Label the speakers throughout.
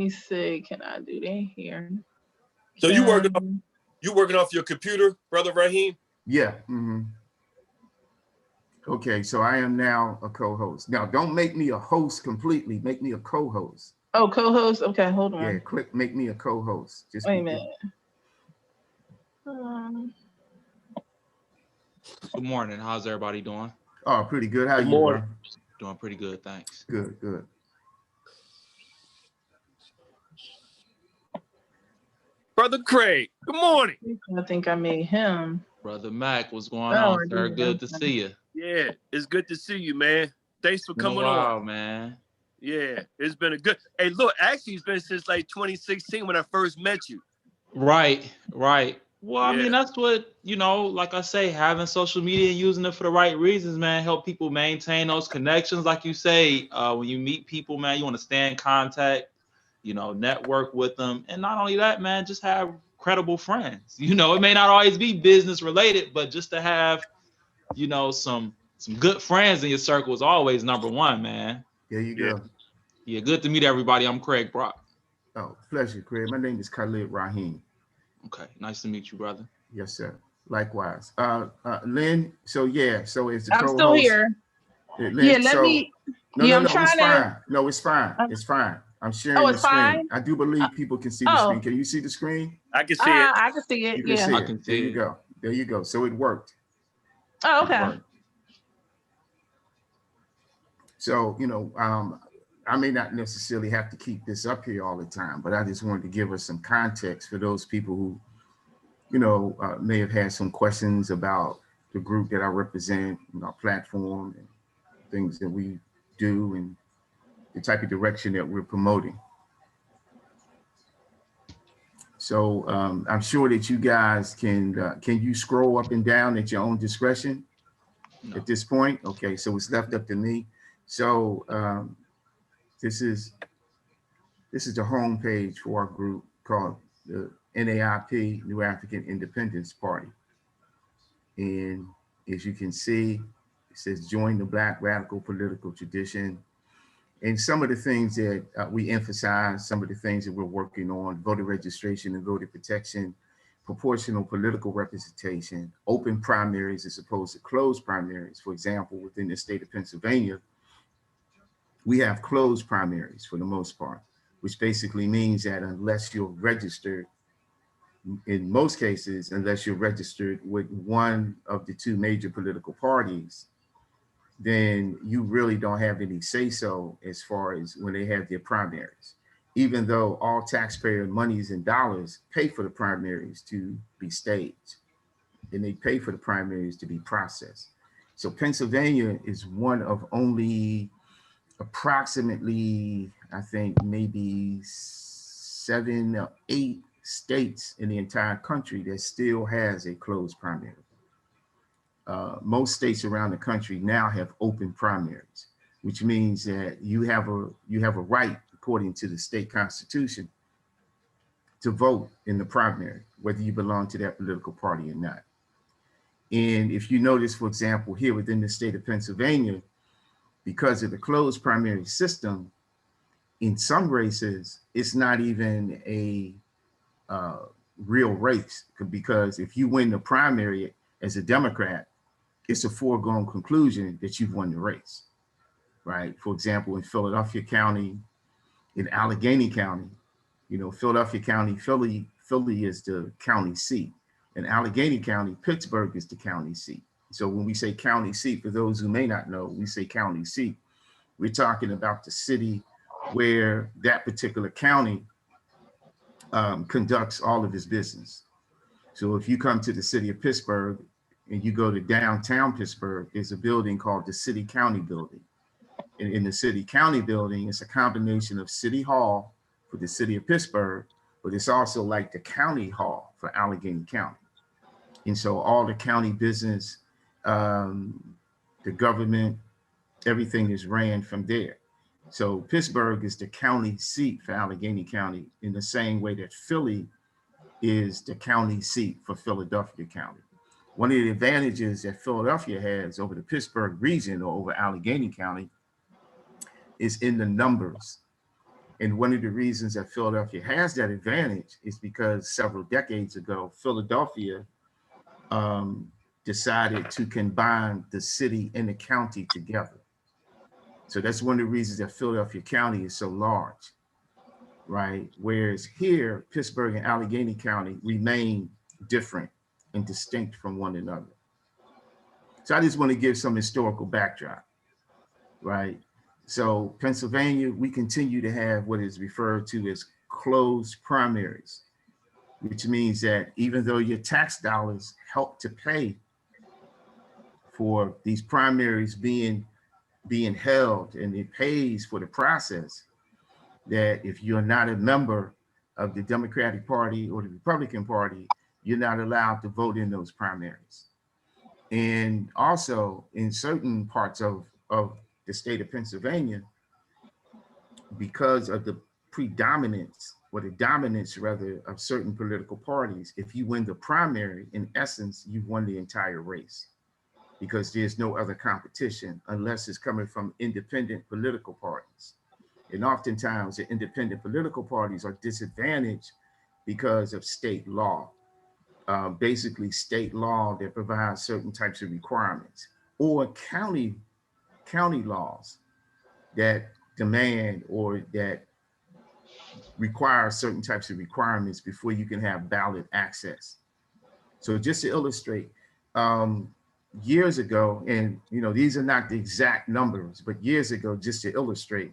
Speaker 1: me see. Can I do that here?
Speaker 2: So you working off your computer, Brother Raheem?
Speaker 3: Yeah. Okay, so I am now a co-host. Now, don't make me a host completely. Make me a co-host.
Speaker 1: Oh, co-host. Okay, hold on.
Speaker 3: Yeah, click make me a co-host.
Speaker 1: Just wait a minute.
Speaker 4: Good morning. How's everybody doing?
Speaker 3: Oh, pretty good. How you, bro?
Speaker 4: Doing pretty good, thanks.
Speaker 3: Good.
Speaker 2: Brother Craig, good morning.
Speaker 1: I think I made him.
Speaker 4: Brother Mac, what's going on, sir? Good to see you.
Speaker 2: Yeah, it's good to see you, man. Thanks for coming on,
Speaker 4: man.
Speaker 2: Yeah, it's been a good. Hey, look, actually, it's been since like 2016 when I first met you.
Speaker 4: Right. Well, I mean, that's what, like I say, having social media and using it for the right reasons, man, help people maintain those connections. Like you say, when you meet people, man, you want to stay in contact, network with them. And not only that, man, just have credible friends. It may not always be business related, but just to have, some good friends in your circle is always number one, man.
Speaker 3: There you go.
Speaker 4: Yeah, good to meet everybody. I'm Craig Brock.
Speaker 3: Oh, pleasure, Craig. My name is Khalid Raheem.
Speaker 4: Okay, nice to meet you, brother.
Speaker 3: Yes, sir. Likewise. Lynn, so it's the
Speaker 1: I'm still here.
Speaker 3: Lynn,
Speaker 1: let me.
Speaker 3: No, it's fine. No, it's fine. It's fine. I'm sharing the screen.
Speaker 1: Fine?
Speaker 3: I do believe people can see the screen. Can you see the screen?
Speaker 2: I can see it.
Speaker 1: I can see it.
Speaker 3: You can see it. There you go. There you go. So it worked.
Speaker 1: Oh, okay.
Speaker 3: So, I may not necessarily have to keep this up here all the time, but I just wanted to give us some context for those people who, may have had some questions about the group that I represent, our platform, and things that we do, and the type of direction that we're promoting. So I'm sure that you guys can you scroll up and down at your own discretion at this point? Okay, so it's left up to me. So this is the homepage for our group called the NAIP, New African Independence Party. And as you can see, it says join the Black radical political tradition. And some of the things that we emphasize, some of the things that we're working on: voter registration and voter protection, proportional political representation, open primaries as opposed to closed primaries. For example, within the state of Pennsylvania, we have closed primaries for the most part, which basically means that unless you're registered, in most cases, unless you're registered with one of the two major political parties, then you really don't have any say-so as far as when they have their primaries, even though all taxpayer monies and dollars pay for the primaries to be staged, and they pay for the primaries to be processed. So Pennsylvania is one of only approximately, I think, maybe 7 or 8 states in the entire country that still has a closed primary. Most states around the country now have open primaries, which means that you have a right, according to the state constitution, to vote in the primary, whether you belong to that political party or not. And if you notice, for example, here within the state of Pennsylvania, because of the closed primary system, in some races, it's not even a real race, because if you win the primary as a Democrat, it's a foregone conclusion that you've won the race, right? For example, in Philadelphia County, in Allegheny County, Philadelphia County, Philly is the county seat. In Allegheny County, Pittsburgh is the county seat. So when we say county seat, for those who may not know, we say county seat, we're talking about the city where that particular county conducts all of its business. So if you come to the city of Pittsburgh and you go to downtown Pittsburgh, there's a building called the City County Building. And in the City County Building, it's a combination of City Hall for the city of Pittsburgh, but it's also like the county hall for Allegheny County. And so all the county business, the government, everything is ran from there. So Pittsburgh is the county seat for Allegheny County, in the same way that Philly is the county seat for Philadelphia County. One of the advantages that Philadelphia has over the Pittsburgh region or over Allegheny County is in the numbers. And one of the reasons that Philadelphia has that advantage is because several decades ago, Philadelphia decided to combine the city and the county together. So that's one of the reasons that Philadelphia County is so large, right? Whereas here, Pittsburgh and Allegheny County remain different and distinct from one another. So I just want to give some historical backdrop, right? So Pennsylvania, we continue to have what is referred to as closed primaries, which means that even though your tax dollars help to pay for these primaries being held and it pays for the process, that if you're not a member of the Democratic Party or the Republican Party, you're not allowed to vote in those primaries. And also in certain parts of the state of Pennsylvania, because of the predominance or the dominance rather of certain political parties, if you win the primary, in essence, you've won the entire race, because there's no other competition unless it's coming from independent political parties. And oftentimes the independent political parties are disadvantaged because of state law, basically state law that provides certain types of requirements, or county laws that demand or that require certain types of requirements before you can have ballot access. So just to illustrate, years ago, and these are not the exact numbers, but years ago, just to illustrate,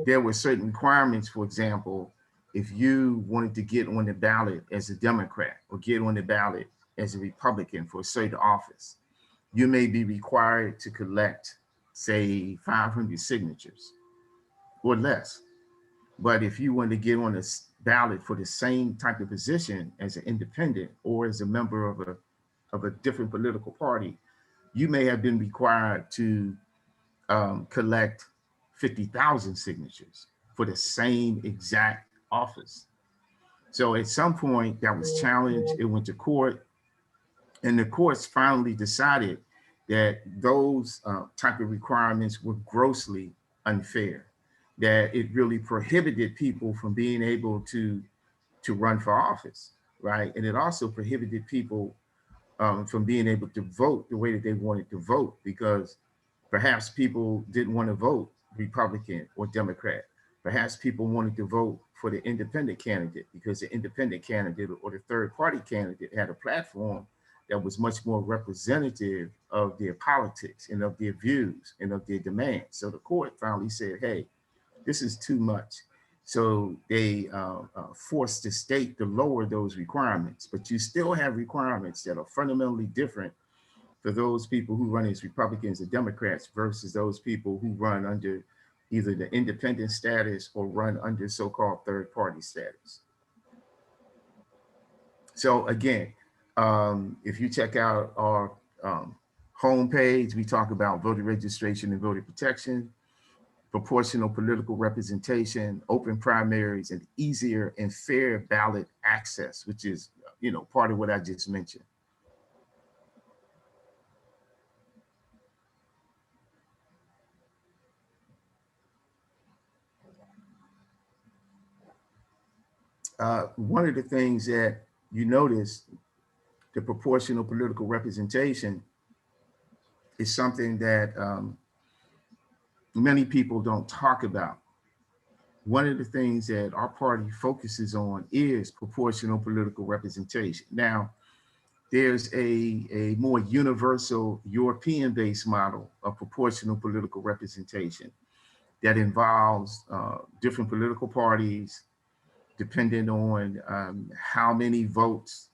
Speaker 3: there were certain requirements. For example, if you wanted to get on the ballot as a Democrat or get on the ballot as a Republican for a certain office, you may be required to collect, say, 500 signatures or less. But if you want to get on a ballot for the same type of position as an independent or as a member of a different political party, you may have been required to collect 50,000 signatures for the same exact office. So at some point that was challenged, it went to court, and the courts finally decided that those type of requirements were grossly unfair, that it really prohibited people from being able to run for office, right? And it also prohibited people from being able to vote the way that they wanted to vote, because perhaps people didn't want to vote Republican or Democrat. Perhaps people wanted to vote for the independent candidate because the independent candidate or the third party candidate had a platform that was much more representative of their politics and of their views and of their demands. So the court finally said, hey, this is too much. So they forced the state to lower those requirements, but you still have requirements that are fundamentally different for those people who run as Republicans or Democrats versus those people who run under either the independent status or run under so-called third party status. So again, if you check out our homepage, we talk about voter registration and voter protection, proportional political representation, open primaries, and easier and fair ballot access, which is, part of what I just mentioned. One of the things that you notice, the proportional political representation is something that many people don't talk about. One of the things that our party focuses on is proportional political representation. Now, there's a more universal European-based model of proportional political representation that involves different political parties, depending on how many votes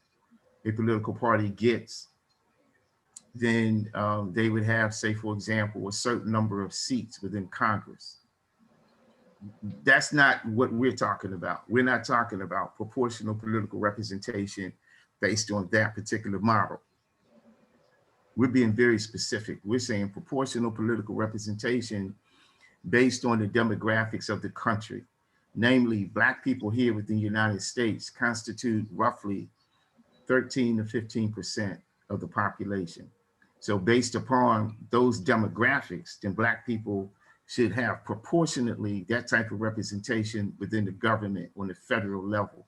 Speaker 3: a political party gets. Then they would have, say, for example, a certain number of seats within Congress. That's not what we're talking about. We're not talking about proportional political representation based on that particular model. We're being very specific. We're saying proportional political representation based on the demographics of the country. Namely, Black people here within the United States constitute roughly 13 to 15% of the population. So based upon those demographics, then Black people should have proportionately that type of representation within the government on the federal level,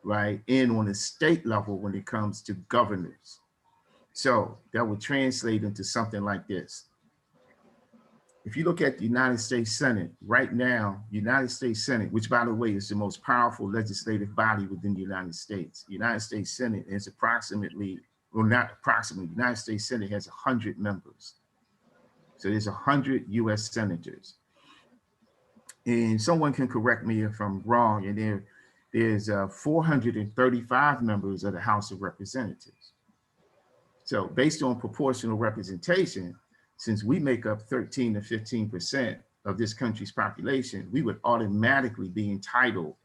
Speaker 3: right? And on the state level when it comes to governors. So that would translate into something like this. If you look at the United States Senate right now, United States Senate, which by the way is the most powerful legislative body within the United States, United States Senate is approximately, well, not approximately, United States Senate has 100 members. So there's 100 US senators. And someone can correct me if I'm wrong, and there's 435 members of the House of Representatives. So based on proportional representation, since we make up 13 to 15% of this country's population, we would automatically be entitled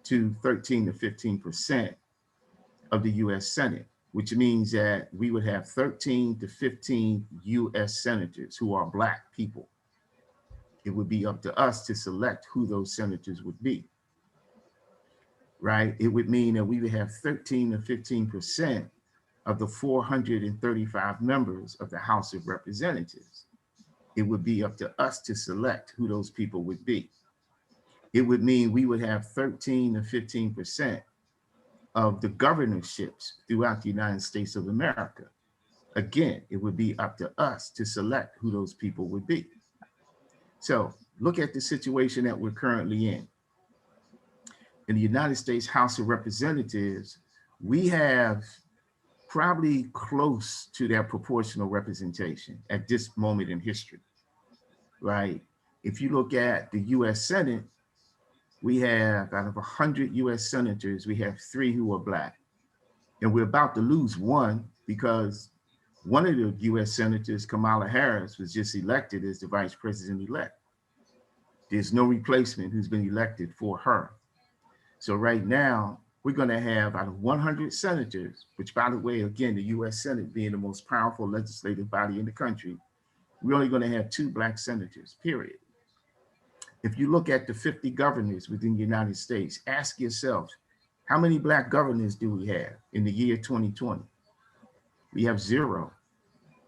Speaker 3: to 13 to 15% of the US Senate, which means that we would have 13 to 15 US senators who are Black people. It would be up to us to select who those senators would be, right? It would mean that we would have 13 to 15% of the 435 members of the House of Representatives. It would be up to us to select who those people would be. It would mean we would have 13 to 15% of the governorships throughout the United States of America. Again, it would be up to us to select who those people would be. So look at the situation that we're currently in. In the United States House of Representatives, we have probably close to that proportional representation at this moment in history, right? If you look at the US Senate, we have, out of 100 US senators, we have 3 who are Black. And we're about to lose 1 because one of the US senators, Kamala Harris, was just elected as the vice president-elect. There's no replacement who's been elected for her. So right now, we're going to have, out of 100 senators, which by the way, again, the US Senate being the most powerful legislative body in the country, we're only going to have 2 Black senators, period. If you look at the 50 governors within the United States, ask yourself, how many Black governors do we have in the year 2020? We have 0,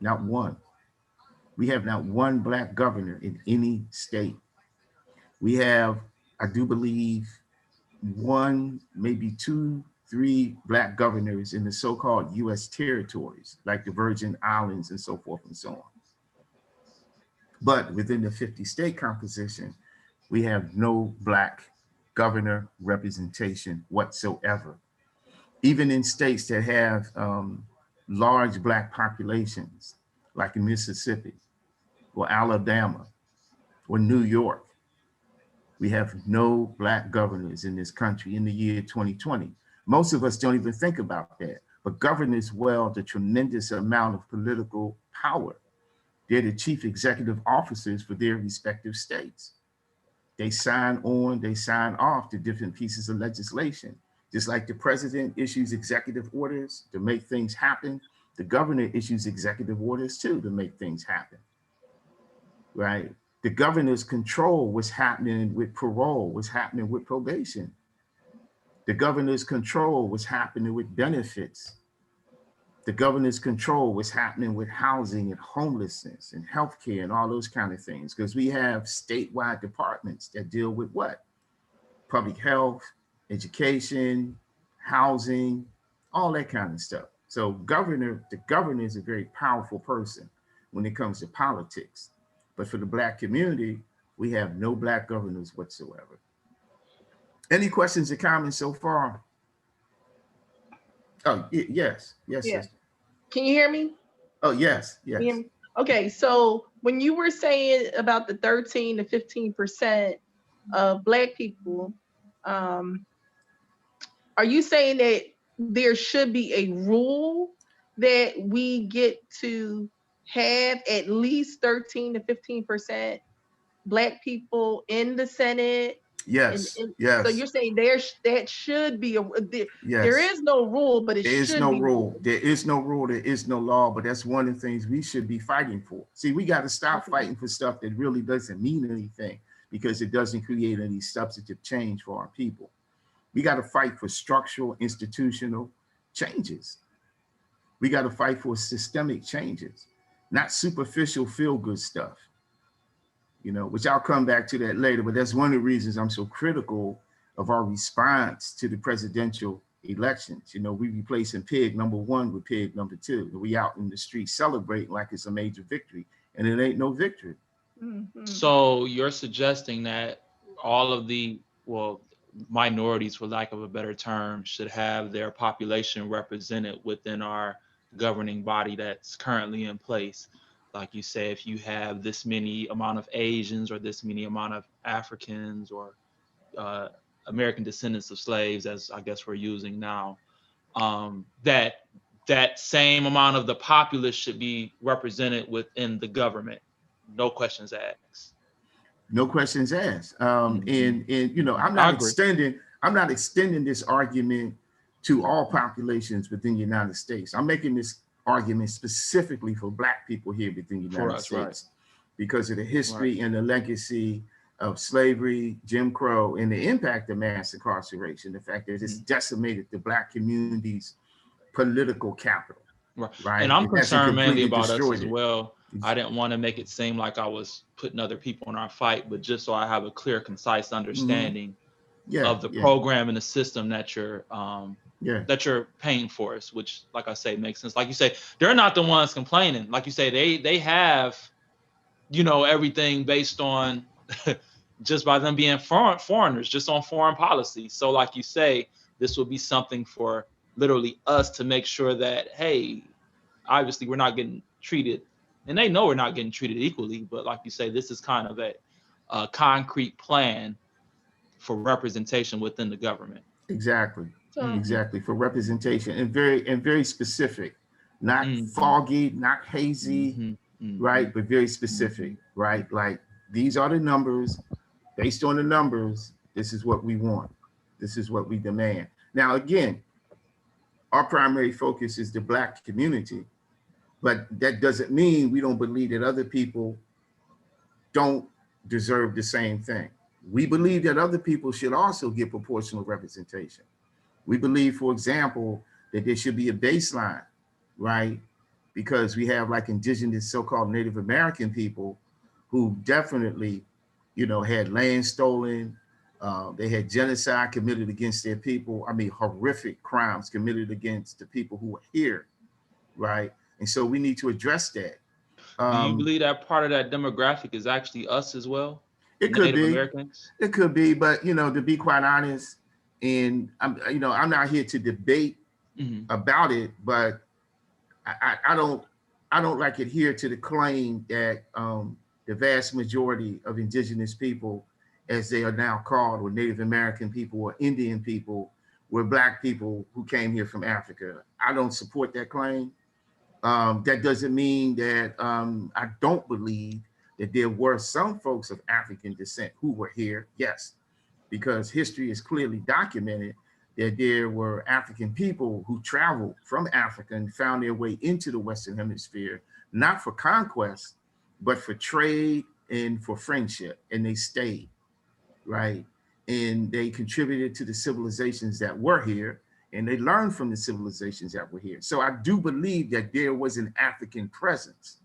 Speaker 3: not 1. We have not 1 Black governor in any state. We have, I do believe, 1, maybe 2, 3 Black governors in the so-called US territories, like the Virgin Islands and so forth and so on. But within the 50 state composition, we have no Black governor representation whatsoever. Even in states that have large Black populations, like in Mississippi or Alabama or New York, we have no Black governors in this country in the year 2020. Most of us don't even think about that, but governors wield a tremendous amount of political power. They're the chief executive officers for their respective states. They sign on, they sign off to different pieces of legislation. Just like the president issues executive orders to make things happen, the governor issues executive orders too to make things happen, right? The governors control what's happening with parole, what's happening with probation. The governors control what's happening with benefits. The governors control what's happening with housing and homelessness and healthcare and all those kind of things, because we have statewide departments that deal with what? Public health, education, housing, all that kind of stuff. So the governor is a very powerful person when it comes to politics. But for the Black community, we have no Black governors whatsoever. Any questions or comments so far? Oh, yes, yes.
Speaker 1: Yeah.
Speaker 3: Sister.
Speaker 1: Can you hear me?
Speaker 3: Oh, yes, yes.
Speaker 1: Can you hear me? Okay, so when you were saying about the 13 to 15% of Black people, are you saying that there should be a rule that we get to have at least 13 to 15% Black people in the Senate?
Speaker 3: Yes,
Speaker 1: And
Speaker 3: yes.
Speaker 1: So you're saying that should be
Speaker 3: Yes.
Speaker 1: there is no rule, but it
Speaker 3: There is
Speaker 1: should
Speaker 3: no
Speaker 1: be
Speaker 3: rule. There is no rule. There is no law. But that's one of the things we should be fighting for. See, we got to stop fighting for stuff that really doesn't mean anything because it doesn't create any substantive change for our people. We got to fight for structural, institutional changes. We got to fight for systemic changes, not superficial feel-good stuff. which I'll come back to that later, but that's one of the reasons I'm so critical of our response to the presidential elections. We replacing pig number one with pig number two. We out in the street celebrating like it's a major victory, and it ain't no victory.
Speaker 1: Mm-hmm.
Speaker 4: So you're suggesting that all of the, minorities, for lack of a better term, should have their population represented within our governing body that's currently in place. Like you say, if you have this many amount of Asians or this many amount of Africans or American descendants of slaves, as I guess we're using now, that same amount of the populace should be represented within the government. No questions asked.
Speaker 3: No questions asked.
Speaker 4: Mhm.
Speaker 3: And I'm
Speaker 4: I
Speaker 3: not
Speaker 4: agree.
Speaker 3: extending this argument to all populations within the United States. I'm making this argument specifically for Black people here within the
Speaker 4: For
Speaker 3: United
Speaker 4: us,
Speaker 3: States,
Speaker 4: right.
Speaker 3: because of the history
Speaker 4: Right.
Speaker 3: and the legacy of slavery, Jim Crow, and the impact of mass incarceration, the fact that it's decimated the Black community's political capital,
Speaker 4: Right. And
Speaker 3: right?
Speaker 4: I'm
Speaker 3: It hasn't
Speaker 4: concerned mainly
Speaker 3: completely
Speaker 4: about us
Speaker 3: destroyed
Speaker 4: as
Speaker 3: it.
Speaker 4: well. I didn't want to make it seem like I was putting other people in our fight, but just so I have a clear, concise understanding
Speaker 3: Yeah,
Speaker 4: of the
Speaker 3: yeah,
Speaker 4: program and the system that you're
Speaker 3: yeah.
Speaker 4: paying for us, which, like I say, makes sense. Like you say, they're not the ones complaining. Like you say, they have, everything based on just by them being foreigners, just on foreign policy. So like you say, this will be something for literally us to make sure that, hey, obviously we're not getting treated, and they know we're not getting treated equally, but like you say, this is kind of a concrete plan for representation within the government.
Speaker 3: Exactly.
Speaker 1: So,
Speaker 3: Exactly. For representation, and very specific, not
Speaker 4: Mhm.
Speaker 3: foggy, not hazy,
Speaker 4: Mhm.
Speaker 3: right?
Speaker 4: Mhm.
Speaker 3: But very specific, right? Like, these are the numbers. Based on the numbers, this is what we want. This is what we demand. Now, again, our primary focus is the Black community, but that doesn't mean we don't believe that other people don't deserve the same thing. We believe that other people should also get proportional representation. We believe, for example, that there should be a baseline, right? Because we have like indigenous, so-called Native American people who definitely, had land stolen. They had genocide committed against their people. I mean, horrific crimes committed against the people who were here, right? And so we need to address that.
Speaker 4: Do you
Speaker 3: Um,
Speaker 4: believe that part of that demographic is actually us as well, the
Speaker 3: it could
Speaker 4: Native
Speaker 3: be,
Speaker 4: Americans?
Speaker 3: but to be quite honest, and I'm not here to debate
Speaker 4: Mm-hmm.
Speaker 3: about it, but I don't like adhere to the claim that the vast majority of indigenous people, as they are now called, or Native American people or Indian people, were Black people who came here from Africa. I don't support that claim. That doesn't mean that I don't believe that there were some folks of African descent who were here. Yes, because history is clearly documented that there were African people who traveled from Africa and found their way into the Western Hemisphere, not for conquest, but for trade and for friendship. And they stayed, right? And they contributed to the civilizations that were here, and they learned from the civilizations that were here. So I do believe that there was an African presence,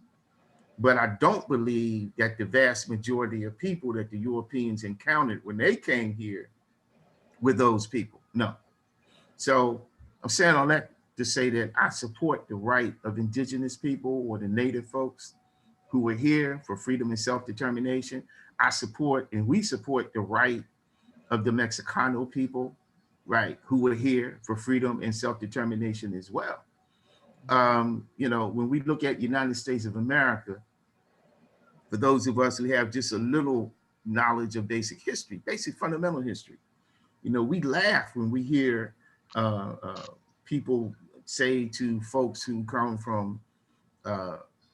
Speaker 3: but I don't believe that the vast majority of people that the Europeans encountered when they came here with those people. No. So I'm saying all that to say that I support the right of indigenous people or the native folks who were here for freedom and self-determination. I support, and we support, the right of the Mexicano people, right, who were here for freedom and self-determination as well. When we look at United States of America, for those of us who have just a little knowledge of basic history, basic fundamental history, we laugh when we hear people say to folks who come from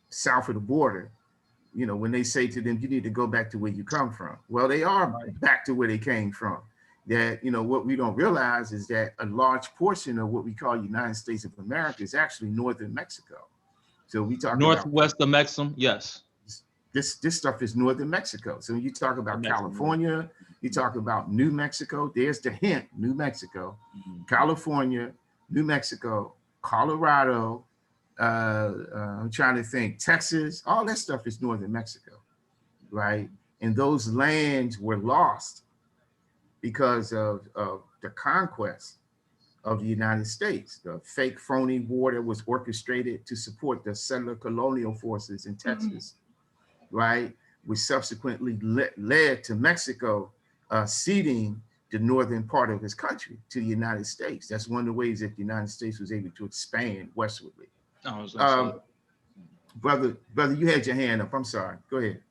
Speaker 3: south of the border, when they say to them, you need to go back to where you come from. Well, they are back to where they came from. That, what we don't realize is that a large portion of what we call United States of America is actually northern Mexico. So we talk about
Speaker 4: Northwest of Mexico, yes.
Speaker 3: this stuff is northern Mexico. So when you talk about California, you talk about New Mexico, there's the hint, New Mexico, California, New Mexico, Colorado, I'm trying to think, Texas, all that stuff is northern Mexico, right? and those lands were lost because of the conquest of the United States, the fake phony war that was orchestrated to support the settler colonial forces in Texas, right? Which subsequently led to Mexico ceding the northern part of his country to the United States. That's one of the ways that the United States was able to expand westwardly. Brother, you had your hand up. I'm sorry. Go ahead.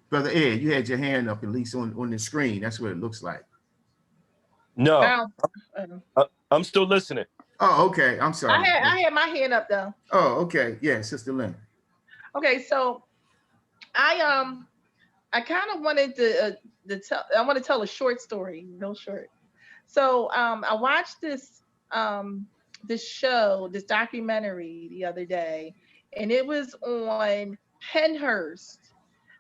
Speaker 3: Brother Ed, you had your hand up, at least on the screen. That's what it looks like.
Speaker 2: No, I'm still listening.
Speaker 3: Oh, okay. I'm sorry.
Speaker 1: I had my hand up though.
Speaker 3: Oh, okay. Yeah, Sister Lynn.
Speaker 1: Okay, so I kind of wanted I want to tell a short story, real short. So I watched this this documentary the other day, and it was on Pennhurst,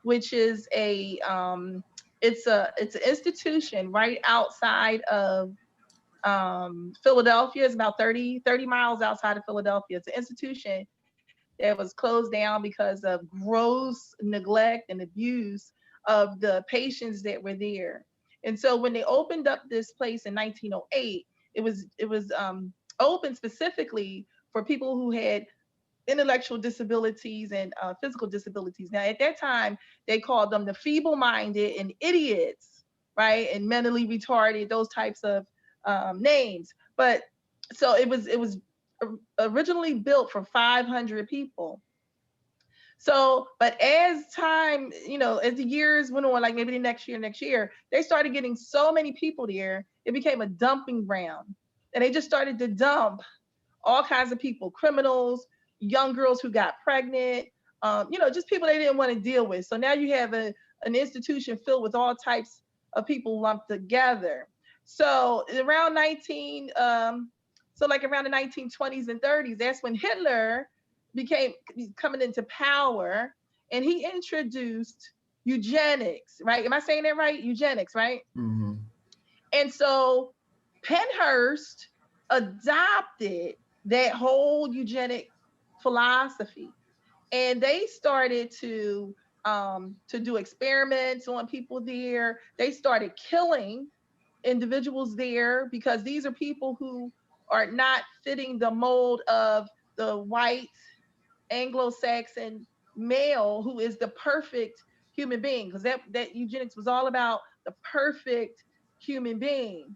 Speaker 1: which is it's an institution right outside of Philadelphia. It's about 30 miles outside of Philadelphia. It's an institution that was closed down because of gross neglect and abuse of the patients that were there. And so when they opened up this place in 1908, it was open specifically for people who had intellectual disabilities and physical disabilities. Now, at that time, they called them the feeble-minded and idiots, right? And mentally retarded, those types of names. But so it was originally built for 500 people. So, but as time, as the years went on, like maybe the next year, they started getting so many people there, it became a dumping ground. And they just started to dump all kinds of people, criminals, young girls who got pregnant, just people they didn't want to deal with. So now you have an institution filled with all types of people lumped together. So around around the 1920s and 30s, that's when Hitler coming into power, and he introduced eugenics, right? Am I saying that right? Eugenics, right?
Speaker 3: Mm-hmm.
Speaker 1: And so Pennhurst adopted that whole eugenic philosophy, and they started to do experiments on people there. They started killing individuals there because these are people who are not fitting the mold of the white Anglo-Saxon male who is the perfect human being, because that eugenics was all about the perfect human being.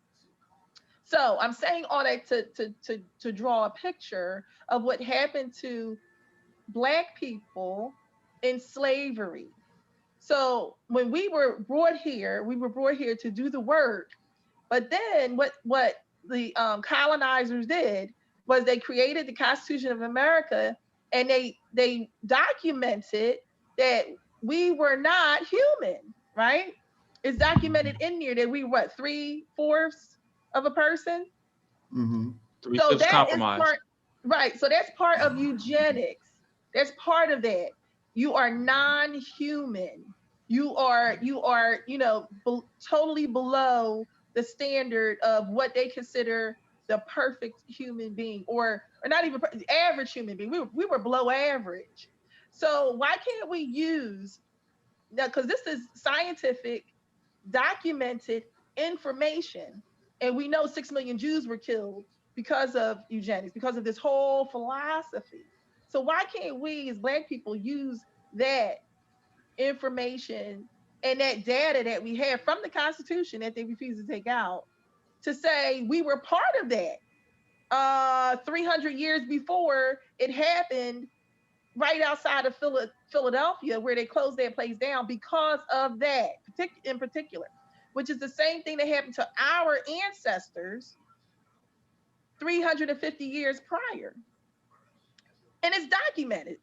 Speaker 1: So I'm saying all that to draw a picture of what happened to Black people in slavery. So when we were brought here to do the work. But then what the colonizers did was they created the Constitution of America, and they documented that we were not human, right? It's documented in there that we were 3/4 of a person.
Speaker 3: Mm-hmm.
Speaker 1: So that
Speaker 4: compromise.
Speaker 1: is part, right? So that's part of eugenics. That's part of that. You are non-human. You are totally below the standard of what they consider the perfect human being, or not even average human being. We were below average. So why can't we use now? Because this is scientific, documented information, and we know 6 million Jews were killed because of eugenics, because of this whole philosophy. So why can't we as Black people use that information and that data that we have from the Constitution that they refuse to take out to say we were part of that 300 years before it happened right outside of Philadelphia, where they closed that place down because of that in particular, which is the same thing that happened to our ancestors 350 years prior. And it's documented.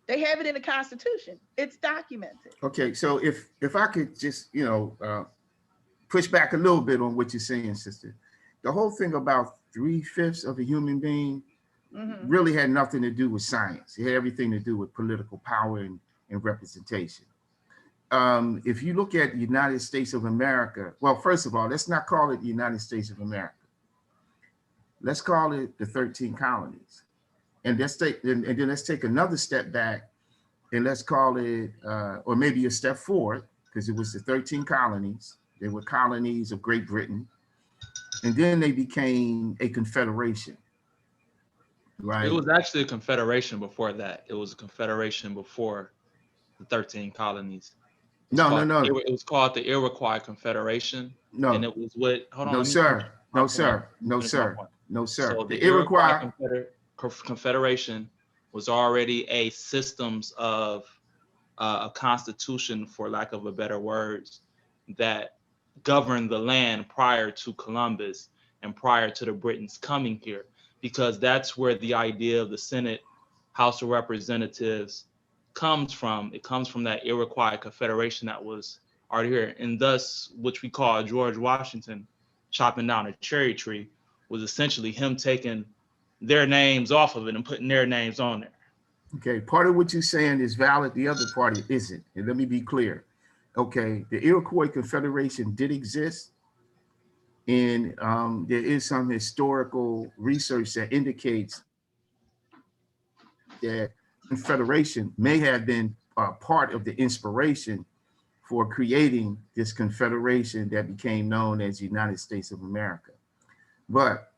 Speaker 1: They have it in the Constitution. It's documented.
Speaker 3: Okay, so if I could just, push back a little bit on what you're saying, sister. The whole thing about 3/5 of a human being really had nothing to do with science. It had everything to do with political power and representation. If you look at the United States of America, well, first of all, let's not call it the United States of America. Let's call it the 13 colonies. And then let's take another step back and let's call it, or maybe a step forward, because it was the 13 colonies. They were colonies of Great Britain. And then they became a confederation, right?
Speaker 4: It was actually a confederation before that. It was a confederation before the 13 colonies.
Speaker 3: No.
Speaker 4: It was called the Iroquois Confederation.
Speaker 3: No.
Speaker 4: And it was what, hold on,
Speaker 3: No,
Speaker 4: let me
Speaker 3: sir. No,
Speaker 4: my
Speaker 3: sir.
Speaker 4: point.
Speaker 3: No,
Speaker 4: Finish my
Speaker 3: sir.
Speaker 4: point.
Speaker 3: No, sir.
Speaker 4: So
Speaker 3: The
Speaker 4: the Iroquois
Speaker 3: Iroquois.
Speaker 4: Confederation was already a systems of a constitution, for lack of a better words, that governed the land prior to Columbus and prior to the Britons coming here, because that's where the idea of the Senate, House of Representatives comes from. It comes from that Iroquois Confederation that was already here, and thus, which we call George Washington chopping down a cherry tree, was essentially him taking their names off of it and putting their names on there.
Speaker 3: Okay, part of what you're saying is valid. The other part isn't. And let me be clear. Okay, the Iroquois Confederation did exist. And there is some historical research that indicates that Confederation may have been part of the inspiration for creating this Confederation that became known as the United States of America. But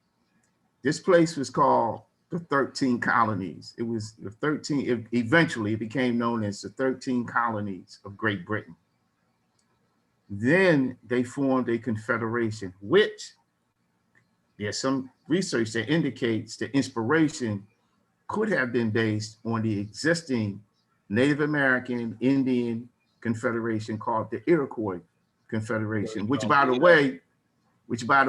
Speaker 3: this place was called the 13 colonies. It was the 13, eventually it became known as the 13 colonies of Great Britain. Then they formed a confederation, which there's some research that indicates the inspiration could have been based on the existing Native American Indian Confederation called the Iroquois Confederation, which by the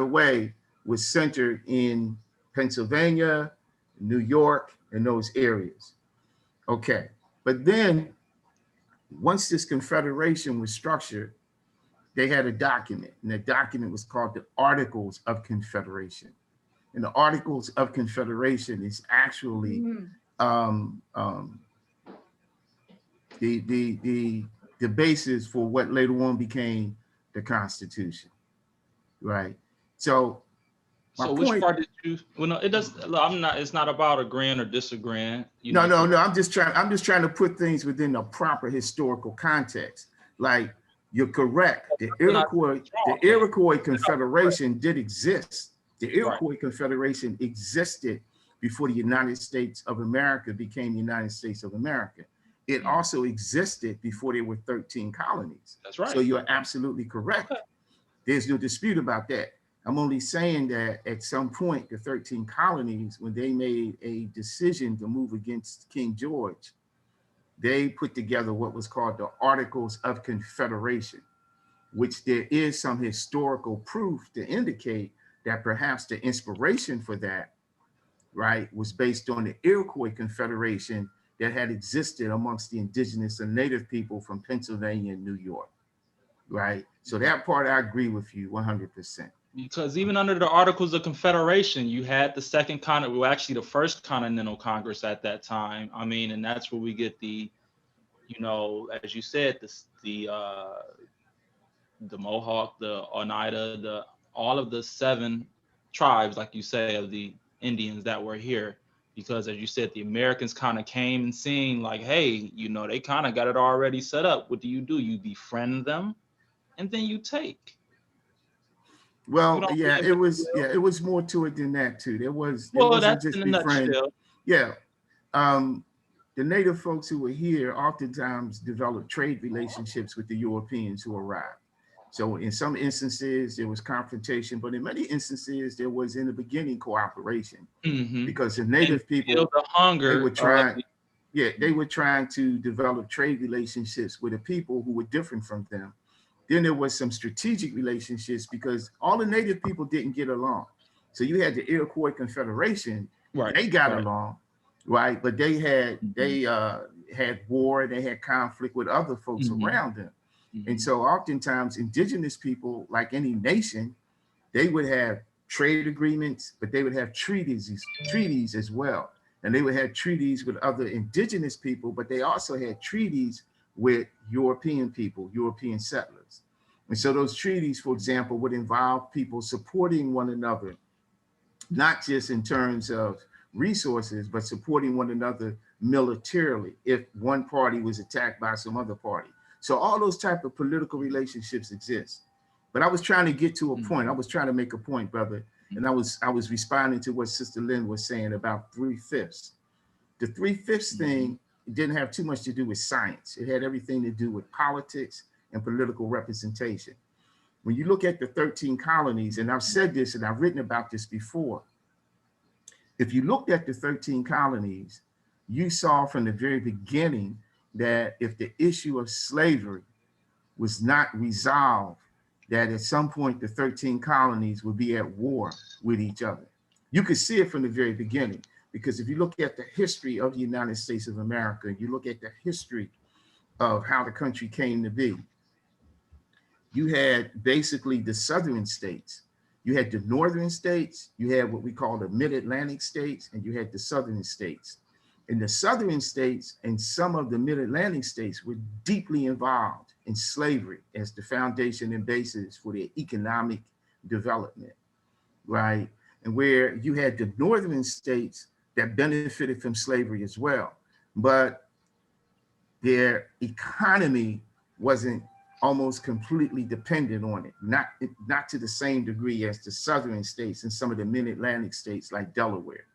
Speaker 3: way was centered in Pennsylvania, New York, and those areas. Okay, but then once this confederation was structured, they had a document, and the document was called the Articles of Confederation. And the Articles of Confederation is actually the basis for what later on became the Constitution, right? So
Speaker 4: which part did you? Well, no, it does. I'm not. It's not about agreeing or disagreeing.
Speaker 3: No. I'm just trying to put things within a proper historical context. Like, you're correct. The Iroquois Confederation did exist. The Iroquois Confederation existed before the United States of America became the United States of America. It also existed before there were 13 colonies.
Speaker 4: That's right.
Speaker 3: So you're absolutely correct. Okay. There's no dispute about that. I'm only saying that at some point, the 13 colonies, when they made a decision to move against King George, they put together what was called the Articles of Confederation, which there is some historical proof to indicate that perhaps the inspiration for that, right, was based on the Iroquois Confederation that had existed amongst the indigenous and native people from Pennsylvania and New York, right? So that part I agree with you 100%.
Speaker 4: Because even under the Articles of Confederation, you had the second continent, well, actually the first Continental Congress at that time. I mean, and that's where we get the, you know, as you said, the Mohawk, the Oneida, all of the 7 tribes, like you say, of the Indians that were here. Because as you said, the Americans kind of came and seen like, hey, you know, they kind of got it already set up. What do? You befriend them, and then you take.
Speaker 3: Well, yeah, it was more to it than that too. It wasn't just befriend. Yeah. The native folks who were here oftentimes developed trade relationships with the Europeans who arrived. So in some instances, there was confrontation, but in many instances, there was in the beginning cooperation, because the native people, they were trying to develop trade relationships with the people who were different from them. Then there was some strategic relationships because all the native people didn't get along. So you had the Iroquois Confederation, they got along, right? But they had war, they had conflict with other folks around them. And so oftentimes indigenous people, like any nation, they would have trade agreements, but they would have treaties as well. And they would have treaties with other indigenous people, but they also had treaties with European people, European settlers. And so those treaties, for example, would involve people supporting one another, not just in terms of resources, but supporting one another militarily if one party was attacked by some other party. So all those type of political relationships exist. But I was trying to get to a point. I was trying to make a point, brother. And I was responding to what Sister Lynn was saying about 3/5. The 3/5 thing didn't have too much to do with science. It had everything to do with politics and political representation. When you look at the 13 colonies, and I've said this and I've written about this before, if you looked at the 13 colonies, you saw from the very beginning that if the issue of slavery was not resolved, that at some point the 13 colonies would be at war with each other. You could see it from the very beginning, because if you look at the history of the United States of America, you look at the history of how the country came to be, you had basically the southern states. You had the northern states, you had what we call the mid-Atlantic states, and you had the southern states. And the southern states and some of the mid-Atlantic states were deeply involved in slavery as the foundation and basis for their economic development, right? And where you had the northern states that benefited from slavery as well, but their economy wasn't almost completely dependent on it, not to the same degree as the southern states and some of the mid-Atlantic states like Delaware.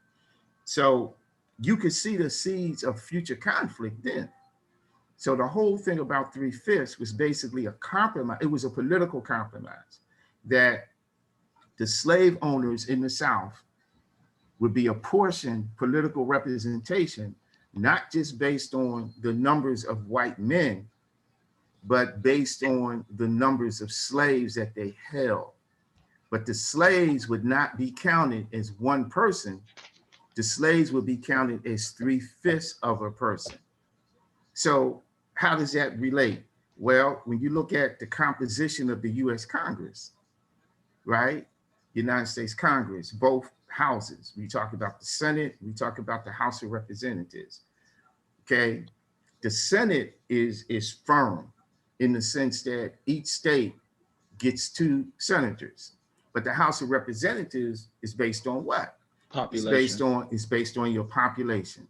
Speaker 3: So you could see the seeds of future conflict then. So the whole thing about 3/5 was basically a compromise. It was a political compromise that the slave owners in the South would be apportioned political representation, not just based on the numbers of white men, but based on the numbers of slaves that they held. But the slaves would not be counted as one person. The slaves would be counted as 3/5 of a person. So how does that relate? Well, when you look at the composition of the US Congress, right? United States Congress, both houses, we talk about the Senate, we talk about the House of Representatives, okay? The Senate is firm in the sense that each state gets 2 senators, but the House of Representatives is based on what?
Speaker 4: Population.
Speaker 3: It's based on your population,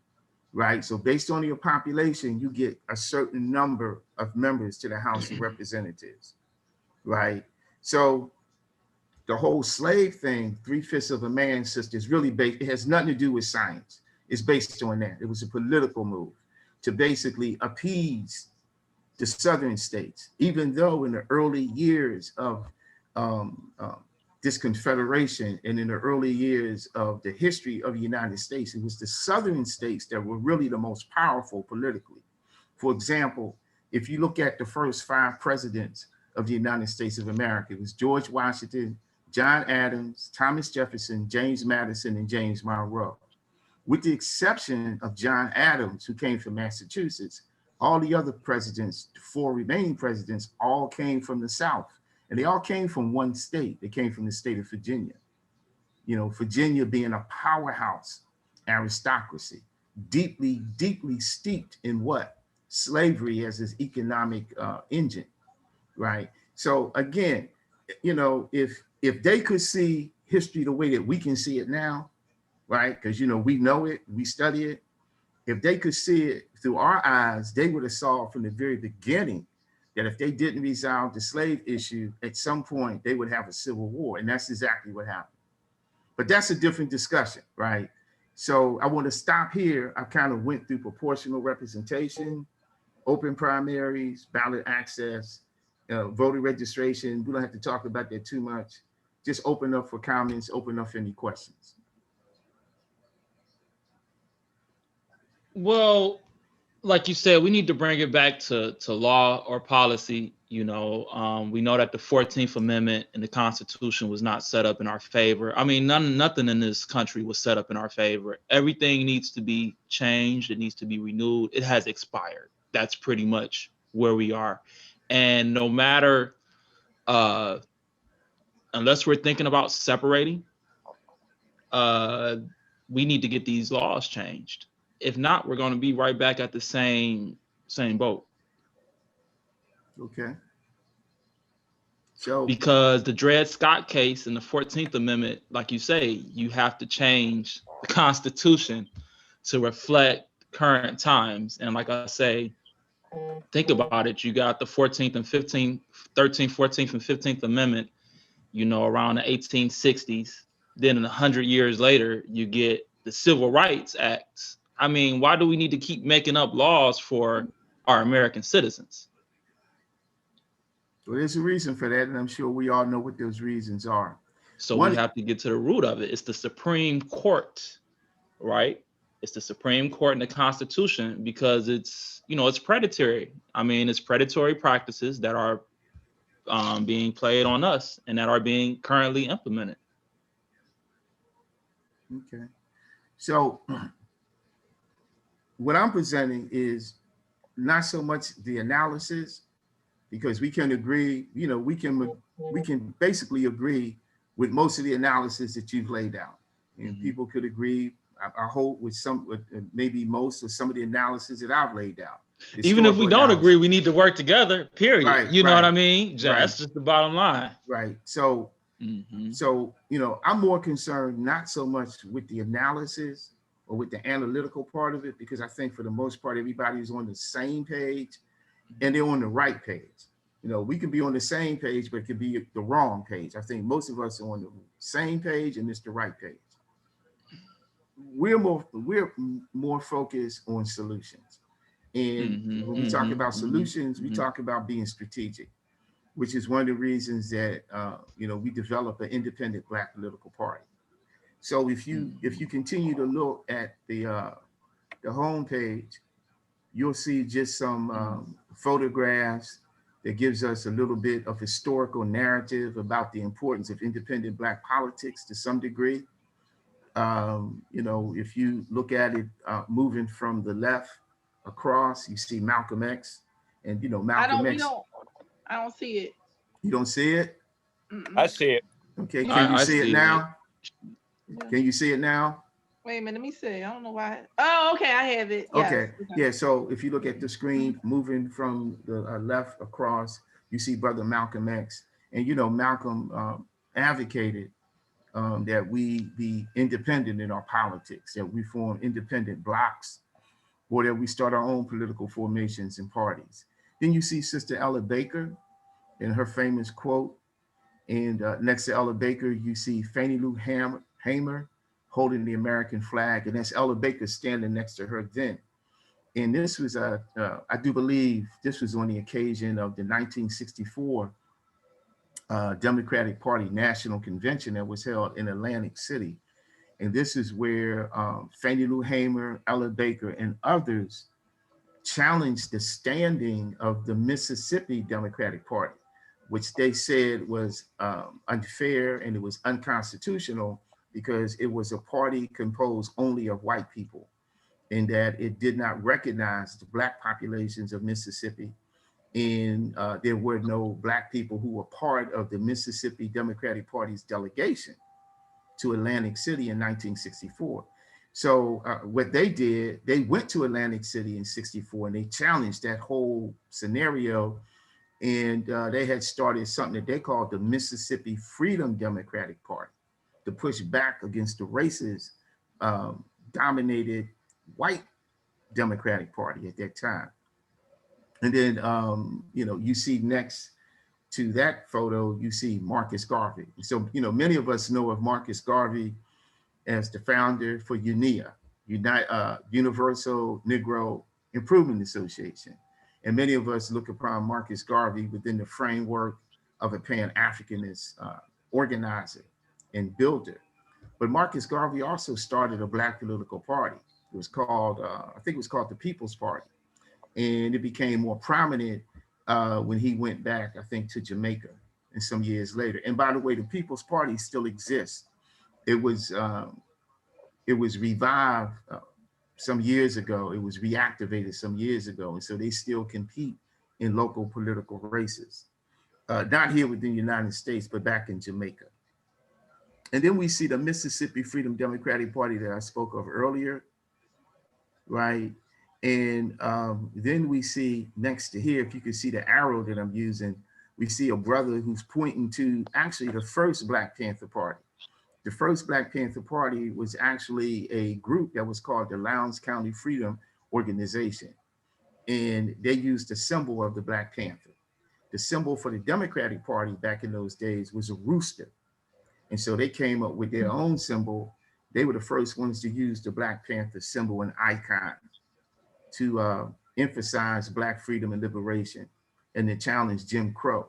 Speaker 3: right? So based on your population, you get a certain number of members to the House of Representatives, right? So the whole slave thing, 3/5 of a man, sister, is really based, it has nothing to do with science. It's based on that. It was a political move to basically appease the southern states, even though in the early years of this confederation and in the early years of the history of the United States, it was the southern states that were really the most powerful politically. For example, if you look at the first 5 presidents of the United States of America, it was George Washington, John Adams, Thomas Jefferson, James Madison, and James Monroe. With the exception of John Adams, who came from Massachusetts, all the other presidents, the 4 remaining presidents, all came from the South. And they all came from one state. They came from the state of Virginia. You know, Virginia being a powerhouse aristocracy, deeply, deeply steeped in what? Slavery as its economic engine, right? So again, you know, if they could see history the way that we can see it now, right? Because, you know, we know it, we study it. If they could see it through our eyes, they would have saw from the very beginning that if they didn't resolve the slave issue, at some point they would have a civil war. And that's exactly what happened. But that's a different discussion, right? So I want to stop here. I kind of went through proportional representation, open primaries, ballot access, voter registration. We don't have to talk about that too much. Just open up for comments, open up for any questions.
Speaker 4: Well, like you said, we need to bring it back to law or policy. You know, we know that the 14th Amendment in the Constitution was not set up in our favor. I mean, nothing in this country was set up in our favor. Everything needs to be changed. It needs to be renewed. It has expired. That's pretty much where we are. And no matter, unless we're thinking about separating, we need to get these laws changed. If not, we're going to be right back at the same boat.
Speaker 3: Okay. So
Speaker 4: because the Dred Scott case and the 14th Amendment, like you say, you have to change the Constitution to reflect current times. And like I say, think about it. You got the 14th and 15th, 13th, 14th, and 15th Amendment, you know, around the 1860s. Then 100 years later, you get the Civil Rights Acts. I mean, why do we need to keep making up laws for our American citizens?
Speaker 3: Well, there's a reason for that, and I'm sure we all know what those reasons are.
Speaker 4: So we have to get to the root of it. It's the Supreme Court, right? It's the Supreme Court and the Constitution, because it's, you know, it's predatory. I mean, it's predatory practices that are being played on us and that are being currently implemented.
Speaker 3: Okay. So what I'm presenting is not so much the analysis, because we can agree, you know, we can basically agree with most of the analysis that you've laid out. And people could agree, I hope, with maybe most of some of the analysis that I've laid out.
Speaker 4: Even if we don't agree, we need to work together, period.
Speaker 3: Right,
Speaker 4: you know
Speaker 3: right,
Speaker 4: what I mean? That's just the bottom line.
Speaker 3: Right. So, so, you know, I'm more concerned not so much with the analysis or with the analytical part of it, because I think for the most part, everybody's on the same page and they're on the right page. You know, we can be on the same page, but it could be the wrong page. I think most of us are on the same page and it's the right page. We're more focused on solutions. And when we talk about solutions, we talk about being strategic, which is one of the reasons that, you know, we develop an independent Black political party. So if you continue to look at the homepage, you'll see just some photographs that gives us a little bit of historical narrative about the importance of independent Black politics to some degree. You know, if you look at it moving from the left across, you see Malcolm X, and you know Malcolm X.
Speaker 1: I don't see it.
Speaker 3: You don't see it?
Speaker 2: I see it.
Speaker 3: Okay, can you see it now? Can you see it now?
Speaker 1: Wait a minute, let me see. I don't know why. Oh, okay, I have it. Yes.
Speaker 3: Okay, yeah. So if you look at the screen, moving from the left across, you see Brother Malcolm X, and you know Malcolm advocated that we be independent in our politics, that we form independent blocks, or that we start our own political formations and parties. Then you see Sister Ella Baker in her famous quote, and next to Ella Baker, you see Fannie Lou Hamer holding the American flag, and that's Ella Baker standing next to her then. And this was, I do believe, this was on the occasion of the 1964 Democratic Party National Convention that was held in Atlantic City. And this is where Fannie Lou Hamer, Ella Baker, and others challenged the standing of the Mississippi Democratic Party, which they said was unfair and it was unconstitutional because it was a party composed only of white people, and that it did not recognize the Black populations of Mississippi. And there were no Black people who were part of the Mississippi Democratic Party's delegation to Atlantic City in 1964. So what they did, they went to Atlantic City in 64 and they challenged that whole scenario. And they had started something that they called the Mississippi Freedom Democratic Party to push back against the racist dominated white Democratic Party at that time. And then, you know, you see next to that photo, you see Marcus Garvey. So, you know, many of us know of Marcus Garvey as the founder for UNIA, Universal Negro Improvement Association. And many of us look upon Marcus Garvey within the framework of a Pan-Africanist organizer and builder. But Marcus Garvey also started a Black political party. It was called, I think it was called the People's Party. And it became more prominent when he went back, I think, to Jamaica and some years later. And by the way, the People's Party still exists. It was revived some years ago. It was reactivated some years ago. And so they still compete in local political races, not here within the United States, but back in Jamaica. And then we see the Mississippi Freedom Democratic Party that I spoke of earlier, right? And then we see next to here, if you can see the arrow that I'm using, we see a brother who's pointing to actually the first Black Panther Party. The first Black Panther Party was actually a group that was called the Lowndes County Freedom organization. And they used the symbol of the Black Panther. The symbol for the Democratic Party back in those days was a rooster. And so they came up with their own symbol. They were the first ones to use the Black Panther symbol and icon to emphasize Black freedom and liberation and to challenge Jim Crow.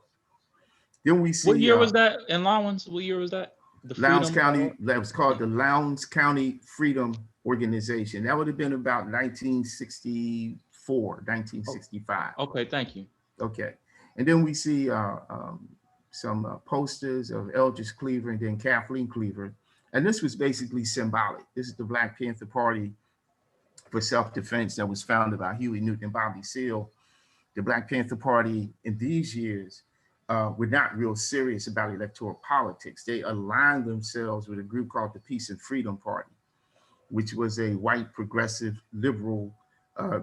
Speaker 3: Then we see
Speaker 4: What year was that in Lowndes? What year was that? The
Speaker 3: Lowndes
Speaker 4: Freedom
Speaker 3: County, that was called the Lowndes County Freedom Organization. That would have been about 1964, 1965.
Speaker 4: Okay, thank you.
Speaker 3: Okay. And then we see some posters of Eldridge Cleaver and then Kathleen Cleaver. And this was basically symbolic. This is the Black Panther Party for self-defense that was founded by Huey Newton and Bobby Seale. The Black Panther Party in these years were not real serious about electoral politics. They aligned themselves with a group called the Peace and Freedom Party, which was a white progressive liberal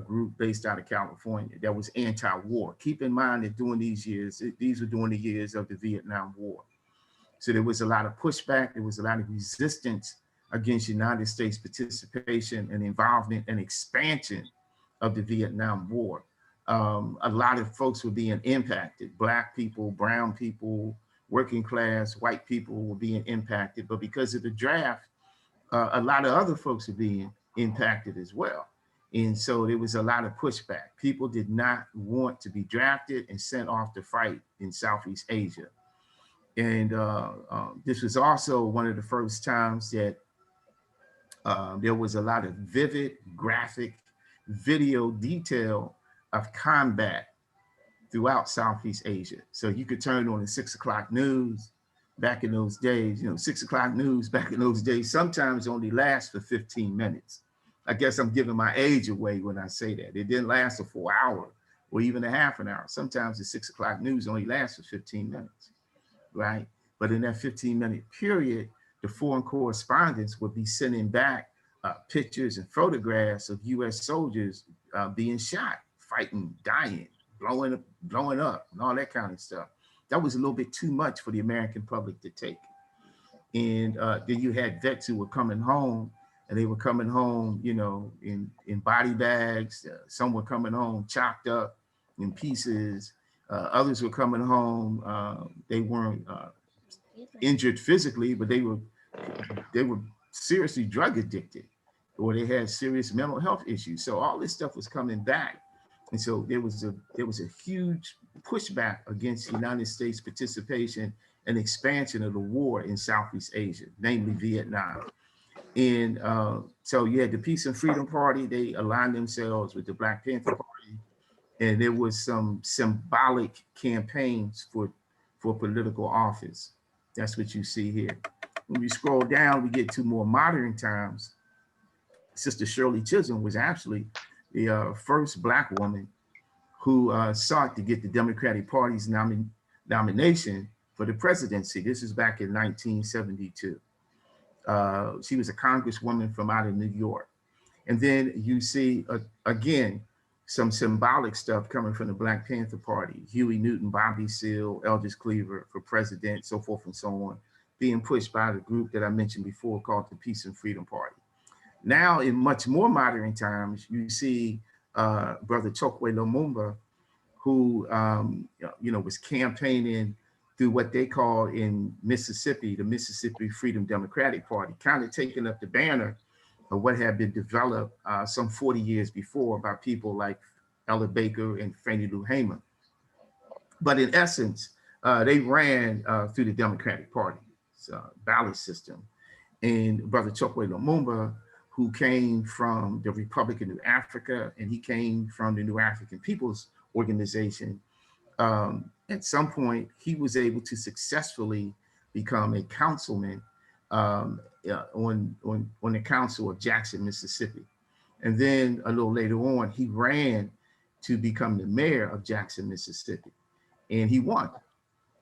Speaker 3: group based out of California that was anti-war. Keep in mind that during these years, these were during the years of the Vietnam War. So there was a lot of pushback, there was a lot of resistance against United States participation and involvement and expansion of the Vietnam War. A lot of folks were being impacted. Black people, brown people, working class, white people were being impacted. But because of the draft, a lot of other folks were being impacted as well. And so there was a lot of pushback. People did not want to be drafted and sent off to fight in Southeast Asia. And this was also one of the first times that there was a lot of vivid, graphic video detail of combat throughout Southeast Asia. So you could turn on the 6 o'clock news back in those days. 6 o'clock news back in those days sometimes only lasts for 15 minutes. I guess I'm giving my age away when I say that. It didn't last a full hour or even a half an hour. Sometimes the 6 o'clock news only lasts for 15 minutes, right? But in that 15-minute period, the foreign correspondents would be sending back pictures and photographs of US soldiers being shot, fighting, dying, blowing up, and all that kind of stuff. That was a little bit too much for the American public to take. And then you had vets who were coming home, and they were coming home, in body bags. Some were coming home chopped up in pieces. Others were coming home. They weren't injured physically, but they were seriously drug addicted, or they had serious mental health issues. So all this stuff was coming back. And so there was a huge pushback against the United States participation and expansion of the war in Southeast Asia, namely Vietnam. And so you had the Peace and Freedom Party. They aligned themselves with the Black Panther Party. And there was some symbolic campaigns for political office. That's what you see here. When we scroll down, we get to more modern times. Sister Shirley Chisholm was actually the first Black woman who sought to get the Democratic Party's nomination for the presidency. This is back in 1972. She was a congresswoman from out of New York. And then you see, again, some symbolic stuff coming from the Black Panther Party, Huey Newton, Bobby Seale, Eldridge Cleaver for president, so forth and so on, being pushed by the group that I mentioned before called the Peace and Freedom Party. Now, in much more modern times, you see Brother Chokwe Lumumba, who was campaigning through what they call in Mississippi, the Mississippi Freedom Democratic Party, kind of taking up the banner of what had been developed some 40 years before by people like Ella Baker and Fannie Lou Hamer. But in essence, they ran through the Democratic Party ballot system. And Brother Chokwe Lumumba, who came from the Republic of New Africa, and he came from the New African People's Organization, at some point, he was able to successfully become a councilman on the council of Jackson, Mississippi. And then a little later on, he ran to become the mayor of Jackson, Mississippi, and he won.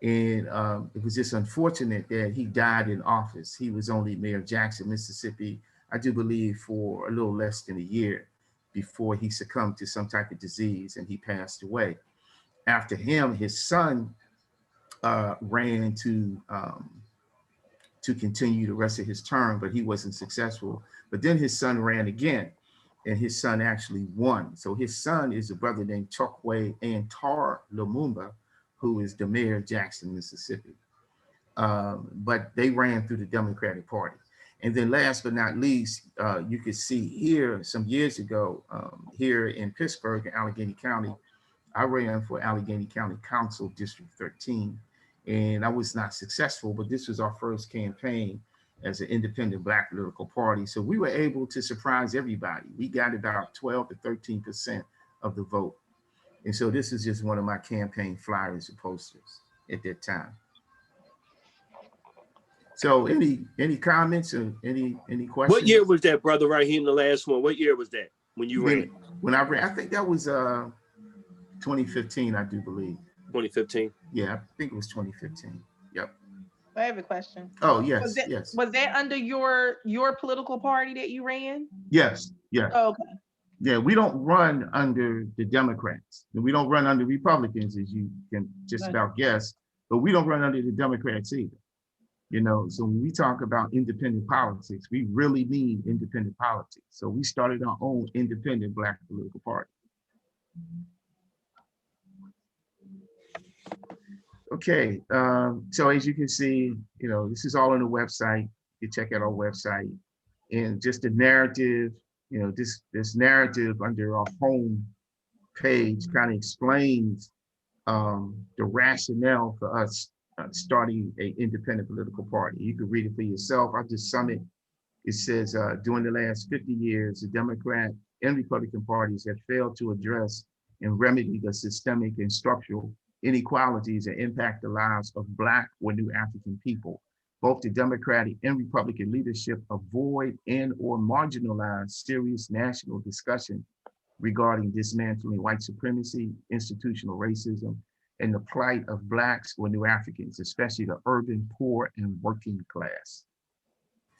Speaker 3: And it was just unfortunate that he died in office. He was only mayor of Jackson, Mississippi, I do believe, for a little less than a year before he succumbed to some type of disease and he passed away. After him, his son ran to continue the rest of his term, but he wasn't successful. But then his son ran again. and his son actually won. So his son is a brother named Chokwe Antar Lumumba, who is the mayor of Jackson, Mississippi. But they ran through the Democratic Party. And then last but not least, you could see here some years ago, here in Pittsburgh, in Allegheny County, I ran for Allegheny County Council, District 13, and I was not successful, but this was our first campaign as an independent Black political party. So we were able to surprise everybody. We got about 12 to 13% of the vote. And so this is just one of my campaign flyers and posters at that time. So any comments or any questions?
Speaker 2: What year was that, brother, right here in the last one? What year was that when you ran?
Speaker 3: When I ran, I think that was 2015, I do believe.
Speaker 2: 2015?
Speaker 3: Yeah, I think it was 2015. Yep.
Speaker 1: I have a question.
Speaker 3: Oh, yes,
Speaker 1: Was that under your political party that you ran?
Speaker 3: Yes, yeah.
Speaker 1: Oh, okay.
Speaker 3: Yeah, we don't run under the Democrats. We don't run under Republicans, as you can just about guess, but we don't run under the Democrats either. You know, so when we talk about independent politics, we really mean independent politics. So we started our own independent Black political party. Okay, so as you can see, you know, this is all on the website. You can check out our website, and just the narrative, you know, this narrative under our home page kind of explains the rationale for us starting an independent political party. You can read it for yourself. I'll just sum it. It says, during the last 50 years, the Democrat and Republican parties have failed to address and remedy the systemic and structural inequalities that impact the lives of Black or New African people. Both the Democratic and Republican leadership avoid and or marginalize serious national discussion regarding dismantling white supremacy, institutional racism, and the plight of Blacks or New Africans, especially the urban poor and working class.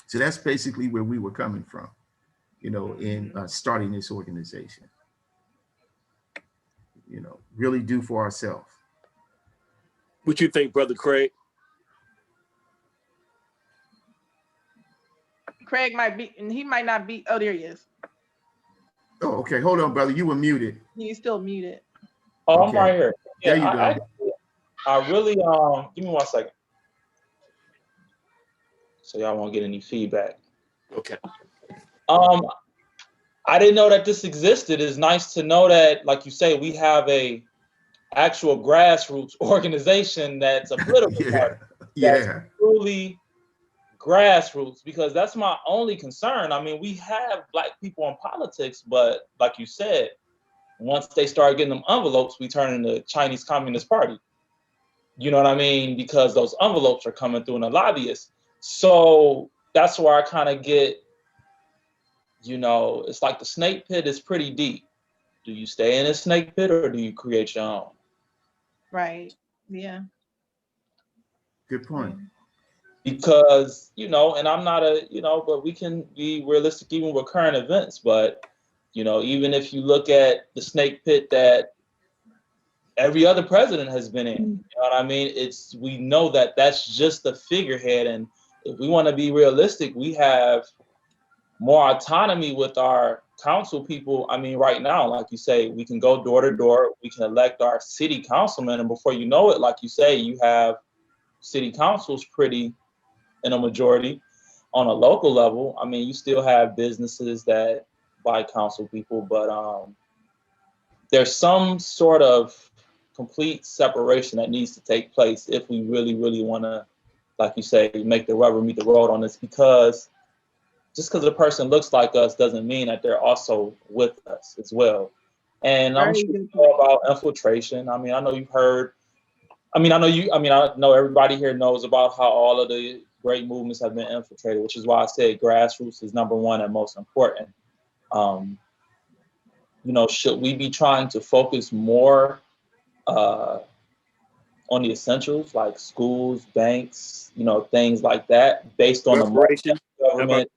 Speaker 3: So that's basically where we were coming from, you know, in starting this organization. You know, really do for ourselves.
Speaker 2: What you think, Brother Craig?
Speaker 1: Craig might be, and he might not be. Oh, there he is.
Speaker 3: Oh, okay. Hold on, brother. You were muted.
Speaker 1: He's still muted.
Speaker 4: Oh,
Speaker 3: Okay.
Speaker 4: I'm right here. Yeah,
Speaker 3: There you go.
Speaker 4: I really, give me 1 second. So y'all won't get any feedback.
Speaker 2: Okay.
Speaker 4: I didn't know that this existed. It's nice to know that, like you say, we have a actual grassroots organization that's a political party. That's truly grassroots, because that's my only concern. I mean, we have Black people in politics, but like you said, once they start getting them envelopes, we turn into Chinese Communist Party. You know what I mean? Because those envelopes are coming through in the lobbyists. So that's where I kind of get, you know, it's like the snake pit is pretty deep. Do you stay in a snake pit or do you create your own?
Speaker 1: Right. Yeah.
Speaker 3: Good point.
Speaker 4: Because, you know, and I'm not a, you know, but we can be realistic even with current events. But, you know, even if you look at the snake pit that every other president has been in, you know what I mean? We know that that's just the figurehead. And if we want to be realistic, we have more autonomy with our council people. I mean, right now, like you say, we can go door to door, we can elect our city councilman, and before you know it, like you say, you have city councils pretty in a majority. On a local level, I mean, you still have businesses that buy council people, but there's some sort of complete separation that needs to take place if we really, really want to, like you say, make the rubber meet the road on this, because just because a person looks like us doesn't mean that they're also with us as well. And I'm sure you know about infiltration. I mean, I know you've heard, I know everybody here knows about how all of the great movements have been infiltrated, which is why I said grassroots is #1 and most important. You know, should we be trying to focus more on the essentials like schools, banks, you know, things like that, based on
Speaker 2: reparations?
Speaker 4: The government?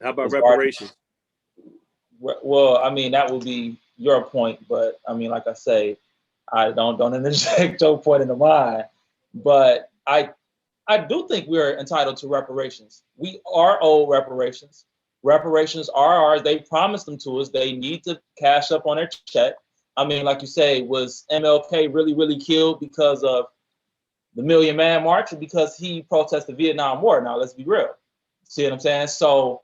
Speaker 2: How about reparations?
Speaker 4: Well, I mean, that would be your point, but I mean, like I say, I don't interject your point into mine. But I do think we're entitled to reparations. We are owed reparations. reparations are ours. They promised them to us. They need to cash up on their check. I mean, like you say, was MLK really, really killed because of the Million Man March or because he protested the Vietnam War? Now, let's be real. See what I'm saying? So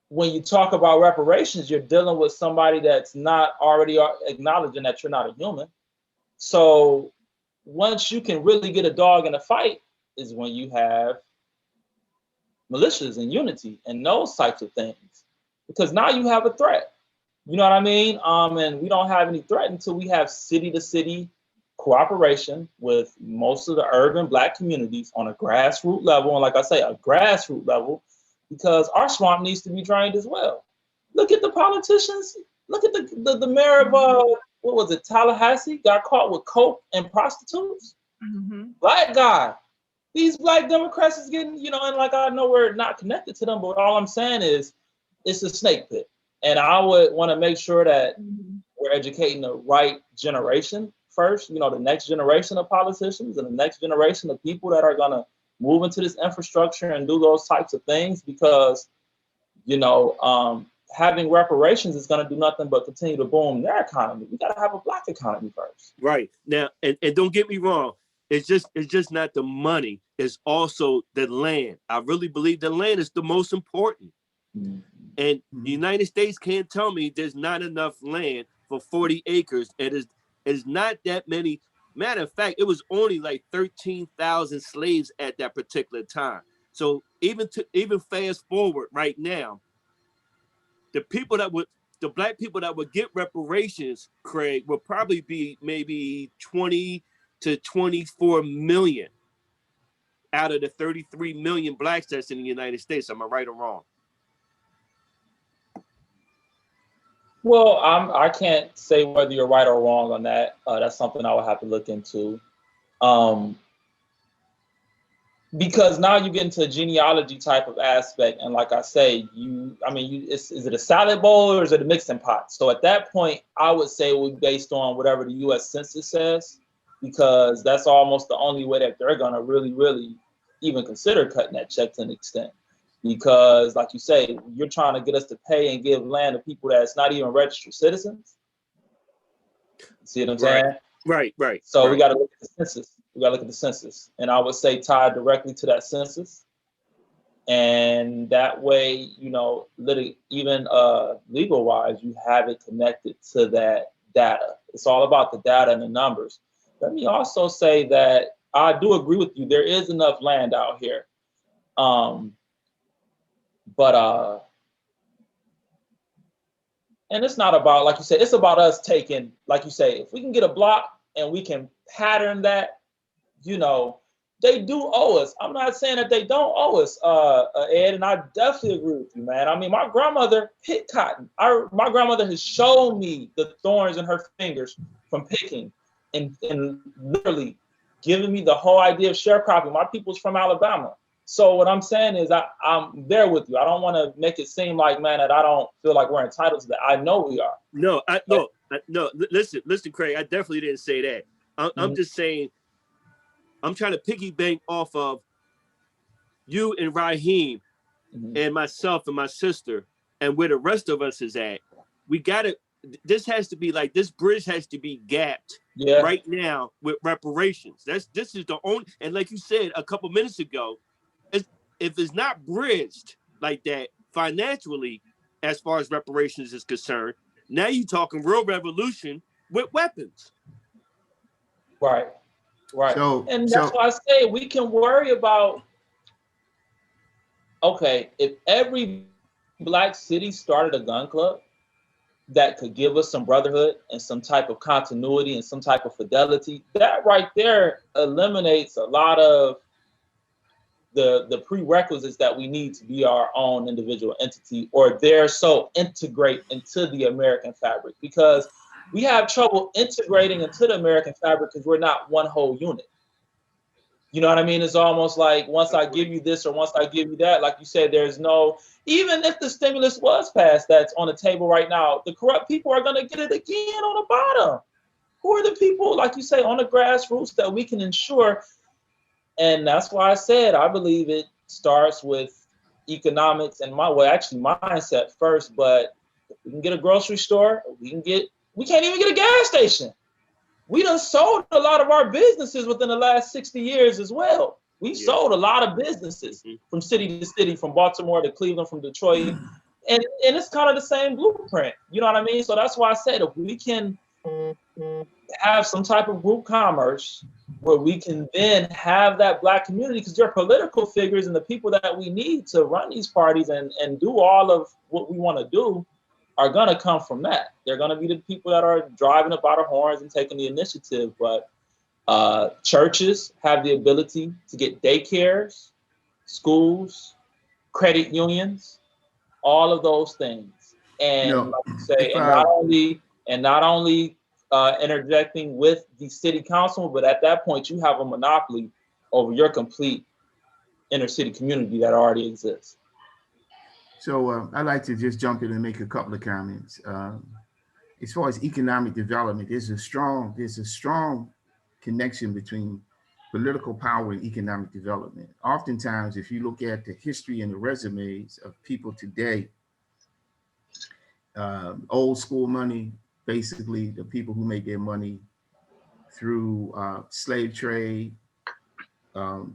Speaker 4: when you talk about reparations, you're dealing with somebody that's not already acknowledging that you're not a human. So once you can really get a dog in a fight is when you have militias and unity and those types of things, because now you have a threat. You know what I mean? And we don't have any threat until we have city to city cooperation with most of the urban Black communities on a grassroots level. And like I say, a grassroots level, because our swamp needs to be drained as well. Look at the politicians. Look at the mayor of, what was it, Tallahassee, got caught with coke and prostitutes.
Speaker 1: Mm-hmm.
Speaker 4: Black guy. These Black Democrats is getting, you know, and like I know we're not connected to them, but all I'm saying is it's a snake pit. And I would want to make sure that we're educating the right generation first, you know, the next generation of politicians and the next generation of people that are going to move into this infrastructure and do those types of things, because, you know, having reparations is going to do nothing but continue to boom their economy. We got to have a Black economy first.
Speaker 2: Right. Now, and don't get me wrong, it's just not the money, it's also the land. I really believe the land is the most important. And the United States can't tell me there's not enough land for 40 acres. It is not that many. Matter of fact, it was only like 13,000 slaves at that particular time. So even fast forward right now, the Black people that would get reparations, Craig, will probably be maybe 20 to 24 million out of the 33 million Blacks that's in the United States. Am I right or wrong?
Speaker 4: Well, I can't say whether you're right or wrong on that. That's something I would have to look into. Because now you get into a genealogy type of aspect. And like I say, is it a salad bowl or is it a mixing pot? So at that point, I would say it would be based on whatever the US Census says, because that's almost the only way that they're going to really, really even consider cutting that check to an extent. Because like you say, you're trying to get us to pay and give land to people that's not even registered citizens. See what I'm saying?
Speaker 2: Right.
Speaker 4: So we got to look at the census. We got to look at the census. And I would say tied directly to that census. And that way, you know, even legal wise, you have it connected to that data. It's all about the data and the numbers. Let me also say that I do agree with you. There is enough land out here. But and it's not about, like you said, it's about us taking, like you say, if we can get a block and we can pattern that, you know, they do owe us. I'm not saying that they don't owe us, Ed, and I definitely agree with you, man. I mean, my grandmother picked cotton. My grandmother has shown me the thorns in her fingers from picking and literally giving me the whole idea of sharecropping. My people's from Alabama. So what I'm saying is I'm there with you. I don't want to make it seem like, man, that I don't feel like we're entitled to that. I know we are.
Speaker 2: No, listen, Craig, I definitely didn't say that. I'm just saying, I'm trying to piggyback off of you and Raheem and myself and my sister and where the rest of us is at. This has to be like, this bridge has to be gapped right now with reparations. This is the only, and like you said a couple minutes ago, if it's not bridged like that financially, as far as reparations is concerned, now you're talking real revolution with weapons.
Speaker 4: Right. And that's why I say we can worry about, okay, if every Black city started a gun club that could give us some brotherhood and some type of continuity and some type of fidelity, that right there eliminates a lot of the prerequisites that we need to be our own individual entity, or they're so integrate into the American fabric, because we have trouble integrating into the American fabric because we're not one whole unit. You know what I mean? It's almost like once I give you this or once I give you that, like you said, there's no, even if the stimulus was passed that's on the table right now, the corrupt people are going to get it again on the bottom. Who are the people, like you say, on the grassroots that we can ensure? And that's why I said, I believe it starts with economics and mindset first, but we can get a grocery store, we can't even get a gas station. We done sold a lot of our businesses within the last 60 years as well. We sold a lot of businesses from city to city, from Baltimore to Cleveland, from Detroit. And it's kind of the same blueprint. You know what I mean? So that's why I said if we can have some type of group commerce where we can then have that Black community, because they're political figures and the people that we need to run these parties and do all of what we want to do are going to come from that. They're going to be the people that are driving up out of horns and taking the initiative. But churches have the ability to get daycares, schools, credit unions, all of those things. And like you say, and not only interjecting with the city council, but at that point you have a monopoly over your complete inner city community that already exists.
Speaker 3: So I'd like to just jump in and make a couple of comments. As far as economic development, there's a strong connection between political power and economic development. Oftentimes, if you look at the history and the resumes of people today, old school money, basically the people who made their money through slave trade,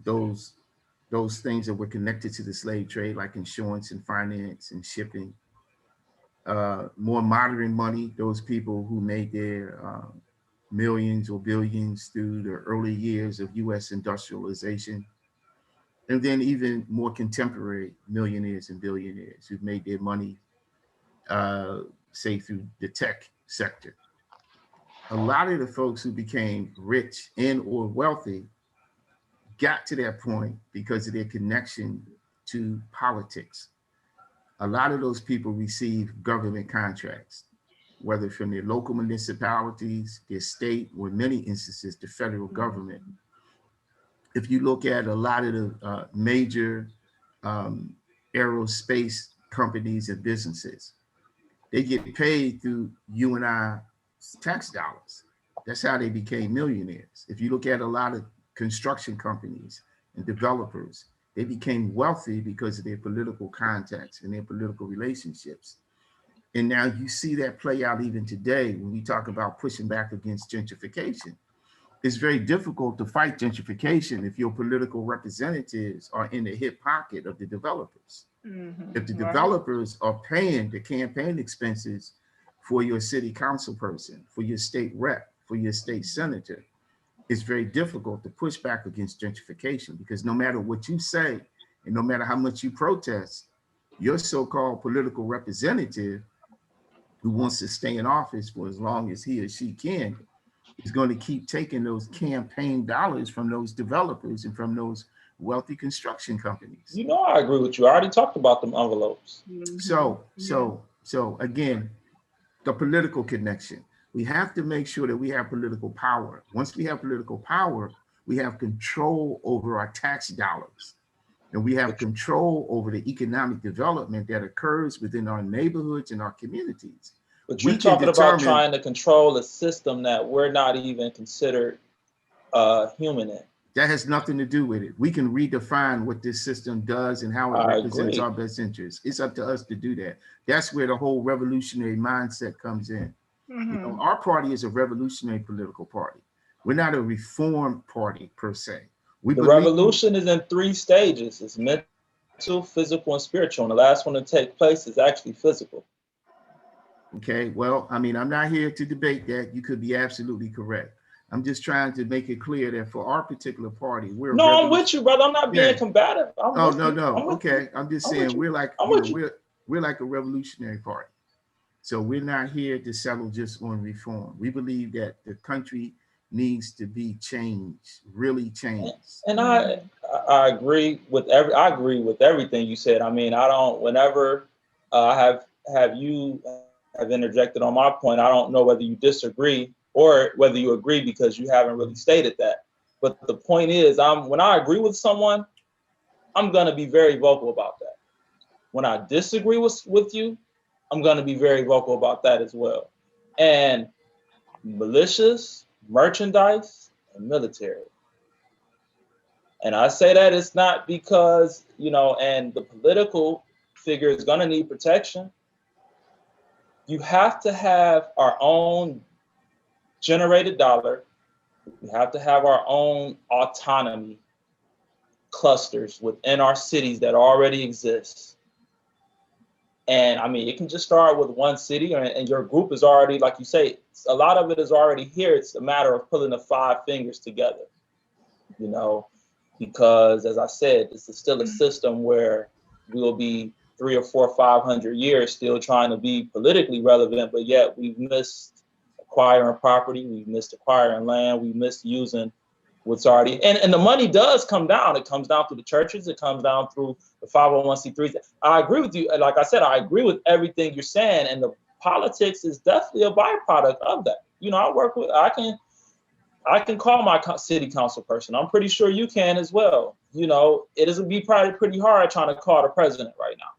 Speaker 3: those things that were connected to the slave trade, like insurance and finance and shipping. More modern money, those people who made their millions or billions through the early years of US industrialization. And then even more contemporary millionaires and billionaires who've made their money, say through the tech sector. A lot of the folks who became rich and or wealthy got to that point because of their connection to politics. A lot of those people receive government contracts, whether from their local municipalities, their state, or in many instances, the federal government. If you look at a lot of the major aerospace companies and businesses, they get paid through you and I tax dollars. That's how they became millionaires. If you look at a lot of construction companies and developers, they became wealthy because of their political contacts and their political relationships. And now you see that play out even today when we talk about pushing back against gentrification. It's very difficult to fight gentrification if your political representatives are in the hip pocket of the developers. If the developers are paying the campaign expenses for your city council person, for your state rep, for your state senator, it's very difficult to push back against gentrification, because no matter what you say and no matter how much you protest, your so-called political representative who wants to stay in office for as long as he or she can is going to keep taking those campaign dollars from those developers and from those wealthy construction companies.
Speaker 4: You know, I agree with you. I already talked about them envelopes.
Speaker 3: So again, the political connection. We have to make sure that we have political power. Once we have political power, we have control over our tax dollars. And we have control over the economic development that occurs within our neighborhoods and our communities.
Speaker 4: But you're talking about trying to control a system that we're not even considered human in.
Speaker 3: That has nothing to do with it. We can redefine what this system does and how it represents our best interests. It's up to us to do that. That's where the whole revolutionary mindset comes in. You know, our party is a revolutionary political party. We're not a reform party per se.
Speaker 4: The revolution is in 3 stages. It's mental, physical, and spiritual. And the last one to take place is actually physical.
Speaker 3: Okay, well, I mean, I'm not here to debate that. You could be absolutely correct. I'm just trying to make it clear that for our particular party,
Speaker 4: I'm with you, brother. I'm not being combative.
Speaker 3: Okay, I'm just saying we're like a revolutionary party. So we're not here to settle just on reform. We believe that the country needs to be changed, really changed.
Speaker 4: And I agree with everything you said. I mean, whenever I have interjected on my point, I don't know whether you disagree or whether you agree, because you haven't really stated that. But the point is, when I agree with someone, I'm going to be very vocal about that. When I disagree with you, I'm going to be very vocal about that as well. And militias, merchandise, and military. And I say that it's not because, you know, and the political figure is going to need protection. You have to have our own generated dollar. We have to have our own autonomy clusters within our cities that already exist. And I mean, it can just start with one city, and your group is already, like you say, a lot of it is already here. It's a matter of pulling the 5 fingers together, you know, because as I said, it's still a system where we will be 300 or 400 or 500 years still trying to be politically relevant, but yet we've missed acquiring property, we've missed acquiring land, we've missed using what's already, and the money does come down. It comes down through the churches, it comes down through the 501c3s. I agree with you. Like I said, I agree with everything you're saying, and the politics is definitely a byproduct of that. You know, I can call my city council person. I'm pretty sure you can as well. You know, it is be probably pretty hard trying to call the president right now.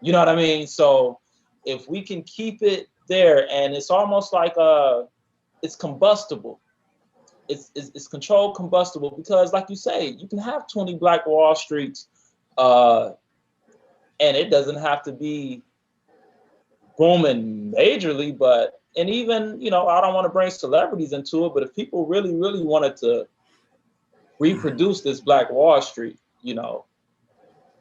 Speaker 4: You know what I mean? So if we can keep it there, and it's almost like it's combustible. It's controlled combustible, because like you say, you can have 20 Black Wall Streets, and it doesn't have to be booming majorly, but, and even, you know, I don't want to bring celebrities into it, but if people really, really wanted to reproduce this Black Wall Street, you know,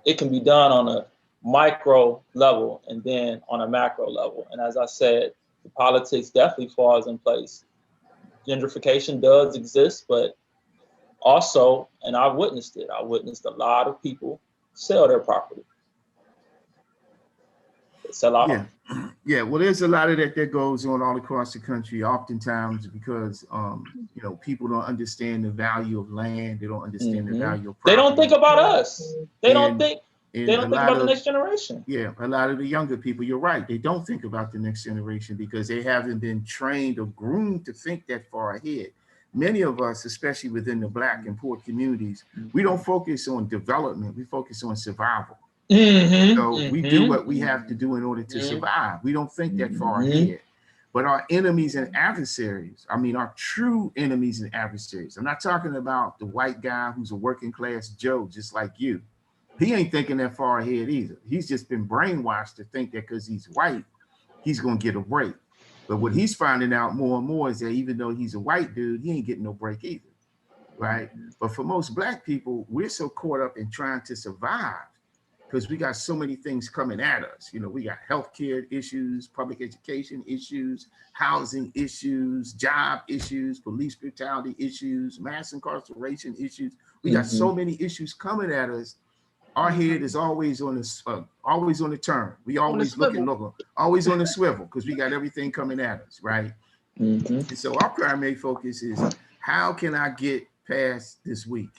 Speaker 4: it can be done on a micro level and then on a macro level. And as I said, the politics definitely falls in place. Gentrification does exist, but also, and I witnessed it, I witnessed a lot of people sell their property. They sell out.
Speaker 3: Yeah, well, there's a lot of that goes on all across the country, oftentimes because you know, people don't understand the value of land, they don't understand the value of property.
Speaker 4: They don't think about us. They don't think about the next generation.
Speaker 3: Yeah, a lot of the younger people, you're right, they don't think about the next generation because they haven't been trained or groomed to think that far ahead. Many of us, especially within the Black and poor communities, we don't focus on development, we focus on survival. So we do what we have to do in order to survive. We don't think that far ahead. But our enemies and adversaries, I mean, our true enemies and adversaries, I'm not talking about the white guy who's a working class Joe, just like you. He ain't thinking that far ahead either. He's just been brainwashed to think that because he's white, he's going to get a break. But what he's finding out more and more is that even though he's a white dude, he ain't getting no break either, right? But for most Black people, we're so caught up in trying to survive because we got so many things coming at us. You know, we got healthcare issues, public education issues, housing issues, job issues, police brutality issues, mass incarceration issues. We got so many issues coming at us. Our head is always on the turn. We always looking, always on the swivel because we got everything coming at us, right? And so our primary focus is, how can I get past this week?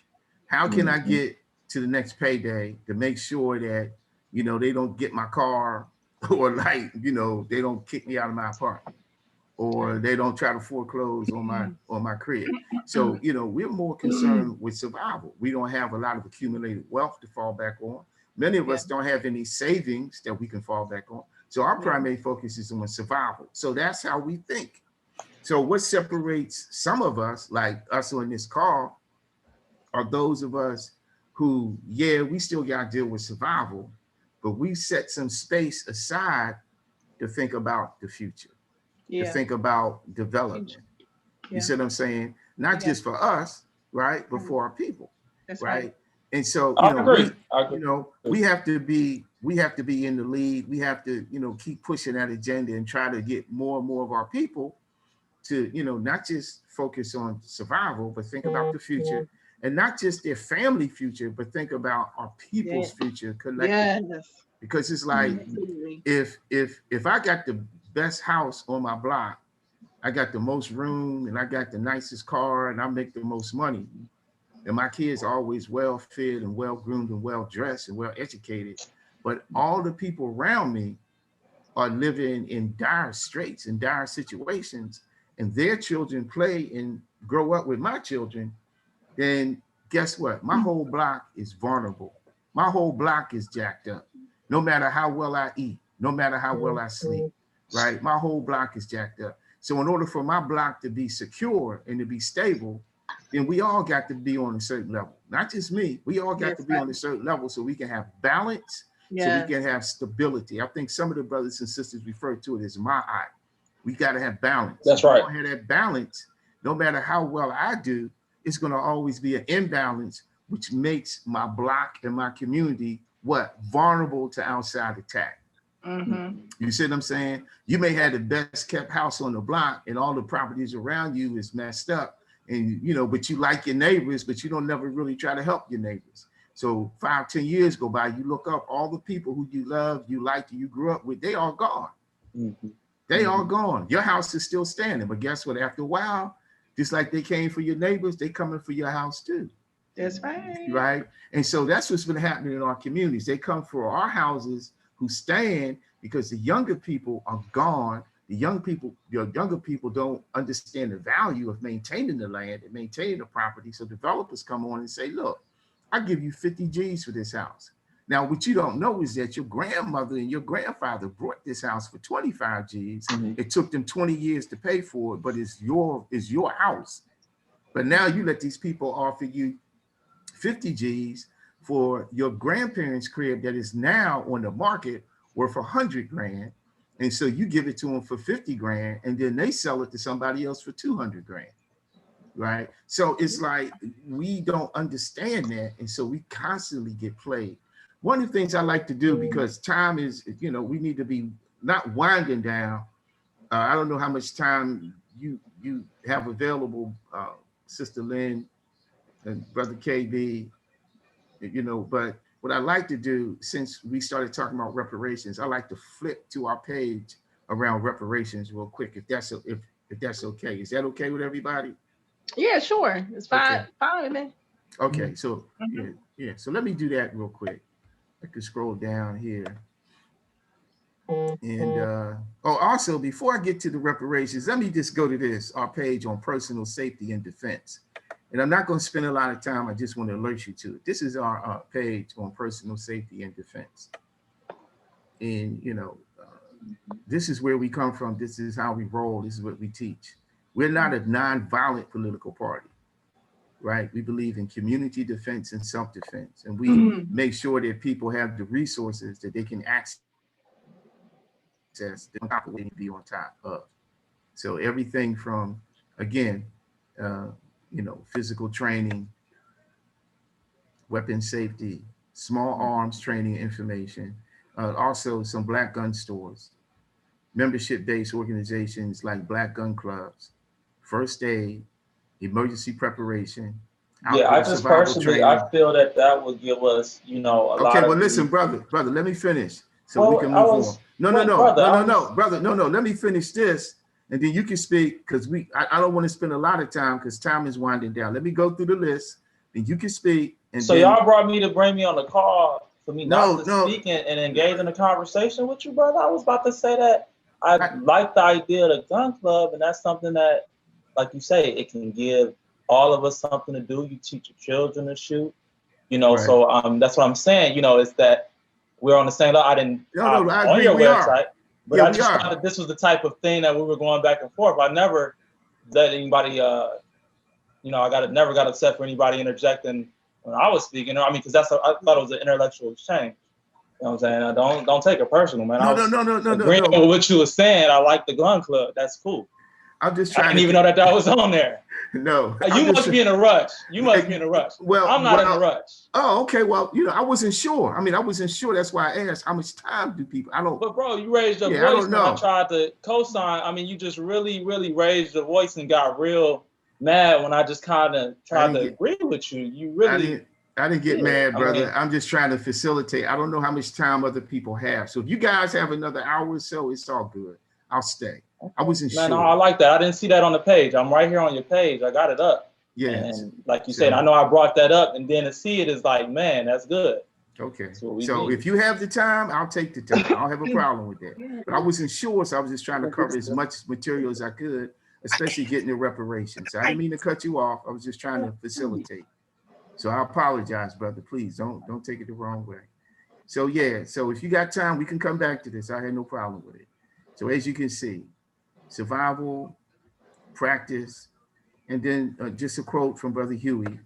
Speaker 3: How can I get to the next payday to make sure that, you know, they don't get my car, or like, you know, they don't kick me out of my apartment, or they don't try to foreclose on my crib. So, you know, we're more concerned with survival. We don't have a lot of accumulated wealth to fall back on. Many of us don't have any savings that we can fall back on. So our primary focus is on survival. So that's how we think. So what separates some of us, like us on this call, are those of us who, yeah, we still got to deal with survival, but we set some space aside to think about the future, to think about development. You see what I'm saying? Not just for us, right, but for our people, right? And so, you know, we have to be in the lead. We have to, you know, keep pushing that agenda and try to get more and more of our people to, you know, not just focus on survival, but think about the future. And not just their family future, but think about our people's future collectively. Because it's like, if I got the best house on my block, I got the most room, and I got the nicest car, and I make the most money, and my kids are always well fed and well groomed and well dressed and well educated, but all the people around me are living in dire straits and dire situations, and their children play and grow up with my children, then guess what? My whole block is vulnerable. My whole block is jacked up. No matter how well I eat, no matter how well I sleep, right? My whole block is jacked up. So in order for my block to be secure and to be stable, then we all got to be on a certain level. Not just me. We all got to be on a certain level so we can have balance, so we can have stability. I think some of the brothers and sisters refer to it as my eye. We got to have balance.
Speaker 4: That's right.
Speaker 3: If we don't have that balance, no matter how well I do, it's going to always be an imbalance, which makes my block and my community vulnerable to outside attack. You see what I'm saying? You may have the best kept house on the block and all the properties around you is messed up, and but you like your neighbors, but you don't never really try to help your neighbors. So 5, 10 years go by, you look up all the people who you love, you liked, you grew up with, they all gone. They all gone. Your house is still standing, but guess what? After a while, just like they came for your neighbors, they coming for your house too.
Speaker 1: That's right.
Speaker 3: Right. And so that's what's been happening in our communities. They come for our houses who stand because the younger people are gone. Your younger people don't understand the value of maintaining the land and maintaining the property. So developers come on and say, look, I'll give you 50 G's for this house. Now, what you don't know is that your grandmother and your grandfather bought this house for 25 G's. It took them 20 years to pay for it, but it's your house. But now you let these people offer you 50 G's for your grandparents' crib that is now on the market worth 100 grand. And so you give it to them for 50 grand, and then they sell it to somebody else for 200 grand. Right. So it's like we don't understand that. And so we constantly get played. One of the things I like to do, because time is, we need to be not winding down. I don't know how much time you have available, Sister Lynn and Brother KB, but what I like to do, since we started talking about reparations, I like to flip to our page around reparations real quick, if that's okay. Is that okay with everybody?
Speaker 1: Yeah, sure. It's fine.
Speaker 3: Okay.
Speaker 1: Fine with me.
Speaker 3: Okay, so yeah. So let me do that real quick. I can scroll down here. And also before I get to the reparations, let me just go to our page on personal safety and defense. And I'm not going to spend a lot of time. I just want to alert you to it. This is our page on personal safety and defense. And this is where we come from. This is how we roll. This is what we teach. We're not a non-violent political party, right? We believe in community defense and self-defense, and we make sure that people have the resources that they can access on top of what they need to be on top of. So everything from, again, physical training, weapon safety, small arms training information, also some black gun stores, membership-based organizations like black gun clubs, first aid, emergency preparation.
Speaker 4: Yeah, I just personally, I feel that would give us, a lot of.
Speaker 3: Okay, well, listen, brother, let me finish so we can move on. No, brother, let me finish this, and then you can speak, because I don't want to spend a lot of time because time is winding down. Let me go through the list, and you can speak. And
Speaker 4: so y'all brought me to bring me on the call for me not to speak and engage in a conversation with you, brother. I was about to say that I like the idea of the gun club, and that's something that, like you say, it can give all of us something to do. You teach your children to shoot, right. So that's what I'm saying, is that we're on the same level. I didn't I agree, on your website, but I just thought that this was the type of thing that we were going back and forth. I never let anybody, I never got upset for anybody interjecting when I was speaking. Because I thought it was an intellectual exchange. You know what I'm saying? Don't take it personal, man.
Speaker 3: No.
Speaker 4: Agreeing with what you were saying. I like the gun club. That's cool.
Speaker 3: I'm just trying.
Speaker 4: I didn't even know that was on there.
Speaker 3: No.
Speaker 4: You must be in a rush. Well, I'm not in a rush.
Speaker 3: Oh, okay. Well, I wasn't sure. I wasn't sure. That's why I asked, how much time do people? I don't.
Speaker 4: But bro, you raised your voice when I tried to co-sign. You just really, really raised your voice and got real mad when I just kind of tried to agree with you. You really.
Speaker 3: I didn't get mad, brother. I'm just trying to facilitate. I don't know how much time other people have. So if you guys have another hour or so, it's all good. I'll stay. Okay. I wasn't sure.
Speaker 4: No, I like that. I didn't see that on the page. I'm right here on your page. I got it up.
Speaker 3: Yeah.
Speaker 4: And like you said, I know I brought that up, and then to see it is like, man, that's good.
Speaker 3: Okay. So if you have the time, I'll take the time. I don't have a problem with that. But I wasn't sure, so I was just trying to cover as much material as I could, especially getting the reparations. So I didn't mean to cut you off. I was just trying to facilitate. So I apologize, brother. Please don't take it the wrong way. So so if you got time, we can come back to this. I had no problem with it. So as you can see, survival, practice, And then just a quote from Brother Huey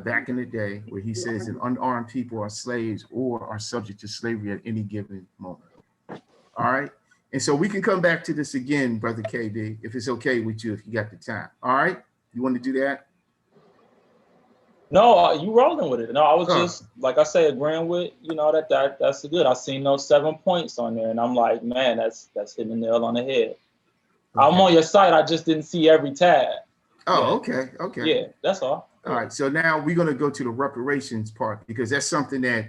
Speaker 3: back in the day where he says that unarmed people are slaves or are subject to slavery at any given moment. All right. And so we can come back to this again, Brother KB, if it's okay with you, if you got the time. All right. You want to do that?
Speaker 4: No, you rolling with it. No, I was just, like I said, agreeing with, that's good. I seen those 7 points on there and I'm like, man, that's hitting the nail on the head. Okay. I'm on your site. I just didn't see every tab.
Speaker 3: Oh, okay. Okay.
Speaker 4: Yeah, that's all.
Speaker 3: All right. So now we're going to go to the reparations part because that's something that,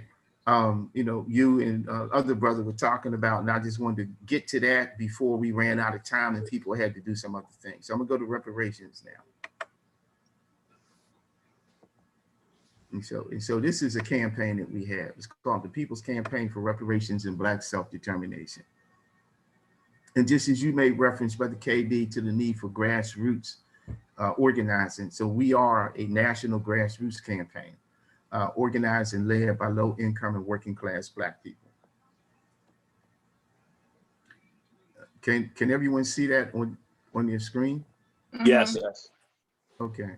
Speaker 3: you and other brother were talking about. And I just wanted to get to that before we ran out of time and people had to do some other things. So I'm going to go to reparations now. And so this is a campaign that we have. It's called the People's Campaign for Reparations and Black Self-Determination. And just as you made reference, Brother KB, to the need for grassroots organizing. So we are a national grassroots campaign organized and led by low income and working class Black people. Can everyone see that on your screen?
Speaker 2: Yes.
Speaker 4: Yes.
Speaker 3: Okay.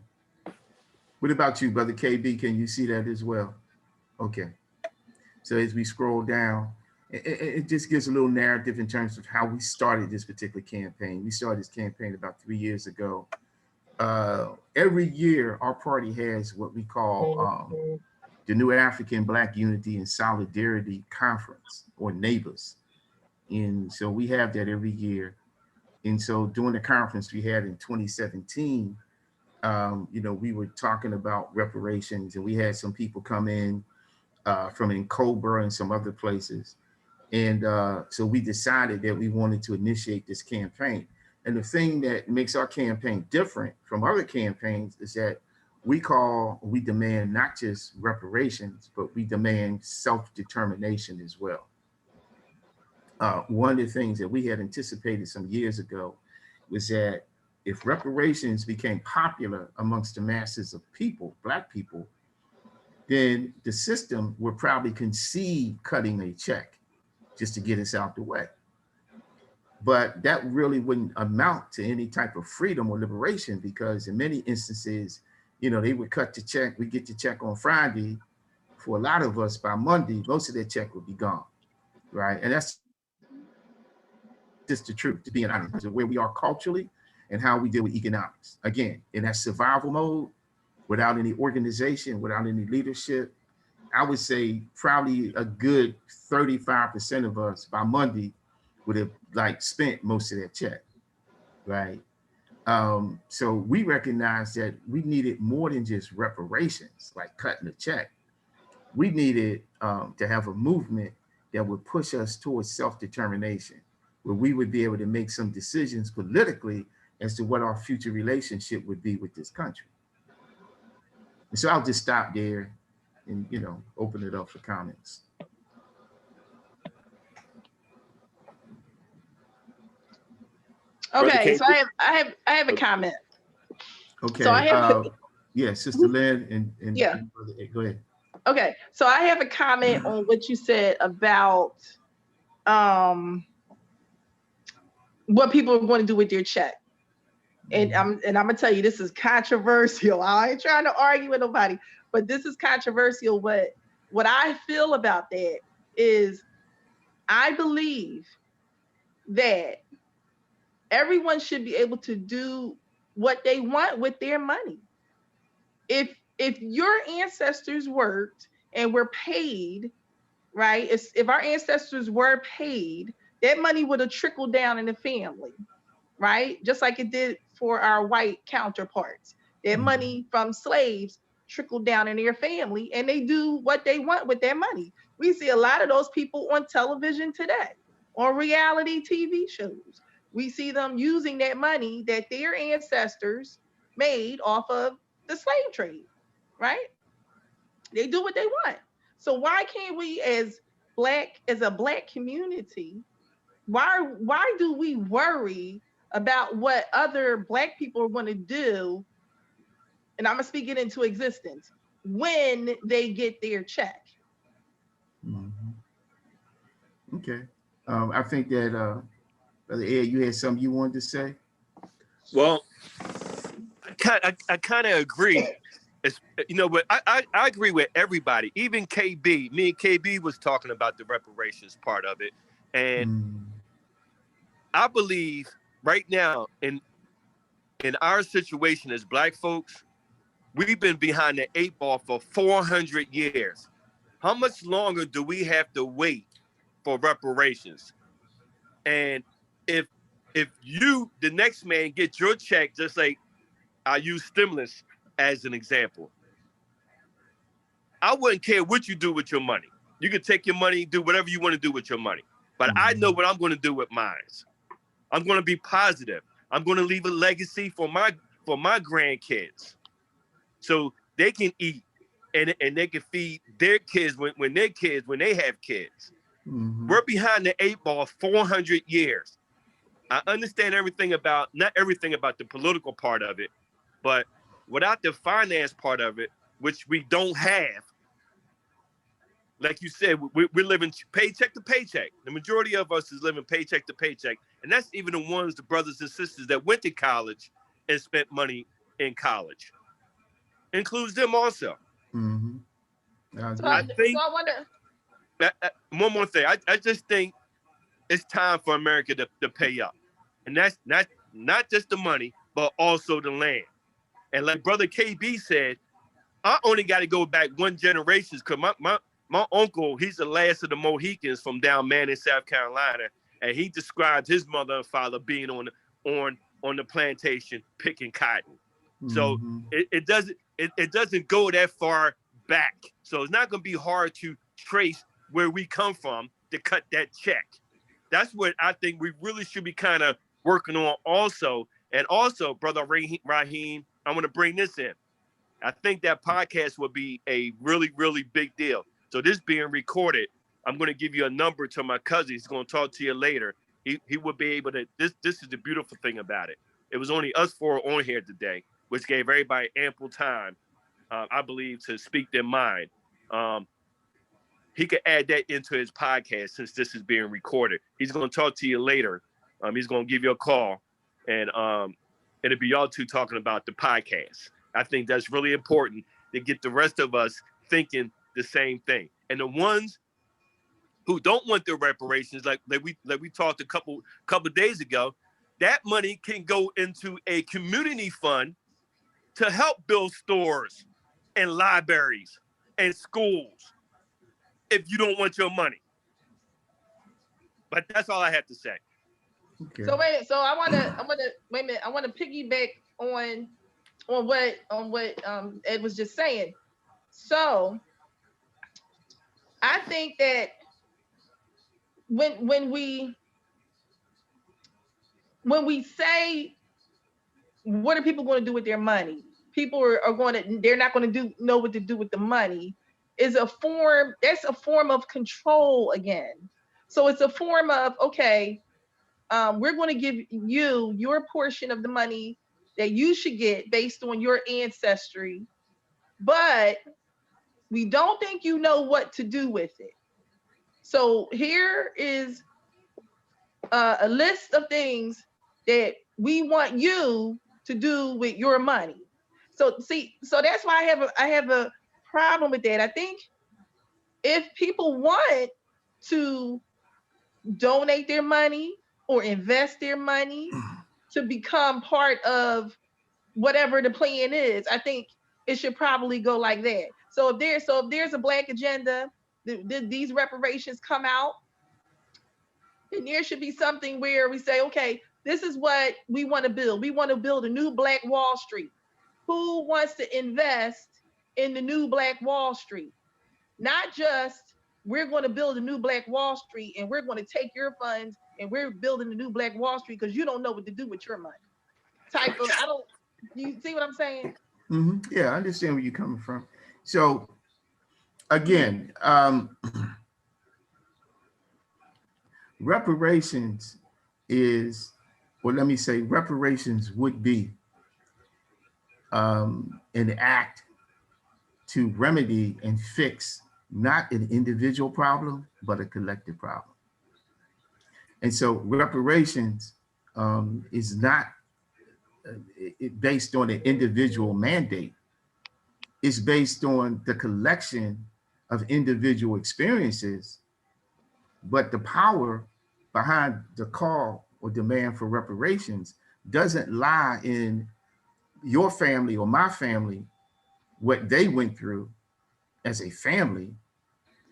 Speaker 3: What about you, Brother KB? Can you see that as well? Okay. So as we scroll down, it just gives a little narrative in terms of how we started this particular campaign. We started this campaign about 3 years ago. Every year, our party has what we call the New African Black Unity and Solidarity Conference, or NABUS. And so we have that every year. And so during the conference we had in 2017, we were talking about reparations, and we had some people come in from Cobra and some other places. And so we decided that we wanted to initiate this campaign. And the thing that makes our campaign different from other campaigns is that we demand not just reparations, but we demand self-determination as well. One of the things that we had anticipated some years ago was that if reparations became popular amongst the masses of people, Black people, then the system would probably concede cutting a check just to get us out the way. But that really wouldn't amount to any type of freedom or liberation, because in many instances, they would cut the check. We get the check on Friday. For a lot of us, by Monday, most of that check would be gone, right? And that's just the truth, to be honest, where we are culturally and how we deal with economics. Again, in that survival mode, without any organization, without any leadership, I would say probably a good 35% of us by Monday would have spent most of that check, right? So we recognized that we needed more than just reparations, like cutting a check. We needed to have a movement that would push us towards self-determination, where we would be able to make some decisions politically as to what our future relationship would be with this country. And so I'll just stop there and, open it up for comments.
Speaker 1: Okay, so I have a comment.
Speaker 3: Okay.
Speaker 1: So I have
Speaker 3: Sister Lynn and
Speaker 1: yeah.
Speaker 3: Go ahead.
Speaker 1: Okay, so I have a comment on what you said about what people are going to do with their check. And I'm gonna tell you, this is controversial. I ain't trying to argue with nobody, but this is controversial. What I feel about that is, I believe that everyone should be able to do what they want with their money. If your ancestors worked and were paid, right? If our ancestors were paid, that money would have trickled down in the family, right? Just like it did for our white counterparts. That money from slaves trickled down in their family, and they do what they want with their money. We see a lot of those people on television today, on reality TV shows. We see them using that money that their ancestors made off of the slave trade, right? They do what they want. So why can't we, as a black community, why do we worry about what other Black people are going to do? And I'm gonna speak it into existence when they get their check.
Speaker 3: Okay. I think that Brother Ed, you had something you wanted to say?
Speaker 2: Well, I kind of agree. It's, you know, but I agree with everybody, even KB. Me and KB was talking about the reparations part of it, and I believe right now in our situation as Black folks, we've been behind the 8 ball for 400 years. How much longer do we have to wait for reparations? And if you, the next man, get your check, just like I use stimulus as an example, I wouldn't care what you do with your money. You can take your money, do whatever you want to do with your money. But I know what I'm going to do with mine. I'm going to be positive. I'm going to leave a legacy for my grandkids, so they can eat and they can feed their kids when they have kids. We're behind the 8 ball 400 years. I understand not everything about the political part of it, but without the finance part of it, which we don't have, like you said, we're living paycheck to paycheck. The majority of us is living paycheck to paycheck. And that's even the brothers and sisters that went to college and spent money in college. Includes them also.
Speaker 3: I
Speaker 2: think,
Speaker 1: I want to.
Speaker 2: one more thing. I just think it's time for America to pay up. And that's not just the money, but also the land. And like Brother KB said, I only got to go back one generation because my uncle, he's the last of the Mohicans from down Manning, South Carolina, and he described his mother and father being on the plantation picking cotton. So it doesn't go that far back. So it's not going to be hard to trace where we come from to cut that check. That's what I think we really should be kind of working on also. And also, Brother Raheem, I want to bring this in. I think that podcast would be a really, really big deal. So this being recorded, I'm going to give you a number to my cousin. He's going to talk to you later. He would be able to, this is the beautiful thing about it. It was only us four on here today, which gave everybody ample time, I believe, to speak their mind. He could add that into his podcast since this is being recorded. He's going to talk to you later. He's going to give you a call, and it'll be y'all two talking about the podcast. I think that's really important to get the rest of us thinking the same thing. And the ones who don't want the reparations, like we talked a couple days ago, that money can go into a community fund to help build stores and libraries and schools if you don't want your money. But that's all I have to say.
Speaker 3: Okay.
Speaker 1: So I want to piggyback on what Ed was just saying. So I think that when we say what are people going to do with their money, people they're not going to know what to do with the money, that's a form of control again. So it's a form of, okay, we're going to give you your portion of the money that you should get based on your ancestry, but we don't think you know what to do with it. So here is a list of things that we want you to do with your money. So that's why I have a problem with that. I think if people want to donate their money or invest their money to become part of whatever the plan is, I think it should probably go like that. So if there's a Black agenda, these reparations come out, then there should be something where we say, okay, this is what we want to build. We want to build a new Black Wall Street. Who wants to invest in the new Black Wall Street? Not just, we're going to build a new Black Wall Street and we're going to take your funds and we're building a new Black Wall Street because you don't know what to do with your money. You see what I'm saying?
Speaker 3: Yeah, I understand where you're coming from. So again, reparations reparations would be an act to remedy and fix not an individual problem, but a collective problem. And so reparations is not based on an individual mandate. It's based on the collection of individual experiences, but the power behind the call or demand for reparations doesn't lie in your family or my family, what they went through as a family.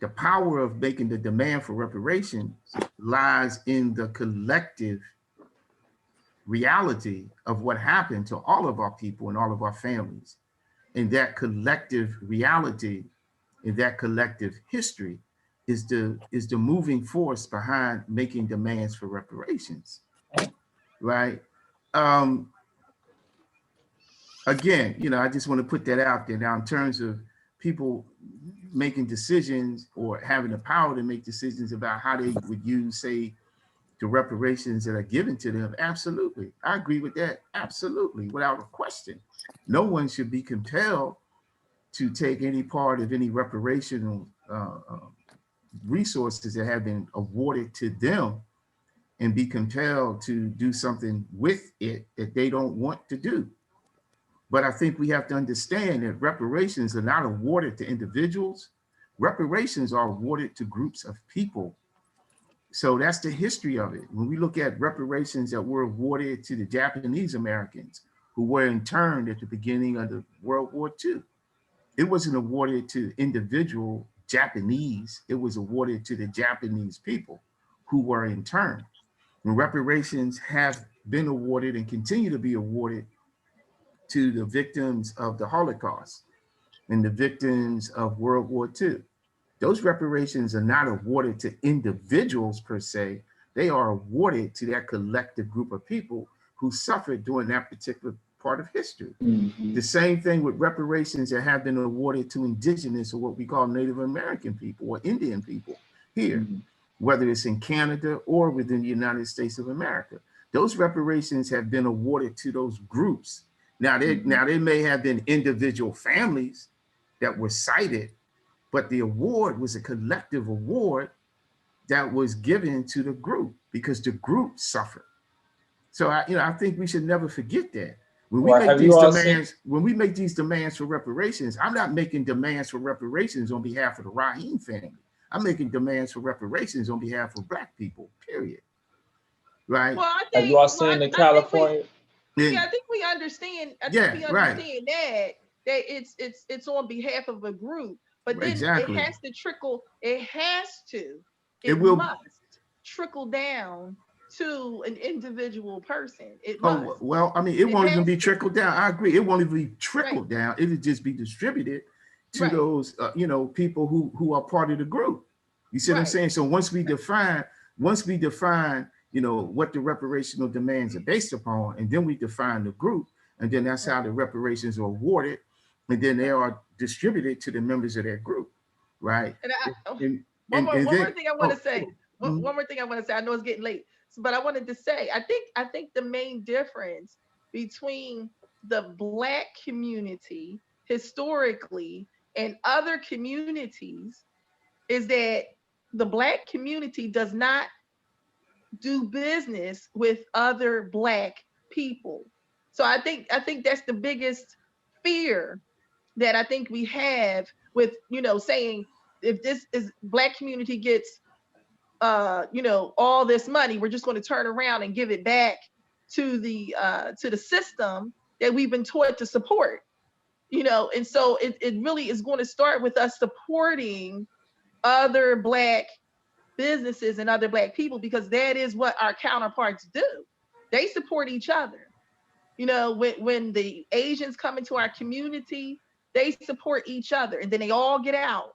Speaker 3: The power of making the demand for reparations lies in the collective reality of what happened to all of our people and all of our families. And that collective reality and that collective history is the moving force behind making demands for reparations, right? Um, Again, I just want to put that out there. Now, in terms of people making decisions or having the power to make decisions about how they would use, say, the reparations that are given to them, absolutely. I agree with that. Absolutely, without a question. No one should be compelled to take any part of any reparational resources that have been awarded to them and be compelled to do something with it that they don't want to do. But I think we have to understand that reparations are not awarded to individuals. Reparations are awarded to groups of people. So that's the history of it. When we look at reparations that were awarded to the Japanese Americans who were interned at the beginning of the World War II, it wasn't awarded to individual Japanese. It was awarded to the Japanese people who were interned. When reparations have been awarded and continue to be awarded to the victims of the Holocaust and the victims of World War II, those reparations are not awarded to individuals per se. They are awarded to that collective group of people who suffered during that particular part of history. The same thing with reparations that have been awarded to indigenous or what we call Native American people or Indian people here, whether it's in Canada or within the United States of America. Those reparations have been awarded to those groups. Now, they may have been individual families that were cited, but the award was a collective award that was given to the group because the group suffered. So I think we should never forget that. When we make these demands, for reparations, I'm not making demands for reparations on behalf of the Rahim family. I'm making demands for reparations on behalf of Black people, period. Right?
Speaker 1: Well, I
Speaker 4: Have
Speaker 1: think,
Speaker 4: you all seen in California?
Speaker 1: I think we understand. I think we understand that it's on behalf of a group, but then
Speaker 3: Exactly.
Speaker 1: it has to trickle. It
Speaker 3: will
Speaker 1: must trickle down to an individual person. It
Speaker 3: Oh,
Speaker 1: must.
Speaker 3: well, I mean, it won't even be trickled down. I agree. It won't even be trickled down. It'll just be distributed to those, people who are part of the group. You see what I'm saying? So once we define, what the reparational demands are based upon, and then we define the group, and then that's how the reparations are awarded, and then they are distributed to the members of that group, right?
Speaker 1: One more thing I want to say. One more thing I want to say. I know it's getting late, but I wanted to say, I think the main difference between the Black community historically and other communities is that the Black community does not do business with other Black people. So I think that's the biggest fear that I think we have with, saying if this is Black community gets all this money, we're just going to turn around and give it back to the system that we've been taught to support. And so it really is going to start with us supporting other Black businesses and other Black people, because that is what our counterparts do. They support each other. When the Asians come into our community, they support each other, and then they all get out.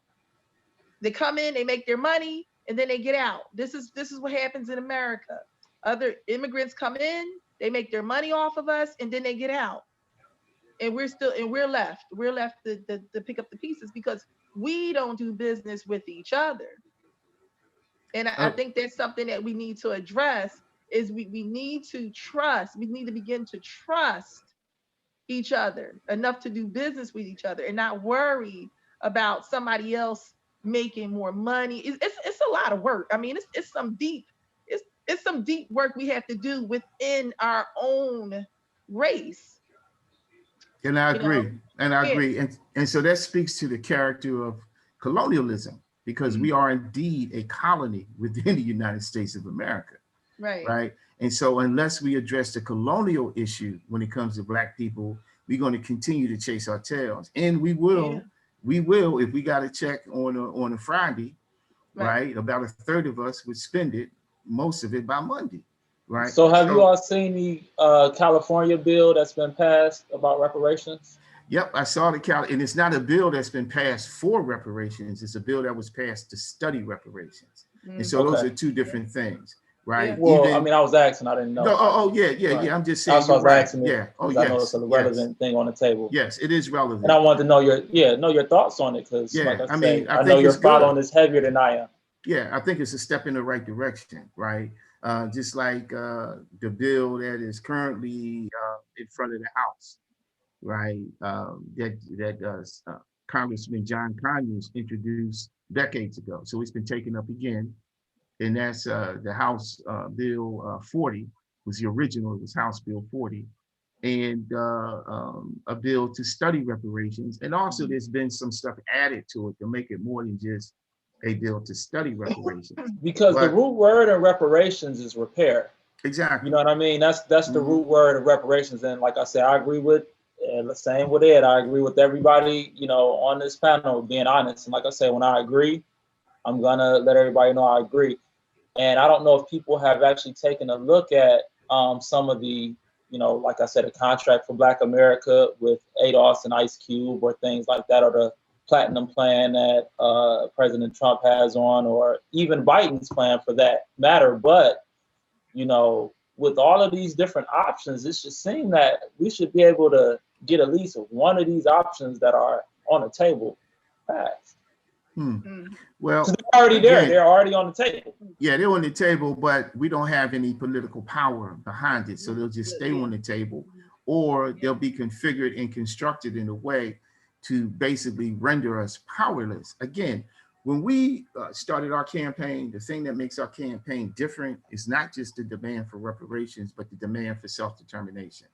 Speaker 1: They come in, they make their money, and then they get out. This is what happens in America. Other immigrants come in, they make their money off of us, and then they get out. And we're left. We're left to pick up the pieces because we don't do business with each other. And I think that's something that we need to address is we need to trust. We need to begin to trust each other enough to do business with each other and not worry about somebody else making more money. It's a lot of work. I mean, it's some deep work we have to do within our own race.
Speaker 3: And I
Speaker 1: You know,
Speaker 3: agree. And I
Speaker 1: yeah,
Speaker 3: agree. And so that speaks to the character of colonialism, because we are indeed a colony within the United States of America,
Speaker 1: right.
Speaker 3: right? And so unless we address the colonial issue when it comes to Black people, we're going to continue to chase our tails. And we
Speaker 1: Yeah,
Speaker 3: will, if we got a check on a Friday,
Speaker 1: right.
Speaker 3: right? About a third of us would spend it, most of it by Monday, right?
Speaker 5: So have you
Speaker 3: So,
Speaker 5: all seen the California bill that's been passed about reparations?
Speaker 3: yep, I saw and it's not a bill that's been passed for reparations. It's a bill that was passed to study reparations. And so those
Speaker 5: Okay.
Speaker 3: are two different things, right?
Speaker 1: Yeah.
Speaker 5: Well, I mean, I was asking, I didn't know.
Speaker 3: No, yeah.
Speaker 5: Right.
Speaker 3: I'm just saying,
Speaker 5: That's why I
Speaker 3: you're
Speaker 5: was
Speaker 3: right.
Speaker 5: asking it,
Speaker 3: Yeah. Oh,
Speaker 5: because I know it's a relevant thing on the table.
Speaker 3: Yes, it is relevant.
Speaker 5: And I wanted to know your thoughts on it, because
Speaker 3: Yeah,
Speaker 5: like I
Speaker 3: I
Speaker 5: say,
Speaker 3: mean,
Speaker 5: I
Speaker 3: I
Speaker 5: know
Speaker 3: think
Speaker 5: you're
Speaker 3: it's good.
Speaker 5: following this heavier than I am.
Speaker 3: Yeah, I think it's a step in the right direction, right? Just like the bill that is currently in front of the House, right? That Congressman John Conyers introduced decades ago. So it's been taken up again, and that's the House Bill 40 was the original. It was House Bill 40, and a bill to study reparations. And also, there's been some stuff added to it to make it more than just a bill to study reparations.
Speaker 5: Because the
Speaker 3: But
Speaker 5: root word in reparations is repair.
Speaker 3: exactly.
Speaker 5: You know what I mean? That's the root word of reparations. And like I said, I agree with, same with Ed, I agree with everybody, on this panel, being honest. And like I said, when I agree, I'm gonna let everybody know I agree. And I don't know if people have actually taken a look at some of the, like I said, a contract for Black America with ADOS and Ice Cube or things like that, or the platinum plan that President Trump has on, or even Biden's plan for that matter. But, with all of these different options, it should seem that we should be able to get at least one of these options that are on the table passed.
Speaker 3: Well,
Speaker 5: they're already there.
Speaker 3: again,
Speaker 5: They're already on the table.
Speaker 3: Yeah, they're on the table, but we don't have any political power behind it. So they'll just stay on the table, or they'll be configured and constructed in a way to basically render us powerless. Again, when we started our campaign, the thing that makes our campaign different is not just the demand for reparations, but the demand for self-determination.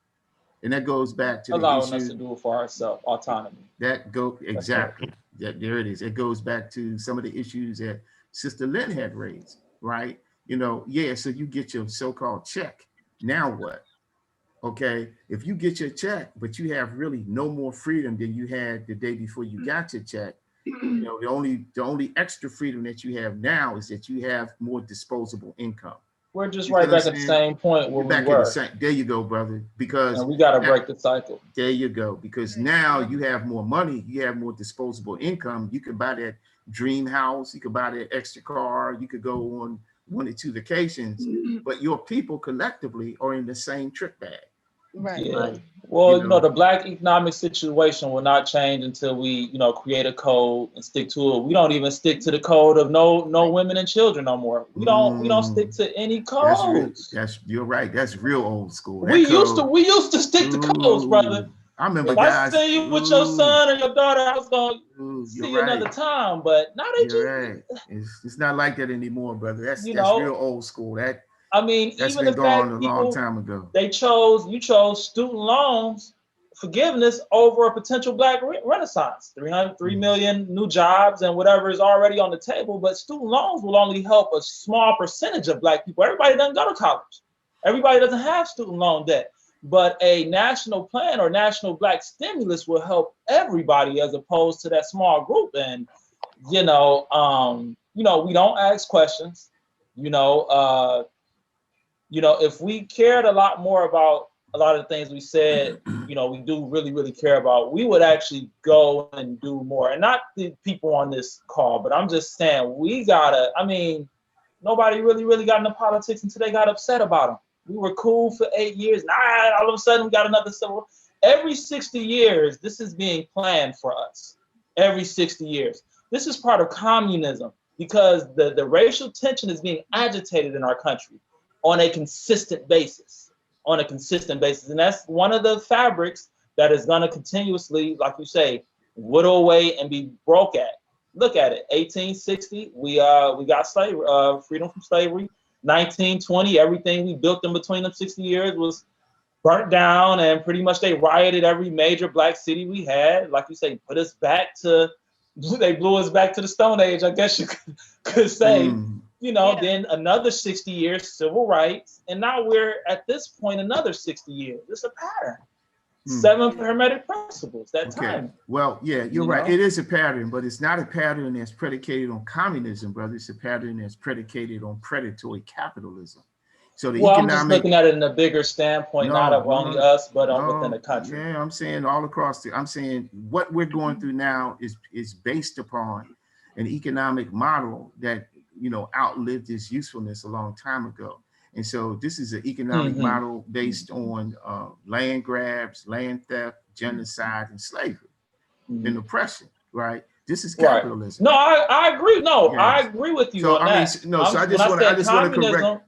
Speaker 3: And that goes back to
Speaker 5: allowing
Speaker 3: the issue
Speaker 5: us to do it for ourselves, autonomy.
Speaker 3: Exactly. There it is. It goes back to some of the issues that Sister Lynn had raised, right? So you get your so-called check. Now what? Okay, if you get your check, but you have really no more freedom than you had the day before you got your check, the only extra freedom that you have now is that you have more disposable income.
Speaker 5: We're just right back at the same point where we were.
Speaker 3: There you go, brother. Because
Speaker 5: and we got to break the cycle.
Speaker 3: There you go. Because now you have more money, you have more disposable income. You can buy that dream house, you could buy that extra car, you could go on 1 or 2 vacations, but your people collectively are in the same trick bag.
Speaker 1: Right.
Speaker 5: Yeah. Right. Well, the Black economic situation will not change until we, create a code and stick to it. We don't even stick to the code of no women and children no more. We don't stick to any codes.
Speaker 3: You're right. That's real old school.
Speaker 5: We used to stick to codes, brother.
Speaker 3: I remember
Speaker 5: if
Speaker 3: guys.
Speaker 5: I see you with your son or your daughter, I was gonna see you another time. But now they just
Speaker 3: right. It's not like that anymore, brother. That's real old school. That's
Speaker 5: even
Speaker 3: been
Speaker 5: the
Speaker 3: gone
Speaker 5: fact
Speaker 3: a long time ago.
Speaker 5: You chose student loans forgiveness over a potential Black renaissance. 3 million new jobs and whatever is already on the table. But student loans will only help a small percentage of Black people. Everybody doesn't go to college. Everybody doesn't have student loan debt. But a national plan or national Black stimulus will help everybody as opposed to that small group. And, we don't ask questions. If we cared a lot more about a lot of the things we said, we do really, really care about, we would actually go and do more. And not the people on this call, but I'm just saying nobody really got into politics until they got upset about them. We were cool for 8 years. All of a sudden we got another civil war. Every 60 years, this is being planned for us. Every 60 years. This is part of communism because the racial tension is being agitated in our country on a consistent basis. And that's one of the fabrics that is going to continuously, like you say, whittle away and be broke at. Look at it. 1860, we got slavery, freedom from slavery. 1920, everything we built in between them 60 years was burnt down, and pretty much they rioted every major black city we had. Like you say, put us back to, they blew us back to the Stone Age, I guess you could say. You know, then another 60 years civil rights, and now we're at this point another 60 years. It's a pattern. 7 Hermetic principles. That time.
Speaker 3: Well, yeah, you're right. It is a pattern, but it's not a pattern that's predicated on communism, brother. It's a pattern that's predicated on predatory capitalism. So the
Speaker 5: I'm just looking at it in a bigger standpoint, not of only us, but within the country.
Speaker 3: Yeah, I'm saying all across I'm saying what we're going through now is based upon an economic model that, you know, outlived its usefulness a long time ago. And so this is an economic model based on land grabs, land theft, genocide, and slavery and oppression, right? This is capitalism.
Speaker 5: No, I agree. No, I agree with you on that.
Speaker 3: So I just want to correct.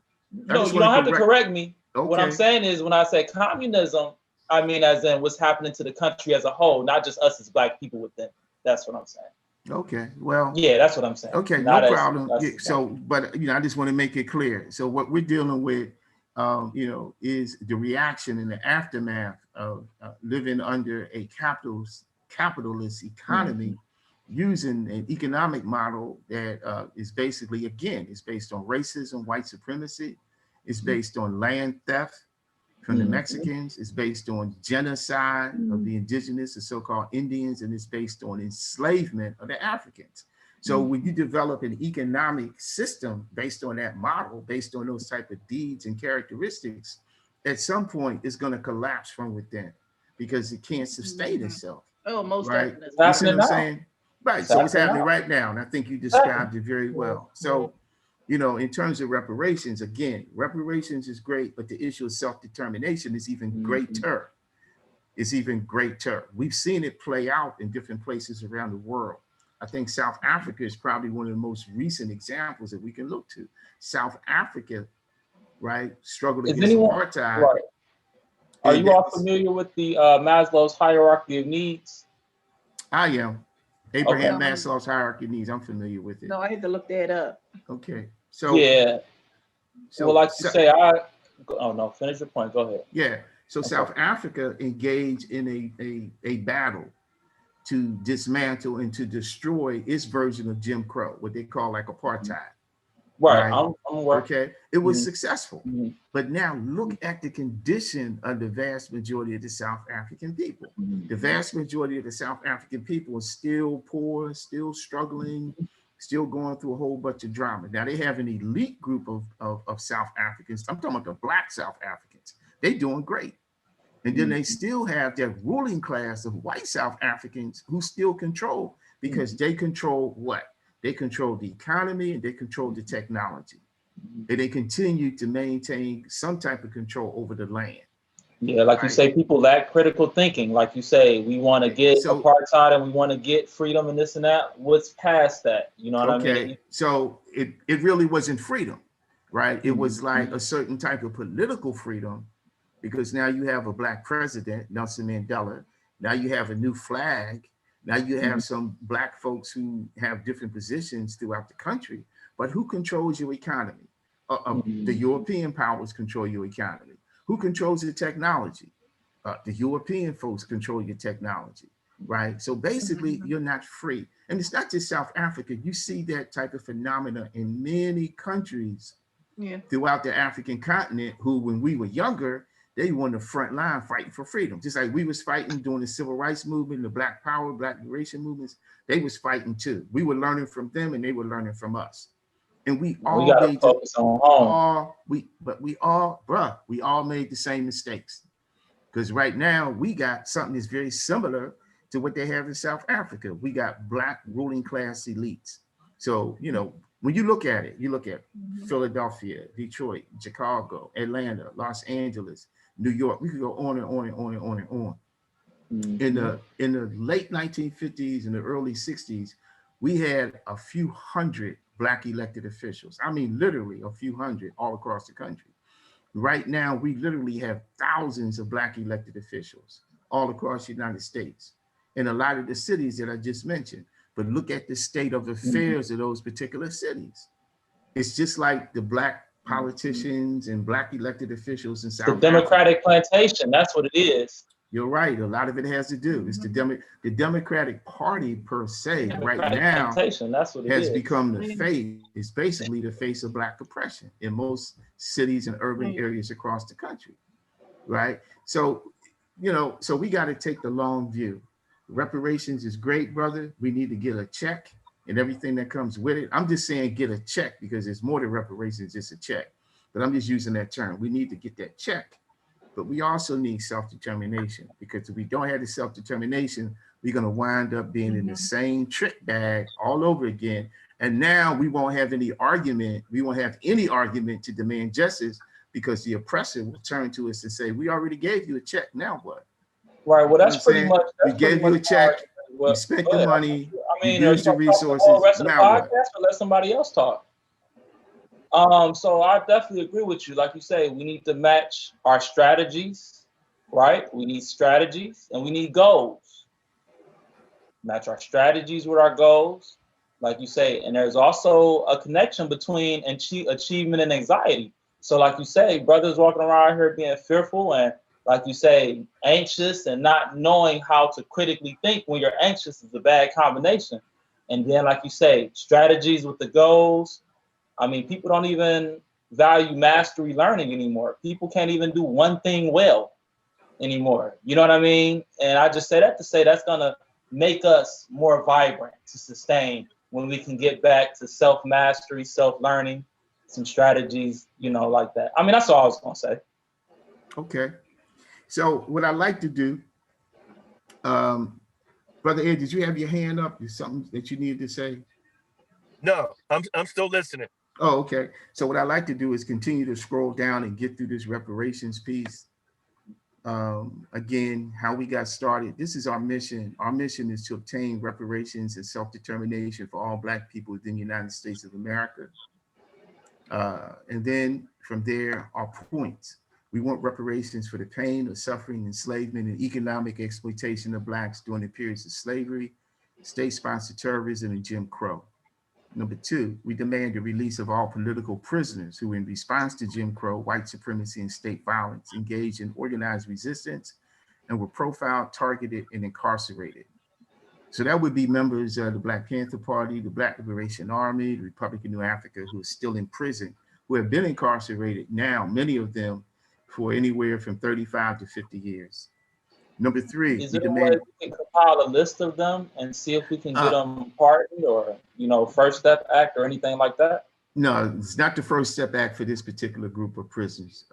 Speaker 5: No, you don't have to correct me. Okay. What I'm saying is, when I say communism, I mean as in what's happening to the country as a whole, not just us as black people within. That's what I'm saying.
Speaker 3: Okay, well,
Speaker 5: yeah, that's what I'm saying.
Speaker 3: Okay, no problem. So, but you know, I just want to make it clear. So, what we're dealing with, you know, is the reaction and the aftermath of living under a capitalist economy, using an economic model that is basically, again, it's based on racism, white supremacy, it's based on land theft from the Mexicans, it's based on genocide of the indigenous, the so-called Indians, and it's based on enslavement of the Africans. So when you develop an economic system based on that model, based on those type of deeds and characteristics, at some point it's going to collapse from within because it can't sustain itself.
Speaker 1: Oh, most
Speaker 3: definitely.
Speaker 5: You see what I'm
Speaker 3: saying? Right. So it's happening right now. And I think you described it very well. So, you know, in terms of reparations, again, reparations is great, but the issue of self-determination is even greater. It's even greater. We've seen it play out in different places around the world. I think South Africa is probably one of the most recent examples that we can look to. South Africa, right, struggled against apartheid.
Speaker 5: Right. Are you all familiar with the Maslow's hierarchy of needs?
Speaker 3: I am. Abraham Maslow's hierarchy of needs. I'm familiar with it.
Speaker 1: No, I had to look that up.
Speaker 3: Okay. So
Speaker 5: yeah. So, well, like you say, oh no, finish your point. Go ahead.
Speaker 3: Yeah. So South Africa engaged in a battle to dismantle and to destroy its version of Jim Crow, what they call like apartheid.
Speaker 5: Right. I'm working.
Speaker 3: Okay. It was successful. But now look at the condition of the vast majority of the South African people. The vast majority of the South African people are still poor, still struggling, still going through a whole bunch of drama. Now they have an elite group of South Africans. I'm talking about the Black South Africans. They're doing great. And then they still have their ruling class of white South Africans who still control, because they control what? They control the economy and they control the technology. And they continue to maintain some type of control over the land.
Speaker 5: Yeah, like you say, people lack critical thinking. Like you say, we want to get apartheid and we want to get freedom and this and that. What's past that? You know what I mean?
Speaker 3: So it really wasn't freedom, right? It was like a certain type of political freedom, because now you have a Black president, Nelson Mandela. Now you have a new flag. Now you have some Black folks who have different positions throughout the country, but who controls your economy? The European powers control your economy. Who controls the technology? The European folks control your technology, right? So basically you're not free. And it's not just South Africa. You see that type of phenomena in many countries throughout the African continent, who when we were younger, they were on the front line fighting for freedom. Just like we was fighting during the civil rights movement, the Black Power, Black Liberation movements, they was fighting too. We were learning from them and they were learning from us. And we all made we all made the same mistakes. Because right now we got something that's very similar to what they have in South Africa. We got Black ruling class elites. So, you know, when you look at it, you look at Philadelphia, Detroit, Chicago, Atlanta, Los Angeles, New York. We could go on and on and on and on and on. In the late 1950s and the early 60s, we had a few hundred Black elected officials. I mean, literally a few hundred all across the country. Right now, we literally have thousands of Black elected officials all across the United States in a lot of the cities that I just mentioned. But look at the state of affairs of those particular cities. It's just like the Black politicians and Black elected officials in South
Speaker 5: The
Speaker 3: Africa.
Speaker 5: Democratic plantation, that's what it is.
Speaker 3: You're right. A lot of it has to do. It's the Democratic Party per se right
Speaker 5: Democratic
Speaker 3: now
Speaker 5: plantation, that's what it
Speaker 3: has
Speaker 5: is.
Speaker 3: become the face. It's basically the face of Black oppression in most cities and urban areas across the country, right? So, you know, so we got to take the long view. Reparations is great, brother. We need to get a check and everything that comes with it. I'm just saying get a check because it's more than reparations, just a check. But I'm just using that term. We need to get that check. But we also need self-determination, because if we don't have the self-determination, we're going to wind up being in the same trick bag all over again. And now we won't have any argument. We won't have any argument to demand justice, because the oppressor will turn to us and say, we already gave you a check. Now what?
Speaker 5: Right. Well, that's pretty much.
Speaker 3: We gave you a check. We spent the money.
Speaker 5: I mean,
Speaker 3: we used the resources.
Speaker 5: The rest of the
Speaker 3: now
Speaker 5: podcast,
Speaker 3: what?
Speaker 5: or let somebody else talk. So I definitely agree with you. Like you say, we need to match our strategies, right? We need strategies and we need goals. Match our strategies with our goals, like you say. And there's also a connection between achievement and anxiety. So like you say, brothers walking around here being fearful and, like you say, anxious and not knowing how to critically think when you're anxious is a bad combination. And then, like you say, strategies with the goals. I mean, people don't even value mastery learning anymore. People can't even do one thing well anymore. You know what I mean? And I just say that to say that's going to make us more vibrant to sustain when we can get back to self-mastery, self-learning, some strategies, you know, like that. I mean, that's all I was going to say.
Speaker 3: Okay. So what I like to do, Brother Ed, did you have your hand up? Is something that you needed to say?
Speaker 2: No, I'm still listening.
Speaker 3: Oh, okay. So what I like to do is continue to scroll down and get through this reparations piece. Again, how we got started. This is our mission. Our mission is to obtain reparations and self-determination for all Black people within the United States of America. And then from there, our points. We want reparations for the pain of suffering, enslavement, and economic exploitation of Blacks during the periods of slavery, state-sponsored terrorism, and Jim Crow. Number two, we demand the release of all political prisoners who, in response to Jim Crow, white supremacy, and state violence, engaged in organized resistance and were profiled, targeted, and incarcerated. So that would be members of the Black Panther Party, the Black Liberation Army, the Republic of New Africa, who are still in prison, who have been incarcerated now, many of them, for anywhere from 35 to 50 years. Number three,
Speaker 5: is there a way we can compile a list of them and see if we can get them pardoned or, you know, First Step Act or anything like that?
Speaker 3: No, it's not the First Step Act for this particular group of prisoners.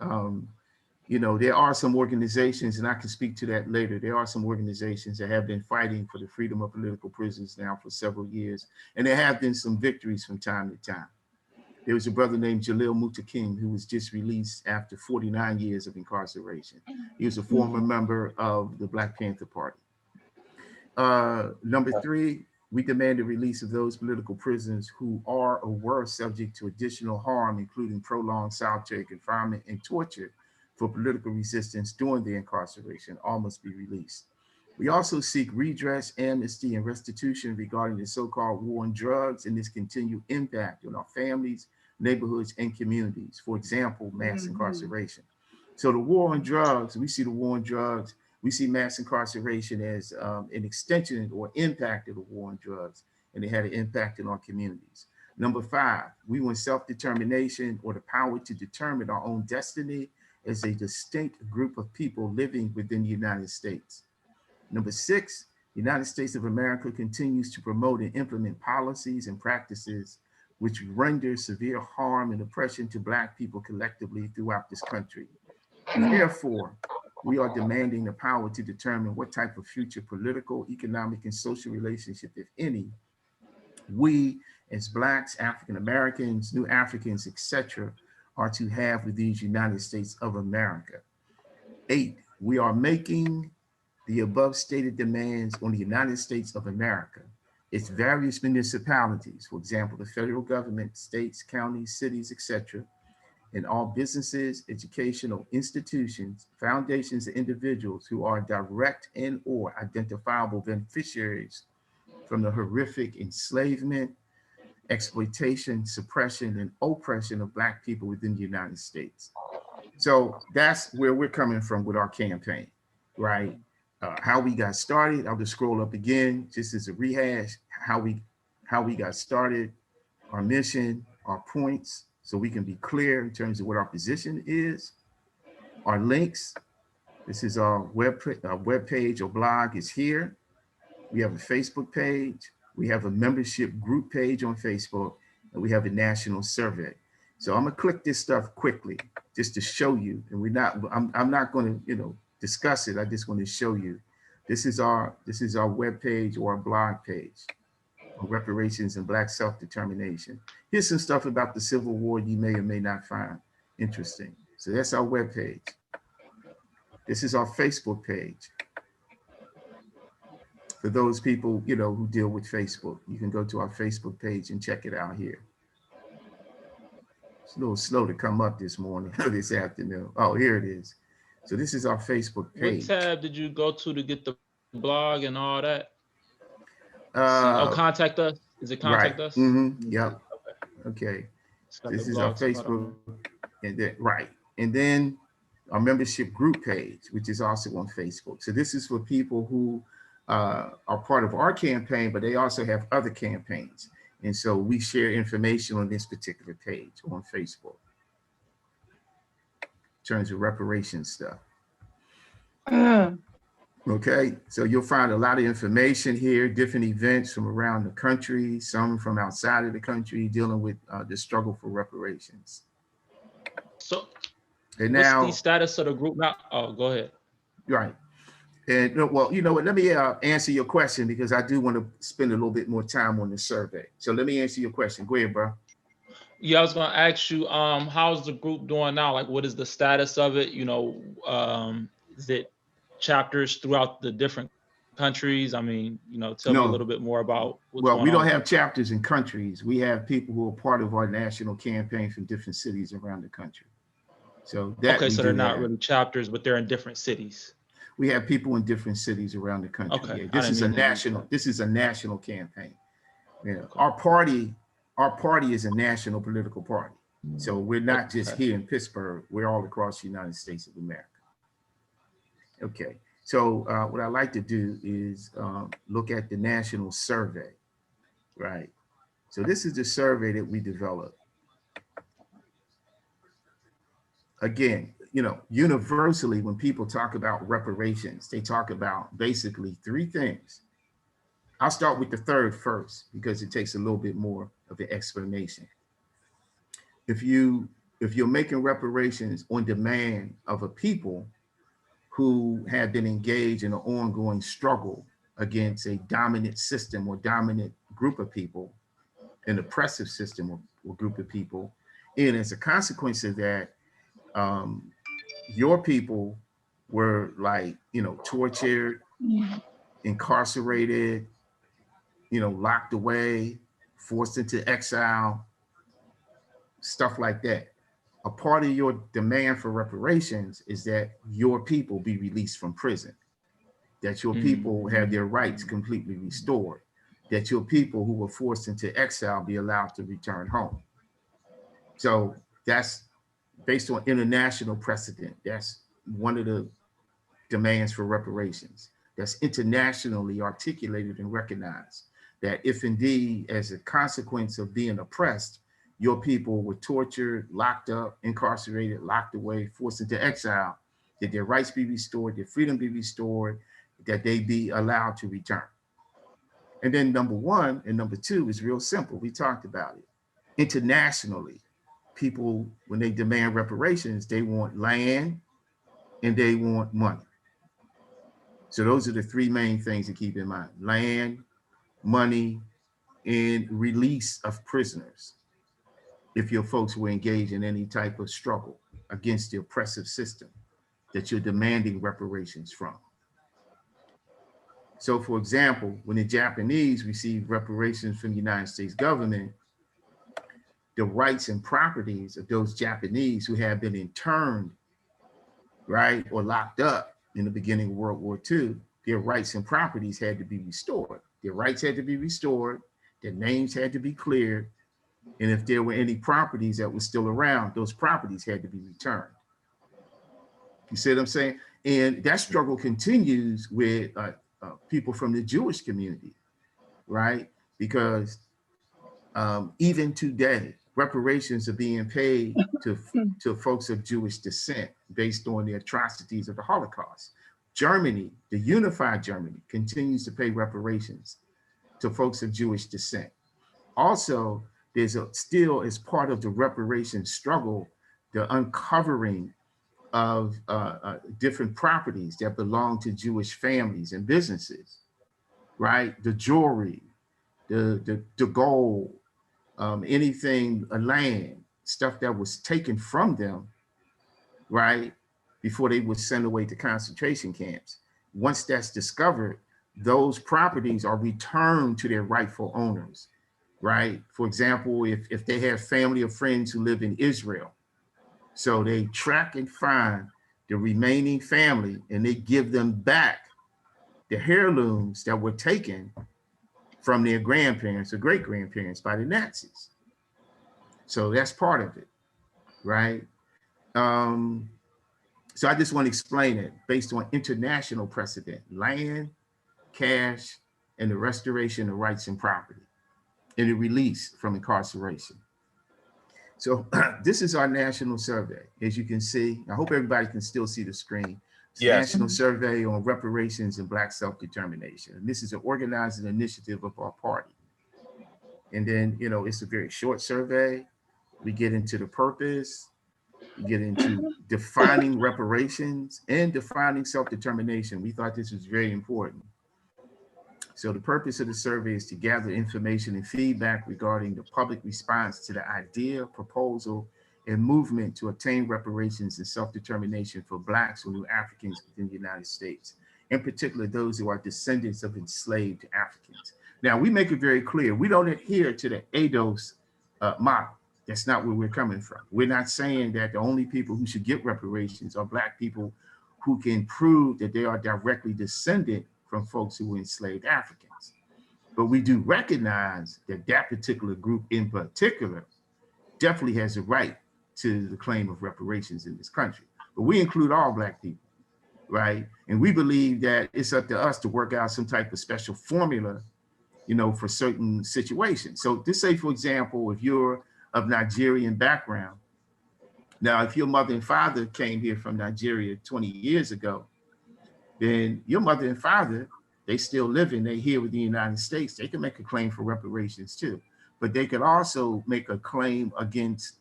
Speaker 3: You know, there are some organizations, and I can speak to that later. There are some organizations that have been fighting for the freedom of political prisoners now for several years, and there have been some victories from time to time. There was a brother named Jalil Muttaqin who was just released after 49 years of incarceration. He was a former member of the Black Panther Party. Number three, we demand the release of those political prisoners who are or were subject to additional harm, including prolonged solitary confinement and torture for political resistance during their incarceration. All must be released. We also seek redress, amnesty, and restitution regarding the so-called war on drugs and its continued impact on our families, neighborhoods, and communities. For example, mass incarceration. So the war on drugs, we see the war on drugs, we see mass incarceration as an extension or impact of the war on drugs, and it had an impact on our communities. Number five, we want self-determination or the power to determine our own destiny as a distinct group of people living within the United States. Number six, the United States of America continues to promote and implement policies and practices which render severe harm and oppression to Black people collectively throughout this country. Therefore, we are demanding the power to determine what type of future political, economic, and social relationship, if any, we as Blacks, African Americans, New Africans, etc., are to have with these United States of America. 8, we are making the above stated demands on the United States of America, its various municipalities, for example, the federal government, states, counties, cities, etc., and all businesses, educational institutions, foundations, and individuals who are direct and or identifiable beneficiaries from the horrific enslavement, exploitation, suppression, and oppression of Black people within the United States. So that's where we're coming from with our campaign, right? How we got started. I'll just scroll up again, just as a rehash, how we got started, our mission, our points, so we can be clear in terms of what our position is, our links. This is our web page or blog is here. We have a Facebook page. We have a membership group page on Facebook, and we have a national survey. So I'm gonna click this stuff quickly just to show you, and I'm not gonna, discuss it. I just want to show you. This is our web page or our blog page on reparations and Black self-determination. Here's some stuff about the Civil War you may or may not find interesting. So that's our web page. This is our Facebook page. For those people, who deal with Facebook, you can go to our Facebook page and check it out here. It's a little slow to come up this morning or this afternoon. Oh, here it is. So this is our Facebook page.
Speaker 4: What tab did you go to get the blog and all that? Contact us. Is it contact us?
Speaker 3: Yep. Okay. This is our Facebook, and then our membership group page, which is also on Facebook. So this is for people who are part of our campaign, but they also have other campaigns. And so we share information on this particular page on Facebook in terms of reparations stuff. Okay, so you'll find a lot of information here, different events from around the country, some from outside of the country, dealing with the struggle for reparations.
Speaker 4: So,
Speaker 3: and now,
Speaker 4: what's the status of the group now? Oh, go ahead.
Speaker 3: Right. And well, you know what, let me answer your question, because I do want to spend a little bit more time on the survey. So let me answer your question. Go ahead, bro.
Speaker 4: Yeah, I was going to ask you, how's the group doing now? Like, what is the status of it? Is it chapters throughout the different countries? I mean, tell me a little bit more about what's going on.
Speaker 3: Well, we don't have chapters in countries. We have people who are part of our national campaign from different cities around the country. So that
Speaker 4: okay, so they're not really chapters, but they're in different cities.
Speaker 3: We have people in different cities around the country.
Speaker 4: Okay.
Speaker 3: Yeah, this is a national campaign. Yeah. Okay. Our party is a national political party. So we're not just here in Pittsburgh, we're all across the United States of America. Okay, so what I like to do is look at the national survey, right? So this is the survey that we developed. Again, universally, when people talk about reparations, they talk about basically three things. I'll start with the third first, because it takes a little bit more of an explanation. If you're making reparations on demand of a people who have been engaged in an ongoing struggle against a dominant system or dominant group of people, an oppressive system or group of people, and as a consequence of that, your people were tortured, incarcerated, locked away, forced into exile, stuff like that. A part of your demand for reparations is that your people be released from prison, that your people have their rights completely restored, that your people who were forced into exile be allowed to return home. So that's based on international precedent. That's one of the demands for reparations that's internationally articulated and recognized, that if indeed, as a consequence of being oppressed, your people were tortured, locked up, incarcerated, locked away, forced into exile, that their rights be restored, their freedom be restored, that they be allowed to return. And then number one and number two is real simple. We talked about it. Internationally, people, when they demand reparations, they want land and they want money. So those are the three main things to keep in mind: land, money, and release of prisoners, if your folks were engaged in any type of struggle against the oppressive system that you're demanding reparations from. So for example, when the Japanese received reparations from the United States government, the rights and properties of those Japanese who had been interned, right, or locked up in the beginning of World War II, their rights and properties had to be restored. Their rights had to be restored, Their names had to be cleared. And if there were any properties that were still around, those properties had to be returned. You see what I'm saying? And that struggle continues with people from the Jewish community, right? Because even today, reparations are being paid to folks of Jewish descent based on the atrocities of the Holocaust. Germany, the unified Germany, continues to pay reparations to folks of Jewish descent. Also, there's still, as part of the reparations struggle, the uncovering of different properties that belong to Jewish families and businesses, right? The jewelry, the gold, anything, land, stuff that was taken from them, right? Before they were sent away to concentration camps. Once that's discovered, those properties are returned to their rightful owners, right? For example, if they have family or friends who live in Israel, so they track and find the remaining family and they give them back the heirlooms that were taken from their grandparents or great-grandparents by the Nazis. So that's part of it, right? So I just want to explain it based on international precedent: land, cash, and the restoration of rights and property, and the release from incarceration. So this is our national survey. As you can see, I hope everybody can still see the screen. It's a national survey on reparations and Black self-determination. And this is an organizing initiative of our party. And then, you know, it's a very short survey. We get into the purpose, we get into defining reparations and defining self-determination. We thought this was very important. So the purpose of the survey is to gather information and feedback regarding the public response to the idea, proposal, and movement to attain reparations and self-determination for Blacks or new Africans within the United States, in particular those who are descendants of enslaved Africans. Now, we make it very clear, we don't adhere to the ADOS model. That's not where we're coming from. We're not saying that the only people who should get reparations are Black people who can prove that they are directly descended from folks who were enslaved Africans. But we do recognize that that particular group in particular definitely has a right to the claim of reparations in this country. But we include all Black people, right? And we believe that it's up to us to work out some type of special formula, you know, for certain situations. So just say, for example, if you're of Nigerian background, now, if your mother and father came here from Nigeria 20 years ago, then your mother and father, they still living, they here with the United States, they can make a claim for reparations too. But they could also make a claim against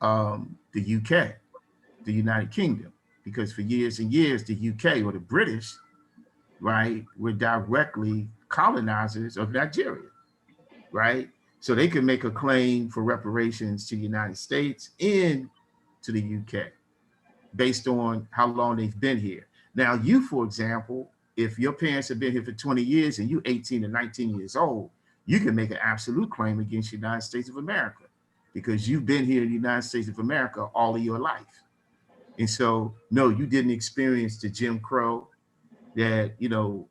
Speaker 3: the UK, the United Kingdom, because for years and years, the UK or the British, right, were directly colonizers of Nigeria, right? So they could make a claim for reparations to the United States and to the UK based on how long they've been here. Now, you, for example, if your parents have been here for 20 years and you're 18 or 19 years old, you can make an absolute claim against the United States of America because you've been here in the United States of America all of your life. And so, no, you didn't experience the Jim Crow that, you know,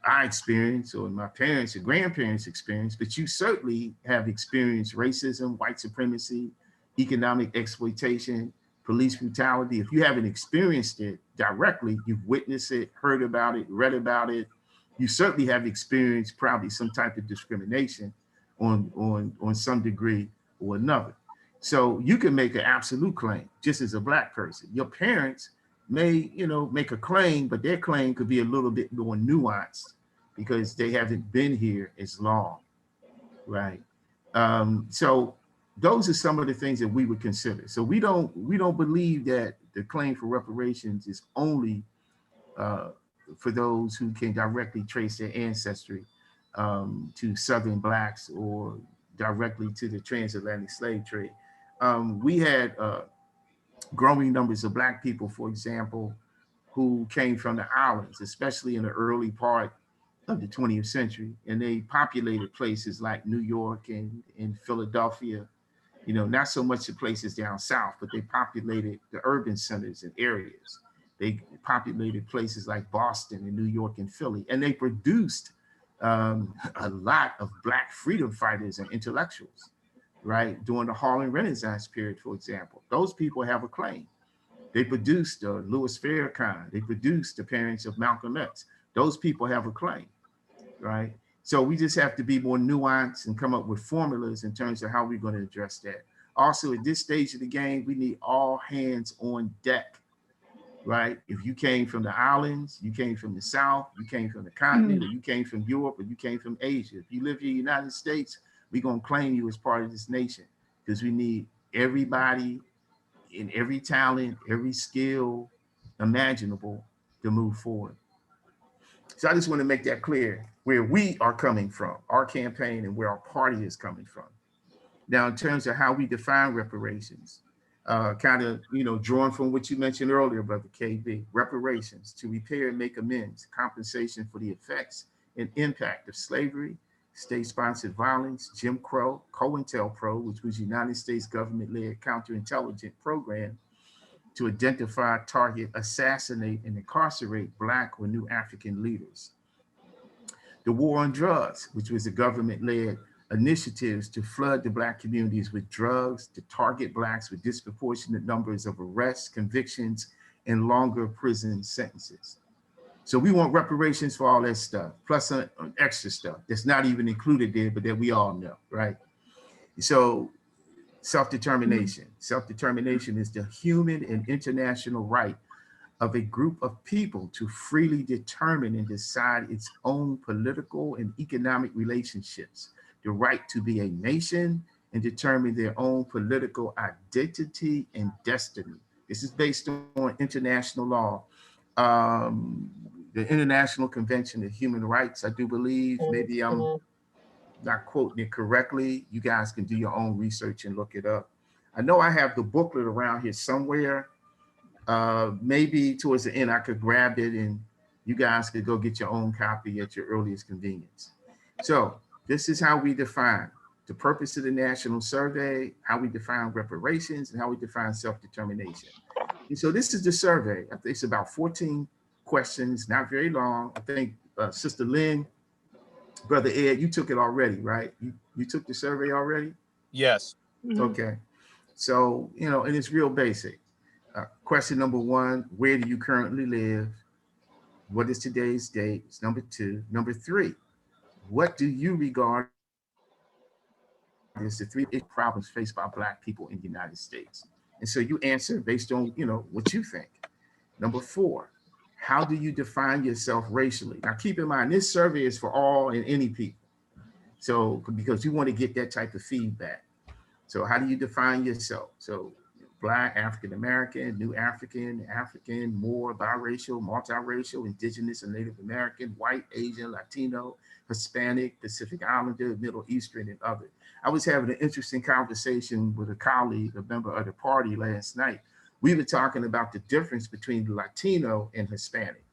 Speaker 3: I experienced or my parents or grandparents experienced, but you certainly have experienced racism, white supremacy, economic exploitation, police brutality. If you haven't experienced it directly, you've witnessed it, heard about it, read about it. You certainly have experienced probably some type of discrimination on some degree or another. So you can make an absolute claim just as a Black person. Your parents may, you know, make a claim, but their claim could be a little bit more nuanced because they haven't been here as long, right? So those are some of the things that we would consider. So we don't believe that the claim for reparations is only for those who can directly trace their ancestry to Southern Blacks or directly to the transatlantic slave trade. We had growing numbers of Black people, for example, who came from the islands, especially in the early part of the 20th century, and they populated places like New York and Philadelphia. You know, not so much the places down south, but they populated the urban centers and areas. They populated places like Boston and New York and Philly, and they produced a lot of Black freedom fighters and intellectuals, right? During the Harlem Renaissance period, for example, those people have a claim. They produced Louis Farrakhan. They produced the parents of Malcolm X. Those people have a claim, right? So we just have to be more nuanced and come up with formulas in terms of how we're going to address that. Also, at this stage of the game, we need all hands on deck, right? If you came from the islands, you came from the South, you came from the continent, or you came from Europe, or you came from Asia. If you live here in the United States, we're going to claim you as part of this nation because we need everybody in every talent, every skill imaginable to move forward. So I just want to make that clear where we are coming from, our campaign, and where our party is coming from. Now, in terms of how we define reparations, kind of, drawn from what you mentioned earlier, Brother KB, reparations, to repair and make amends, compensation for the effects and impact of slavery, state-sponsored violence, Jim Crow, COINTELPRO, which was United States government-led counterintelligence program to identify, target, assassinate, and incarcerate Black or new African leaders. The war on drugs, which was a government-led initiatives to flood the Black communities with drugs, to target Blacks with disproportionate numbers of arrests, convictions, and longer prison sentences. So we want reparations for all that stuff, plus extra stuff that's not even included there, but that we all know, right? So self-determination. Self-determination is the human and international right of a group of people to freely determine and decide its own political and economic relationships, the right to be a nation and determine their own political identity and destiny. This is based on international law. The International Convention of Human Rights, I do believe, maybe I'm not quoting it correctly. You guys can do your own research and look it up. I know I have the booklet around here somewhere. Maybe towards the end, I could grab it and you guys could go get your own copy at your earliest convenience. So this is how we define the purpose of the national survey, how we define reparations, and how we define self-determination. And so this is the survey. I think it's about 14 questions, not very long. I think Sister Lynn, Brother Ed, you took it already, right? You took the survey already?
Speaker 2: Yes.
Speaker 3: Okay. So, and it's real basic. Question number 1, where do you currently live? What is today's date? It's number 2. Number 3, what do you regard as the 3 problems faced by Black people in the United States? And so you answer based on, what you think. Number 4, how do you define yourself racially? Now, keep in mind, this survey is for all and any people. So, because you want to get that type of feedback. So how do you define yourself? So Black, African-American, New African, African, Moor, biracial, multiracial, Indigenous and Native American, White, Asian, Latino, Hispanic, Pacific Islander, Middle Eastern, and other. I was having an interesting conversation with a colleague, a member of the party last night. We were talking about the difference between Latino and Hispanic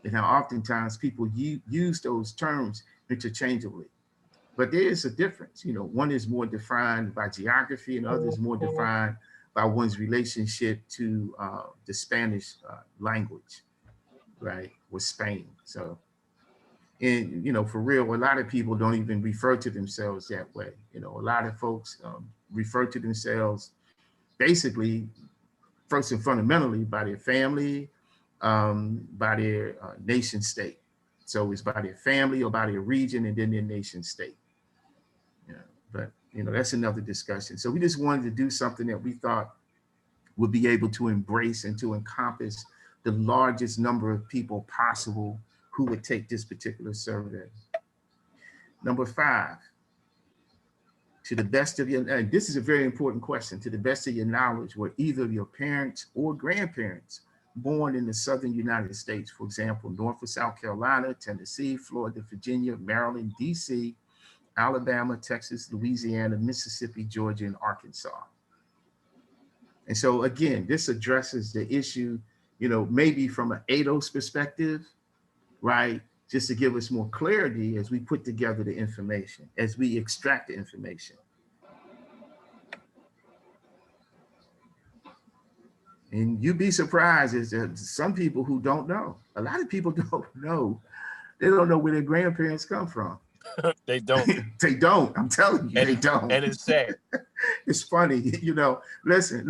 Speaker 3: and how oftentimes people use those terms interchangeably. But there is a difference. One is more defined by geography and others is more defined by one's relationship to the Spanish language, right, with Spain. So, and, for real, a lot of people don't even refer to themselves that way. A lot of folks refer to themselves basically, first and fundamentally, by their family, by their nation state. So it's by their family or by their region and then their nation state. But that's another discussion. So we just wanted to do something that we thought would be able to embrace and to encompass the largest number of people possible who would take this particular survey. Number 5, to the best of your, and this is a very important question, to the best of your knowledge, were either of your parents or grandparents born in the Southern United States, for example, North or South Carolina, Tennessee, Florida, Virginia, Maryland, DC, Alabama, Texas, Louisiana, Mississippi, Georgia, and Arkansas. And so again, this addresses the issue, maybe from an ADOS perspective, right? Just to give us more clarity as we put together the information, as we extract the information. And you'd be surprised is that some people who don't know, a lot of people don't know They don't know where their grandparents come from.
Speaker 2: They don't.
Speaker 3: They don't. I'm telling you, they don't.
Speaker 2: And it's sad.
Speaker 3: It's funny, listen,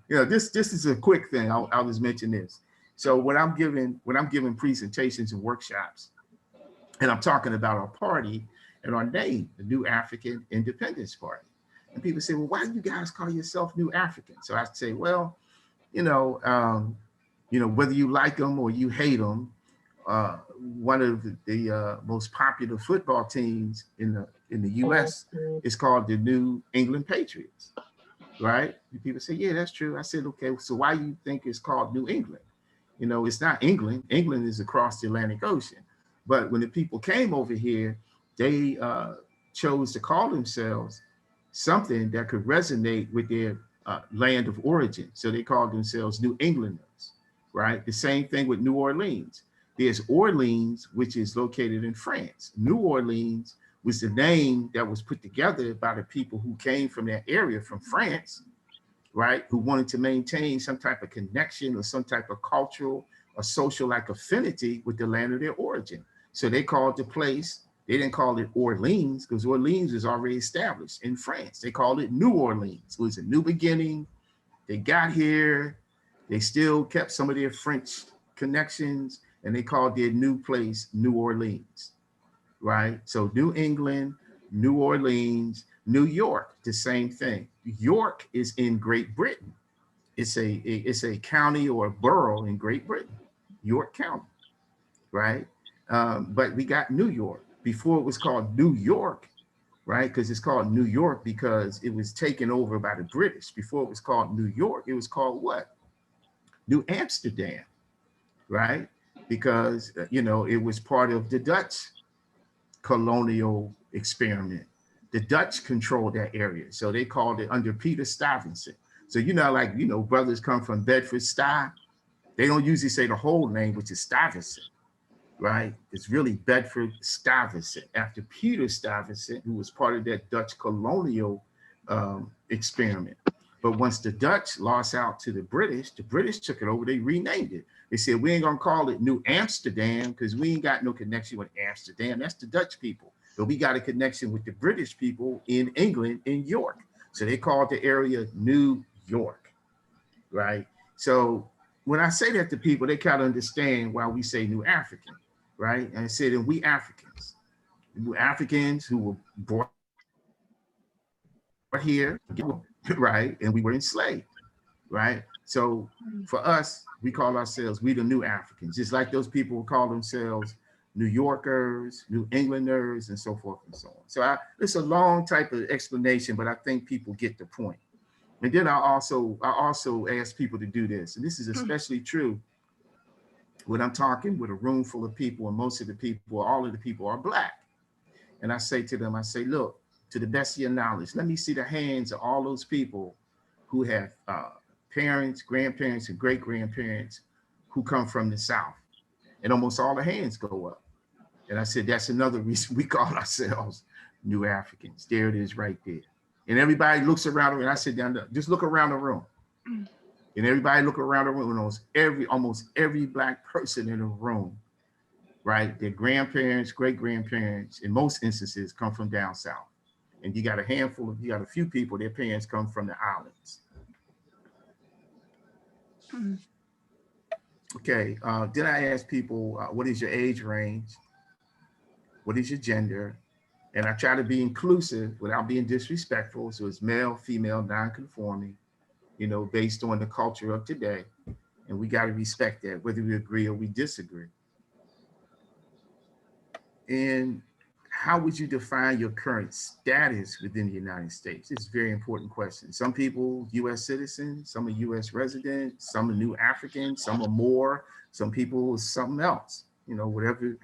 Speaker 3: this is a quick thing. I'll just mention this. So when I'm giving presentations and workshops, and I'm talking about our party and our name, the New African Independence Party. And people say, well, why do you guys call yourself New African? So I say, well, whether you like them or you hate them, one of the most popular football teams in the U.S. is called the New England Patriots, right? And people say, yeah, that's true. I said, okay, so why do you think it's called New England? It's not England. England is across the Atlantic Ocean. But when the people came over here, they chose to call themselves something that could resonate with their land of origin. So they called themselves New Englanders, right? The same thing with New Orleans. There's Orleans, which is located in France. New Orleans was the name that was put together by the people who came from that area from France, right? Who wanted to maintain some type of connection or some type of cultural or social like affinity with the land of their origin. So they called the place, they didn't call it Orleans because Orleans was already established in France. They called it New Orleans. It was a new beginning. They got here, they still kept some of their French connections, and they called their new place New Orleans, right? So New England, New Orleans, New York, the same thing. York is in Great Britain. It's a county or a borough in Great Britain, York County, right? But we got New York. Before it was called New York, right? Because it's called New York because it was taken over by the British. Before it was called New York, it was called what? New Amsterdam, right? Because, it was part of the Dutch colonial experiment. The Dutch controlled that area. So they called it under Peter Stuyvesant. So, brothers come from Bedford-Stuyvesant. They don't usually say the whole name, which is Stuyvesant, right? It's really Bedford-Stuyvesant after Peter Stuyvesant, who was part of that Dutch colonial experiment. But once the Dutch lost out to the British took it over, they renamed it. They said, we ain't gonna call it New Amsterdam because we ain't got no connection with Amsterdam. That's the Dutch people. But we got a connection with the British people in England, in York. So they called the area New York, right? So when I say that to people, they kind of understand why we say New African, right? And I said, and we Africans who were brought here, right? And we were enslaved, right? So for us, we call ourselves, we the New Africans, just like those people who call themselves New Yorkers, New Englanders, and so forth and so on. So it's a long type of explanation, but I think people get the point. And then I also ask people to do this, and this is especially true when I'm talking with a room full of people, and most of the people, all of the people are Black. And I say to them, look, to the best of your knowledge, let me see the hands of all those people who have parents, grandparents, and great-grandparents who come from the South. And almost all the hands go up. And I said, that's another reason we call ourselves New Africans. There it is right there. And everybody looks around, and I sit down, just look around the room. And everybody look around the room, and almost every Black person in the room, right? Their grandparents, great-grandparents, in most instances, come from down South. And you got a few people, their parents come from the islands. Okay, then I ask people, what is your age range? What is your gender? And I try to be inclusive without being disrespectful. So it's male, female, non-conforming, based on the culture of today. And we got to respect that, whether we agree or we disagree. And how would you define your current status within the United States? It's a very important question. Some people, US citizens, some are US residents, some are New Africans, some are more, some people something else,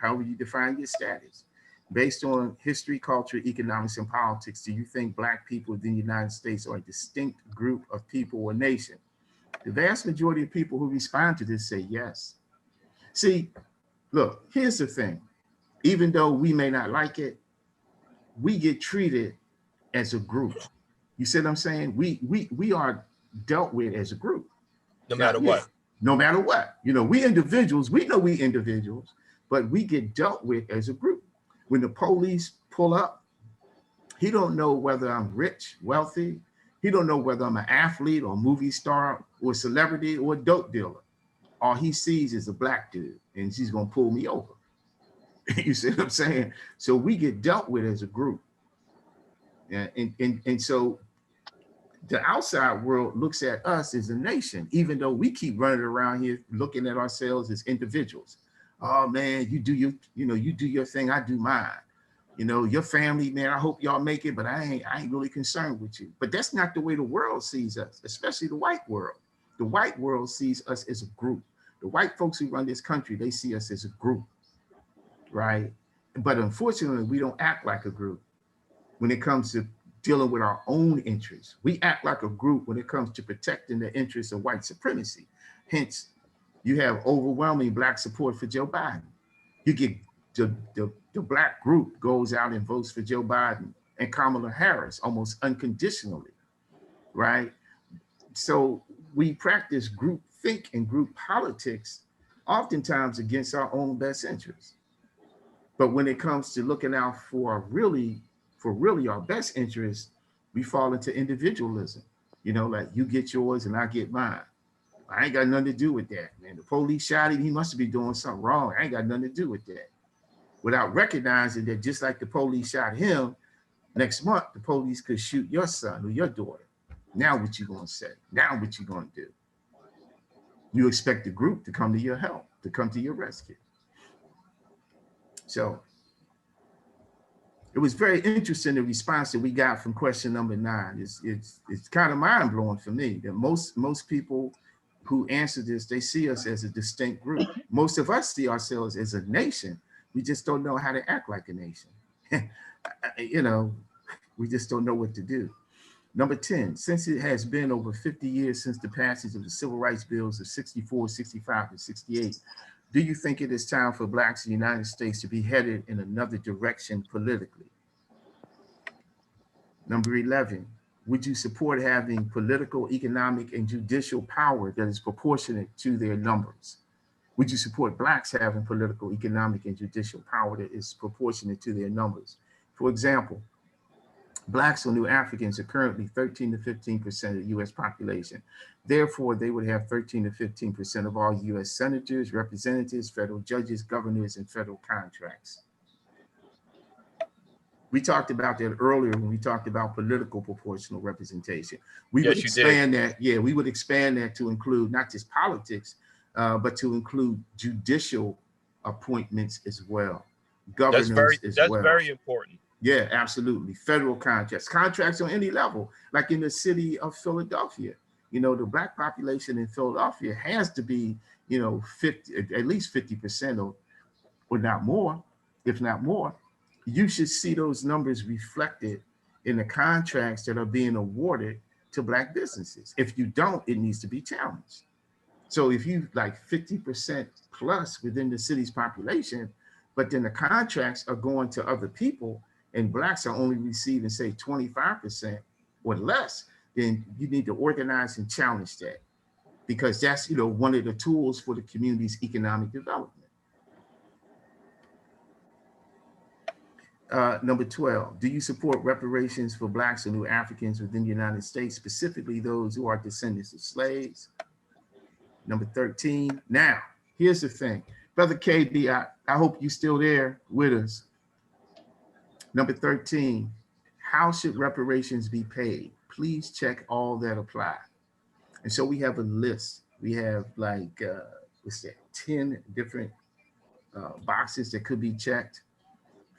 Speaker 3: however you define your status. Based on history, culture, economics, and politics, do you think Black people within the United States are a distinct group of people or nation? The vast majority of people who respond to this say yes. See, look, here's the thing. Even though we may not like it, we get treated as a group. You see what I'm saying? We are dealt with as a group.
Speaker 2: No matter what.
Speaker 3: No matter what. We individuals, we know we individuals, but we get dealt with as a group. When the police pull up, he don't know whether I'm rich, wealthy. He don't know whether I'm an athlete or movie star or a celebrity or a dope dealer. All he sees is a black dude, and he's gonna pull me over. You see what I'm saying? So we get dealt with as a group. Yeah, and so the outside world looks at us as a nation, even though we keep running around here looking at ourselves as individuals. Oh man, you do your thing, I do mine. You know, your family, man, I hope y'all make it, but I ain't really concerned with you. But that's not the way the world sees us, especially the white world. The white world sees us as a group. The white folks who run this country, they see us as a group, right? But unfortunately, we don't act like a group when it comes to dealing with our own interests. We act like a group when it comes to protecting the interests of white supremacy. Hence, you have overwhelming black support for Joe Biden. You get the black group goes out and votes for Joe Biden and Kamala Harris almost unconditionally, right? So we practice group think and group politics, oftentimes against our own best interests. But when it comes to looking out for really our best interests, we fall into individualism. You know, like you get yours and I get mine. I ain't got nothing to do with that, man. The police shot him, he must be doing something wrong. I ain't got nothing to do with that. Without recognizing that just like the police shot him, next month the police could shoot your son or your daughter. Now what you gonna say? Now what you gonna do? You expect the group to come to your help, to come to your rescue. So it was very interesting, the response that we got from question number 9. It's kind of mind-blowing for me that most people who answer this, they see us as a distinct group. Most of us see ourselves as a nation. We just don't know how to act like a nation. You know, we just don't know what to do. Number 10, since it has been over 50 years since the passage of the Civil Rights Bills of 64, 65, and 68, do you think it is time for Blacks in the United States to be headed in another direction politically? Number 11, would you support having political, economic, and judicial power that is proportionate to their numbers? Would you support Blacks having political, economic, and judicial power that is proportionate to their numbers? For example, Blacks or New Africans are currently 13 to 15% of the US population. Therefore, they would have 13 to 15% of all US senators, representatives, federal judges, governors, and federal contracts. We talked about that earlier when we talked about political proportional representation. We would expand that, we would expand that to include not just politics, but to include judicial appointments as well. Governors as well. That's
Speaker 2: very important.
Speaker 3: Yeah, absolutely. Federal contracts on any level, like in the city of Philadelphia. You know, the Black population in Philadelphia has to be, you know, at least 50% or not more, if not more. You should see those numbers reflected in the contracts that are being awarded to Black businesses. If you don't, it needs to be challenged. So if you like 50% plus within the city's population, but then the contracts are going to other people, and Blacks are only receiving, say, 25% or less, then you need to organize and challenge that, because that's, you know, one of the tools for the community's economic development. Number 12, do you support reparations for Blacks and New Africans within the United States, specifically those who are descendants of slaves? Number 13, now, here's the thing. Brother KB, I hope you're still there with us. Number 13, how should reparations be paid? Please check all that apply. And so we have a list. We have like, what's that, 10 different boxes that could be checked,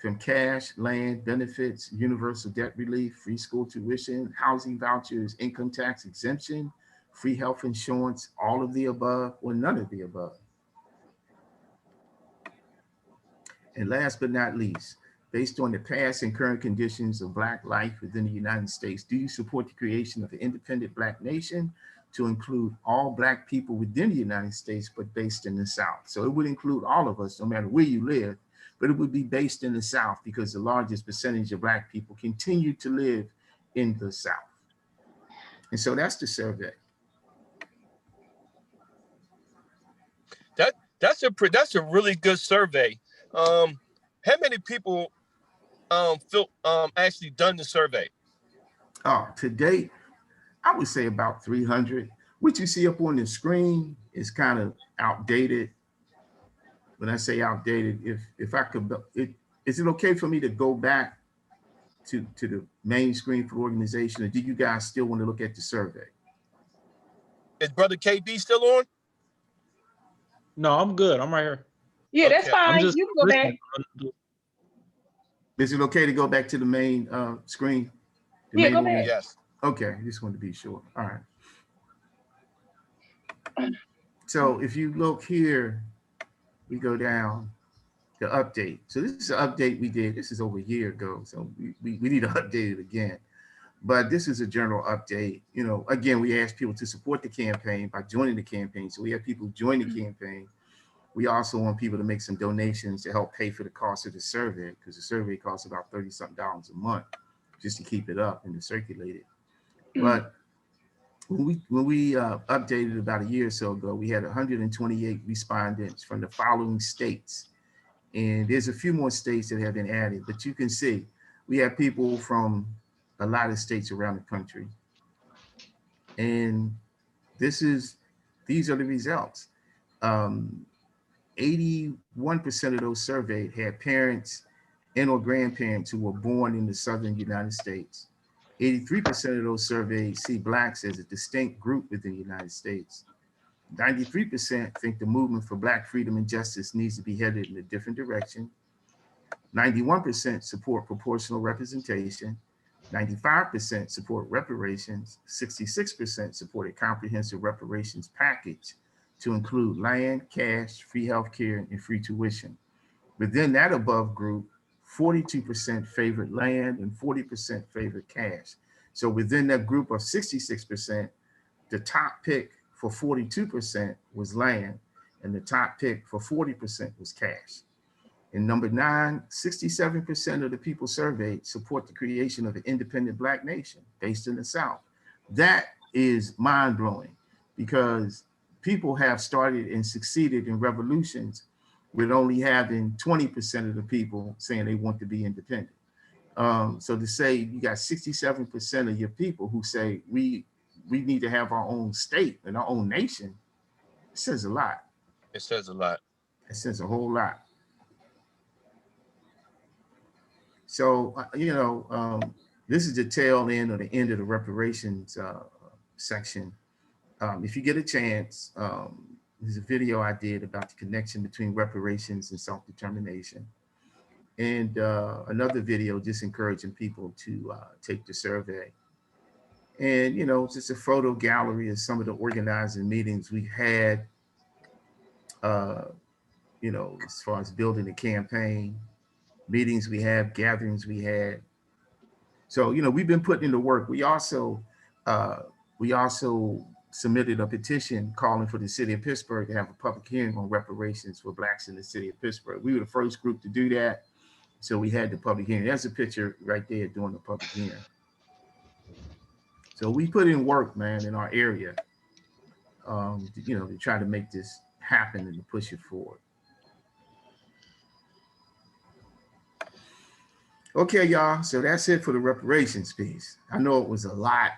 Speaker 3: from cash, land, benefits, universal debt relief, free school tuition, housing vouchers, income tax exemption, free health insurance, all of the above, or none of the above. And last but not least, based on the past and current conditions of Black life within the United States, do you support the creation of an independent Black nation to include all Black people within the United States, but based in the South? So it would include all of us, no matter where you live, but it would be based in the South because the largest percentage of Black people continue to live in the South. And so that's the survey.
Speaker 2: That's a really good survey. How many people actually done the survey?
Speaker 3: Oh, to date, I would say about 300. What you see up on the screen is kind of outdated. When I say outdated, if I could, is it okay for me to go back to the main screen for the organization, or do you guys still want to look at the survey?
Speaker 2: Is Brother KB still on?
Speaker 4: No, I'm good. I'm right here.
Speaker 1: Yeah, that's
Speaker 2: Okay.
Speaker 4: I'm
Speaker 1: fine.
Speaker 4: just
Speaker 1: You can go back.
Speaker 4: listening.
Speaker 3: Is it okay to go back to the main screen? The
Speaker 1: Yeah,
Speaker 3: main
Speaker 1: go back.
Speaker 3: organization?
Speaker 2: Yes.
Speaker 3: Okay, just wanted to be sure. All right. So if you look here, we go down to update. So this is an update we did. This is over a year ago. So we need to update it again. But this is a general update. You know, again, we ask people to support the campaign by joining the campaign. So we have people join the campaign. We also want people to make some donations to help pay for the cost of the survey, because the survey costs about $30-something a month just to keep it up and to circulate it. But when we updated about a year or so ago, we had 128 respondents from the following states. And there's a few more states that have been added, but you can see we have people from a lot of states around the country. And these are the results. 81% of those surveyed had parents and or grandparents who were born in the southern United States. 83% of those surveyed see Blacks as a distinct group within the United States. 93% think the movement for Black freedom and justice needs to be headed in a different direction. 91% support proportional representation. 95% support reparations. 66% support a comprehensive reparations package to include land, cash, free healthcare, and free tuition. Within that above group, 42% favored land and 40% favored cash. So within that group of 66%, the top pick for 42% was land, and the top pick for 40% was cash. And number 9, 67% of the people surveyed support the creation of an independent Black nation based in the South. That is mind-blowing, because people have started and succeeded in revolutions with only having 20% of the people saying they want to be independent. So to say you got 67% of your people who say we need to have our own state and our own nation, it says a lot.
Speaker 2: It says a lot.
Speaker 3: It says a whole lot. So, this is the tail end or the end of the reparations section. If you get a chance, there's a video I did about the connection between reparations and self-determination. And another video just encouraging people to take the survey. And, just a photo gallery of some of the organizing meetings we had, as far as building the campaign, meetings we have, gatherings we had. So, we've been putting in the work. We also submitted a petition calling for the city of Pittsburgh to have a public hearing on reparations for Blacks in the city of Pittsburgh. We were the first group to do that. So we had the public hearing. There's a picture right there during the public hearing. So we put in work, man, in our area, to try to make this happen and to push it forward. Okay, y'all. So that's it for the reparations piece. I know it was a lot.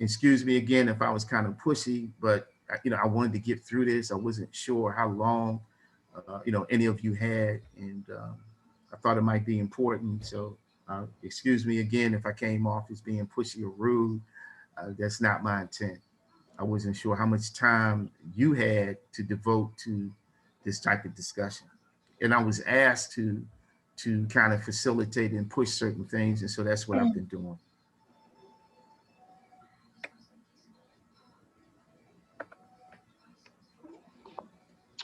Speaker 3: Excuse me again if I was kind of pushy, but I wanted to get through this. I wasn't sure how long, any of you had, and I thought it might be important. So excuse me again if I came off as being pushy or rude. That's not my intent. I wasn't sure how much time you had to devote to this type of discussion, and I was asked to kind of facilitate and push certain things, and so that's what I've been doing.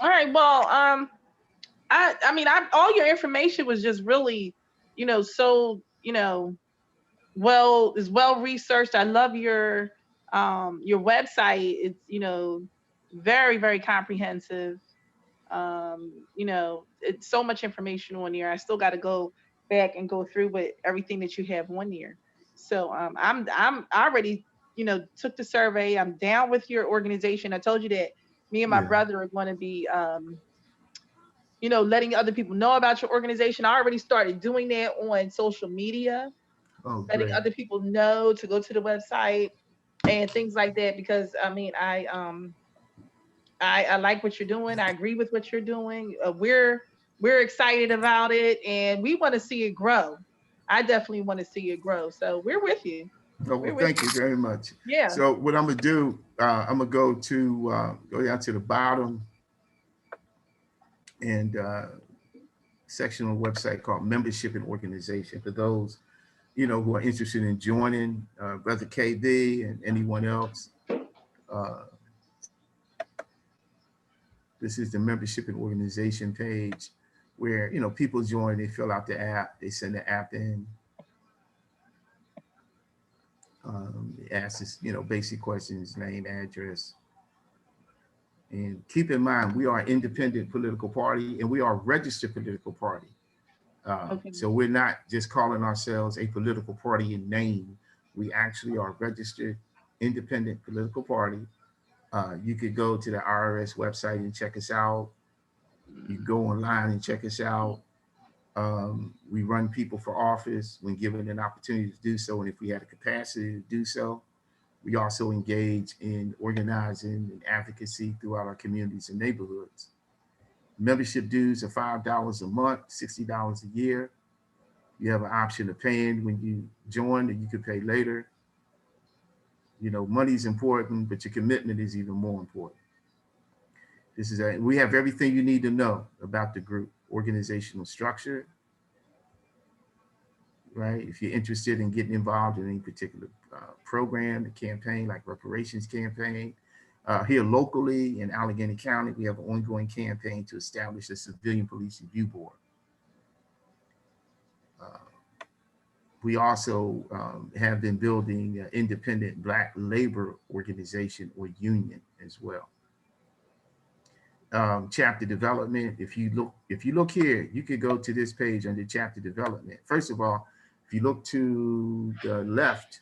Speaker 1: All right. Well, I mean, all your information was just really, so, well researched. I love your website. It's, very, very comprehensive. It's so much information on here. I still got to go back and go through with everything that you have on here. So I already, took the survey. I'm down with your organization. I told you that, Me and my
Speaker 3: Yeah.
Speaker 1: brother are going to be, you know, letting other people know about your organization. I already started doing that on social media,
Speaker 3: Oh,
Speaker 1: letting
Speaker 3: great.
Speaker 1: other people know to go to the website and things like that. Because I mean, I like what you're doing. I agree with what you're doing. We're excited about it, and we want to see it grow. I definitely want to see it grow. So we're with you.
Speaker 3: Oh,
Speaker 1: We're
Speaker 3: well,
Speaker 1: with
Speaker 3: thank you very much.
Speaker 1: you. Yeah.
Speaker 3: So what I'm gonna do, I'm gonna go down to the bottom and section on the website called Membership and Organization for those, you know, who are interested in joining Brother KB and anyone else. Uh, this is the Membership and Organization page where, you know, people join, they fill out the app, they send the app in. It asks us, you know, basic questions, name, address. And keep in mind, we are an independent political party and we are a registered political party.
Speaker 1: Okay.
Speaker 3: So we're not just calling ourselves a political party in name. We actually are a registered independent political party. You could go to the IRS website and check us out. You can go online and check us out. We run people for office when given an opportunity to do so. And if we had a capacity to do so, we also engage in organizing and advocacy throughout our communities and neighborhoods. Membership dues are $5 a month, $60 a year. You have an option of paying when you join, and you can pay later. You know, money is important, but your commitment is even more important. We have everything you need to know about the group: organizational structure, right? If you're interested in getting involved in any particular program, the campaign, like Reparations campaign. Here locally in Allegheny County, we have an ongoing campaign to establish a civilian police review board. We also have been building an independent Black labor organization or union as well. Chapter development. If you look here, you could go to this page under chapter development. First of all, if you look to the left,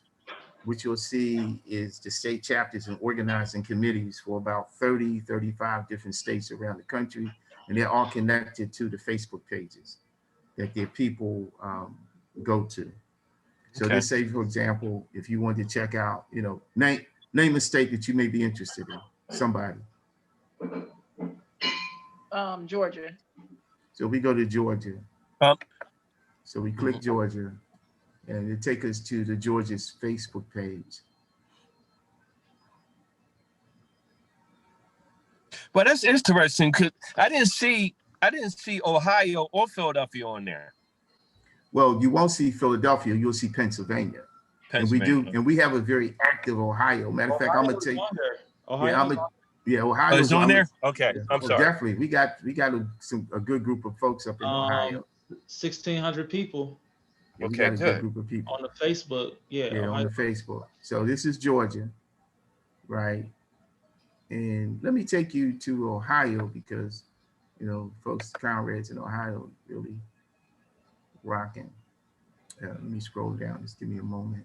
Speaker 3: what you'll see is the state chapters and organizing committees for about 30, 35 different states around the country. And they're all connected to the Facebook pages that their people go to. So
Speaker 2: Okay.
Speaker 3: let's say, for example, if you want to check out, you know, name a state that you may be interested in, somebody.
Speaker 1: Georgia.
Speaker 3: So we go to Georgia. So we click Georgia, and it takes us to the Georgia's Facebook page.
Speaker 2: Well, that's interesting because I didn't see Ohio or Philadelphia on there.
Speaker 3: Well, you won't see Philadelphia, you'll see Pennsylvania. And we have a very active Ohio. Matter of fact, I'm gonna take Ohio.
Speaker 2: Oh, it's on there? Okay.
Speaker 3: Yeah,
Speaker 2: I'm sorry.
Speaker 3: Definitely. We got a good group of folks up in Ohio.
Speaker 5: 1,600 people.
Speaker 3: Yeah, we
Speaker 2: Okay,
Speaker 3: got a good group of people.
Speaker 5: On the Facebook. Yeah,
Speaker 3: on the Facebook. So this is Georgia, right? And let me take you to Ohio because, you know, folks, comrades in Ohio really rocking. Let me scroll down. Just give me a moment.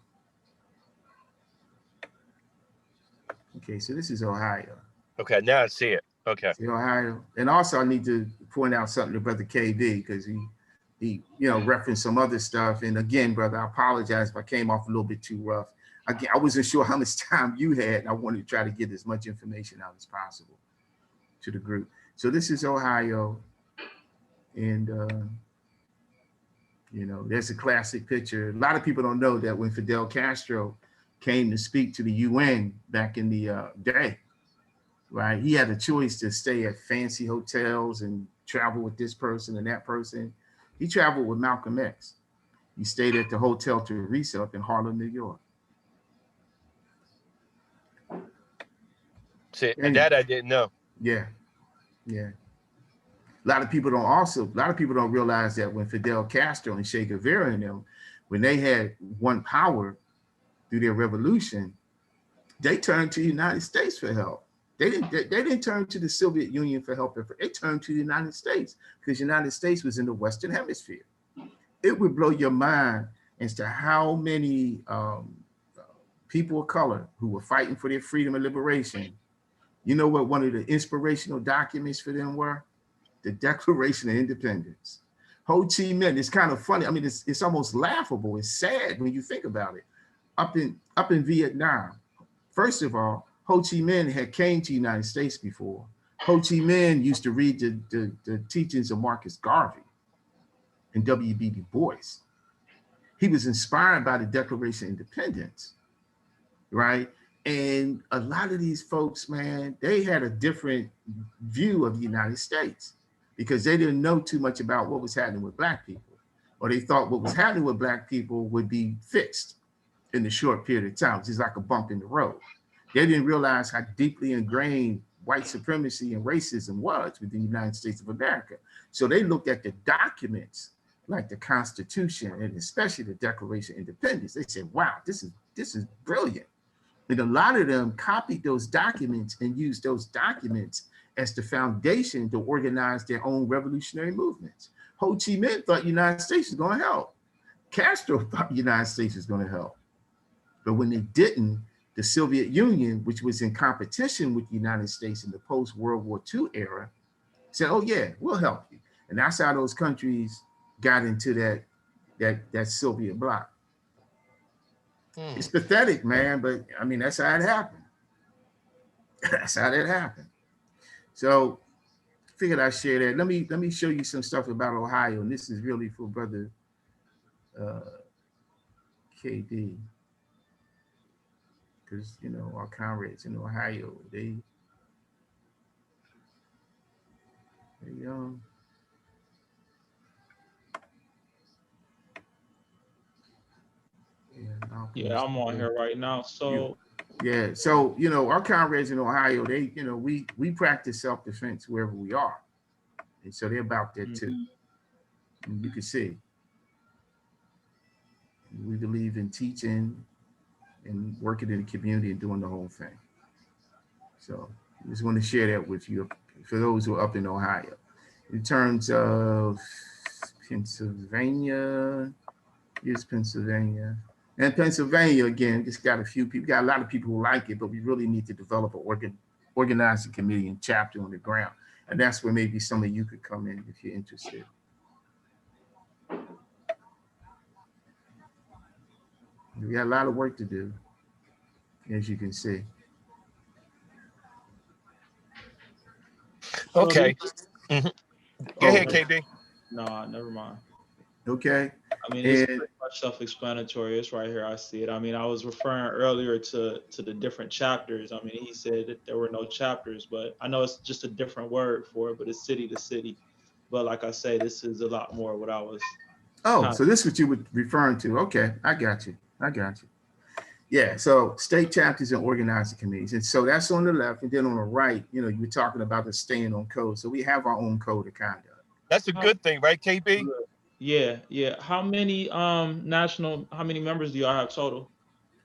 Speaker 3: Okay, so this is Ohio.
Speaker 2: Okay, now I see it. Okay.
Speaker 3: See Ohio. And also I need to point out something to Brother KB because he you know, referenced some other stuff. And again, brother, I apologize if I came off a little bit too rough. Again, I wasn't sure how much time you had, and I wanted to try to get as much information out as possible to the group. So this is Ohio. And, you know, there's a classic picture. A lot of people don't know that when Fidel Castro came to speak to the UN back in the day, right? He had a choice to stay at fancy hotels and travel with this person and that person. He traveled with Malcolm X. He stayed at the Hotel Teresa up in Harlem, New York.
Speaker 2: See, and that I didn't know.
Speaker 3: Yeah. A lot of people don't realize that when Fidel Castro and Che Guevara and them, when they had won power through their revolution, they turned to the United States for help. They didn't turn to the Soviet Union for help. They turned to the United States because the United States was in the Western Hemisphere. It would blow your mind as to how many people of color who were fighting for their freedom and liberation You know what one of the inspirational documents for them were? The Declaration of Independence. Ho Chi Minh, it's kind of funny. I mean, it's almost laughable. It's sad when you think about it. Up in Vietnam, first of all, Ho Chi Minh had came to the United States before. Ho Chi Minh used to read the teachings of Marcus Garvey and W.B. Du Bois. He was inspired by the Declaration of Independence, right? And a lot of these folks, man, they had a different view of the United States because they didn't know too much about what was happening with Black people, or they thought what was happening with Black people would be fixed in a short period of time, just like a bump in the road. They didn't realize how deeply ingrained white supremacy and racism was within the United States of America. So they looked at the documents like the Constitution and especially the Declaration of Independence. They said, wow, this is brilliant. And a lot of them copied those documents and used those documents as the foundation to organize their own revolutionary movements. Ho Chi Minh thought the United States was going to help. Castro thought the United States was going to help. But when they didn't, the Soviet Union, which was in competition with the United States in the post-World War II era, said, oh yeah, we'll help you. And that's how those countries got into that Soviet bloc. It's pathetic, man, but I mean, that's how it happened. That's how that happened. So figured I'd share that. Let me show you some stuff about Ohio. And this is really for brother KD. Because, you know, our comrades in Ohio, they
Speaker 4: Yeah, I'm on here right now. So
Speaker 3: yeah, so you know, our comrades in Ohio, they, you know, we practice self-defense wherever we are, and so they're about that too. And you can see, we believe in teaching and working in the community and doing the whole thing. So I just want to share that with you for those who are up in Ohio. In terms of Pennsylvania, here's Pennsylvania. And Pennsylvania, again, just got a few people, got a lot of people who like it, but we really need to develop an organizing committee and chapter on the ground. And that's where maybe some of you could come in if you're interested. We got a lot of work to do, as you can see.
Speaker 6: Okay. Go ahead, KB.
Speaker 4: No, never mind.
Speaker 3: Okay.
Speaker 4: I mean, it's pretty much self-explanatory. It's right here. I see it. I mean, I was referring earlier to the different chapters. I mean, he said that there were no chapters, but I know it's just a different word for it, but it's city to city. But like I say, this is a lot more what I was.
Speaker 3: Oh, so this is what you were referring to. Okay, I got you. Yeah, so state chapters and organizing committees. And so that's on the left. And then on the right, you know, you were talking about the staying on code. So we have our own code of conduct.
Speaker 6: That's a good thing, right, KB?
Speaker 4: Yeah. How many how many members do y'all have total?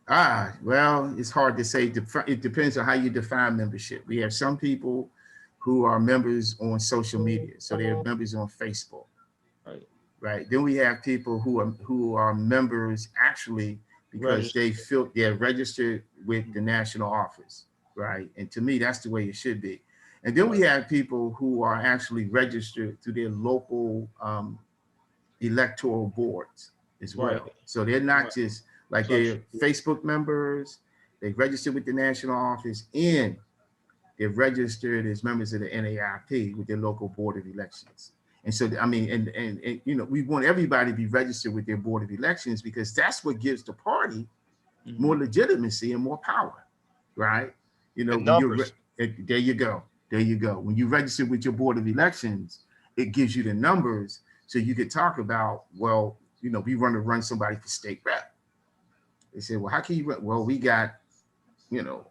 Speaker 3: Well, it's hard to say. It depends on how you define membership. We have some people who are members on social media. So they're members on Facebook. Right. Then we have people who are members actually because they're registered with the national office. Right. And to me, that's the way it should be. And then we have people who are actually registered through their local electoral boards as well. Right. So they're not just like they're Facebook members, they registered with the national office, and they're registered as members of the NAIP with their local board of elections. And so, I mean, and you know, we want everybody to be registered with their board of elections because that's what gives the party more legitimacy and more power, right? You know, there you go. When you register with your board of elections, it gives you the numbers so you could talk about, well, you know, we want to run somebody for state rep. They said, well, how can you run? Well, we got, you know,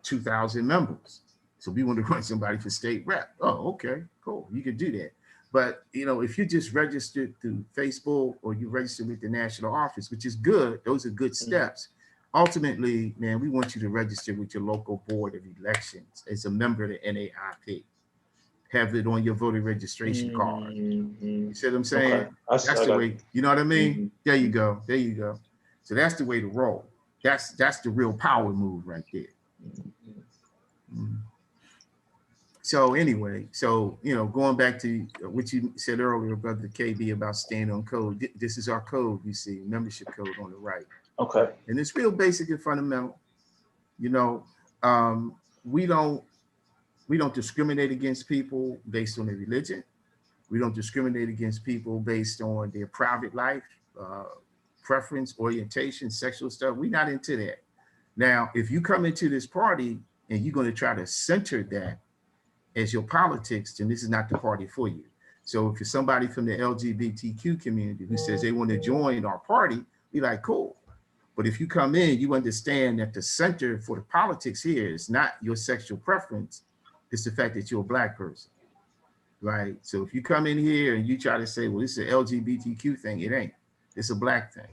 Speaker 3: 2,000 members. So we want to run somebody for state rep. Oh, okay, cool. You could do that. But, you know, if you just registered through Facebook or you registered with the national office, which is good, those are good steps. Ultimately, man, we want you to register with your local board of elections as a member of the NAIP. Have it on your voter registration card. You see what I'm saying? Okay. That's the way, you know what I mean? There you go. So that's the way to roll. That's the real power move right there. So anyway, so, you know, going back to what you said earlier, Brother KB, about staying on code. This is our code, you see, membership code on the right.
Speaker 5: Okay.
Speaker 3: And it's real basic and fundamental. You know, we don't discriminate against people based on their religion. We don't discriminate against people based on their private life, preference, orientation, sexual stuff. We're not into that. Now, if you come into this party and you're going to try to center that as your politics, then this is not the party for you. So if you're somebody from the LGBTQ community who says they want to join our party, be like, cool. But if you come in, you understand that the center for the politics here is not your sexual preference, it's the fact that you're a Black person, right? So if you come in here and you try to say, well, this is an LGBTQ thing, it ain't. It's a Black thing,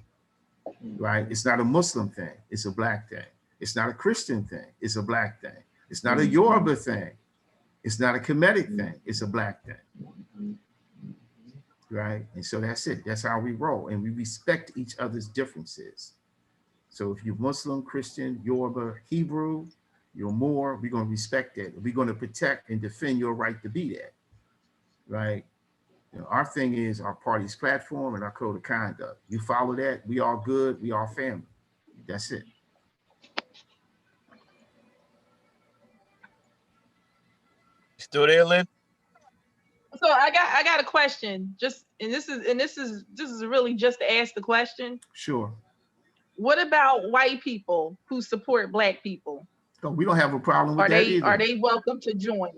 Speaker 3: right? It's not a Muslim thing, it's a Black thing. It's not a Christian thing, it's a Black thing. It's not a Yoruba thing. It's not a Kemetic thing, it's a Black thing, right? And so that's it. That's how we roll. And we respect each other's differences. So if you're Muslim, Christian, Yoruba, Hebrew, you're Moor, we're going to respect that. We're going to protect and defend your right to be that, right? You know, our thing is our party's platform and our code of conduct. You follow that, we all good, we all family. That's it.
Speaker 6: Still there, Lynn?
Speaker 1: So I got a question. Just this is really just to ask the question.
Speaker 3: Sure.
Speaker 1: What about white people who support Black people?
Speaker 3: So we don't have a problem with that either.
Speaker 1: Are they welcome to join?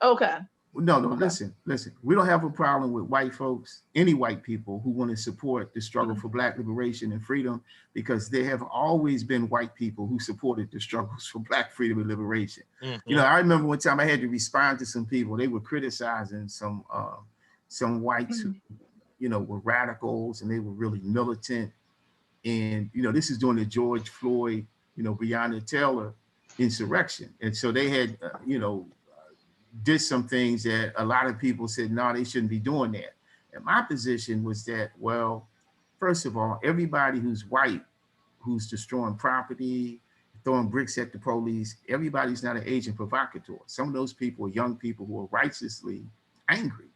Speaker 1: Okay.
Speaker 3: No, listen. We don't have a problem with white folks, any white people who want to support the struggle for Black liberation and freedom, because there have always been white people who supported the struggles for Black freedom and liberation. You know, I remember one time I had to respond to some people. They were criticizing some whites who, you know, were radicals and they were really militant. And, you know, this is during the George Floyd, you know, Breonna Taylor insurrection. And so they had, you know, did some things that a lot of people said, no, they shouldn't be doing that. And my position was that, well, first of all, everybody who's white, who's destroying property, throwing bricks at the police, everybody's not an agent provocateur. Some of those people are young people who are righteously angry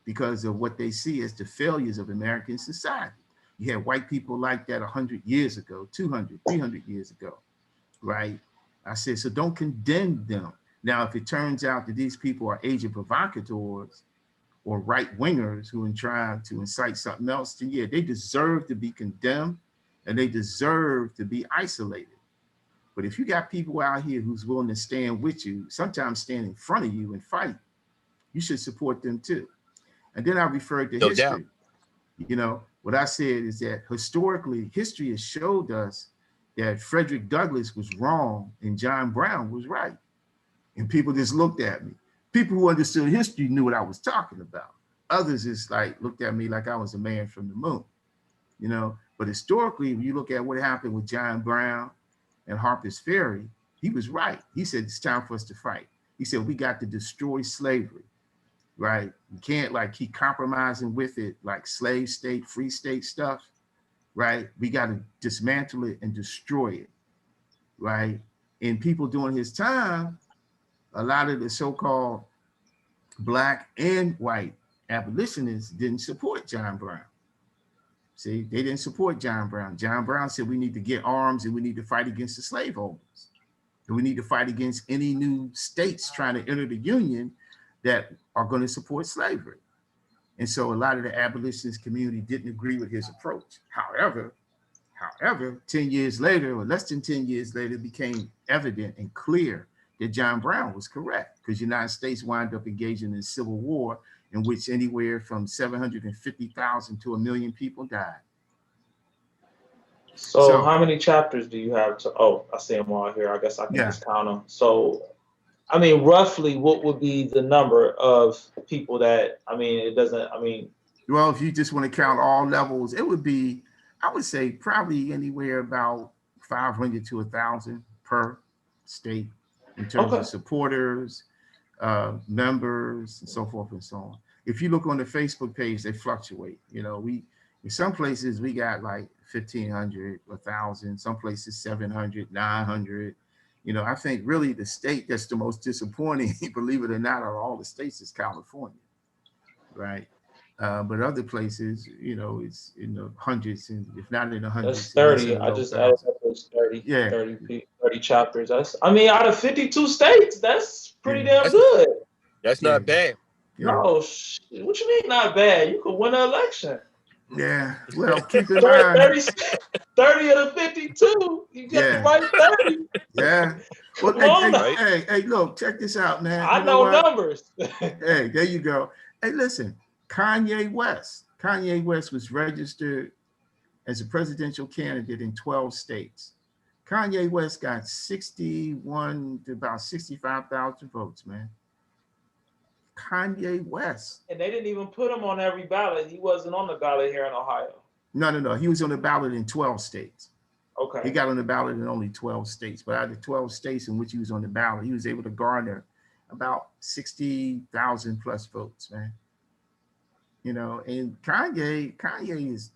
Speaker 3: because of what they see as the failures of American society. You had white people like that 100 years ago, 200, 300 years ago, right? I said, so don't condemn them. Now, if it turns out that these people are agent provocateurs or right-wingers who are trying to incite something else, then yeah, they deserve to be condemned and they deserve to be isolated. But if you got people out here who's willing to stand with you, sometimes stand in front of you and fight, you should support them too. And then I referred to history. You know, what I said is that historically, history has showed us that Frederick Douglass was wrong and John Brown was right. And people just looked at me. People who understood history knew what I was talking about. Others just like looked at me like I was a man from the moon, you know? But historically, when you look at what happened with John Brown and Harper's Ferry, he was right. He said, it's time for us to fight. He said, we got to destroy slavery, right? You can't like keep compromising with it, like slave state, free state stuff, right? We got to dismantle it and destroy it, right? And people during his time, a lot of the so-called Black and white abolitionists didn't support John Brown. See, they didn't support John Brown. John Brown said we need to get arms and we need to fight against the slaveholders. And we need to fight against any new states trying to enter the Union that are going to support slavery. And so a lot of the abolitionist community didn't agree with his approach. However, 10 years later, or less than 10 years later, it became evident and clear that John Brown was correct, because the United States wound up engaging in a civil war in which anywhere from 750,000 to 1 million people died.
Speaker 5: So how many chapters do you have to, oh, I see them all here. I guess I can just count them. So, I mean, roughly what would be the number of people that, I mean, it doesn't, I mean.
Speaker 3: Well, if you just want to count all levels, it would be, I would say probably anywhere about 500 to 1,000 per state in terms of supporters, members, and so forth and so on. If you look on the Facebook page, they fluctuate. You know, in some places we got like 1,500, 1,000, some places 700, 900. You know, I think really the state that's the most disappointing, believe it or not, out of all the states is California, right? But other places, you know, it's in the hundreds, and if not in the hundreds,
Speaker 5: That's
Speaker 3: at least in
Speaker 5: 30.
Speaker 3: the
Speaker 5: I
Speaker 3: low
Speaker 5: just added
Speaker 3: thousands.
Speaker 5: up those 30,
Speaker 3: Yeah.
Speaker 5: 30 chapters. That's, I mean, out of 52 states, that's pretty
Speaker 3: Yeah.
Speaker 5: damn good.
Speaker 6: That's
Speaker 3: Yeah.
Speaker 6: not bad.
Speaker 3: Yeah.
Speaker 5: No, what you mean not bad? You could win an election.
Speaker 3: Yeah. Well, keep in
Speaker 5: 30,
Speaker 3: mind.
Speaker 5: 30 of the 52, you get the
Speaker 3: Yeah.
Speaker 5: right 30.
Speaker 3: Yeah. Well,
Speaker 5: Come on now.
Speaker 3: hey, look, check this out, man.
Speaker 5: I
Speaker 3: You know
Speaker 5: know
Speaker 3: what?
Speaker 5: numbers.
Speaker 3: Hey, there you go. Hey, listen, Kanye West was registered as a presidential candidate in 12 states. Kanye West got 61 to about 65,000 votes, man. Kanye West.
Speaker 5: And they didn't even put him on every ballot. He wasn't on the ballot here in Ohio.
Speaker 3: No. He was on the ballot in 12 states.
Speaker 5: Okay.
Speaker 3: He got on the ballot in only 12 states, but out of the 12 states in which he was on the ballot, he was able to garner about 60,000 plus votes, man. You know, and Kanye is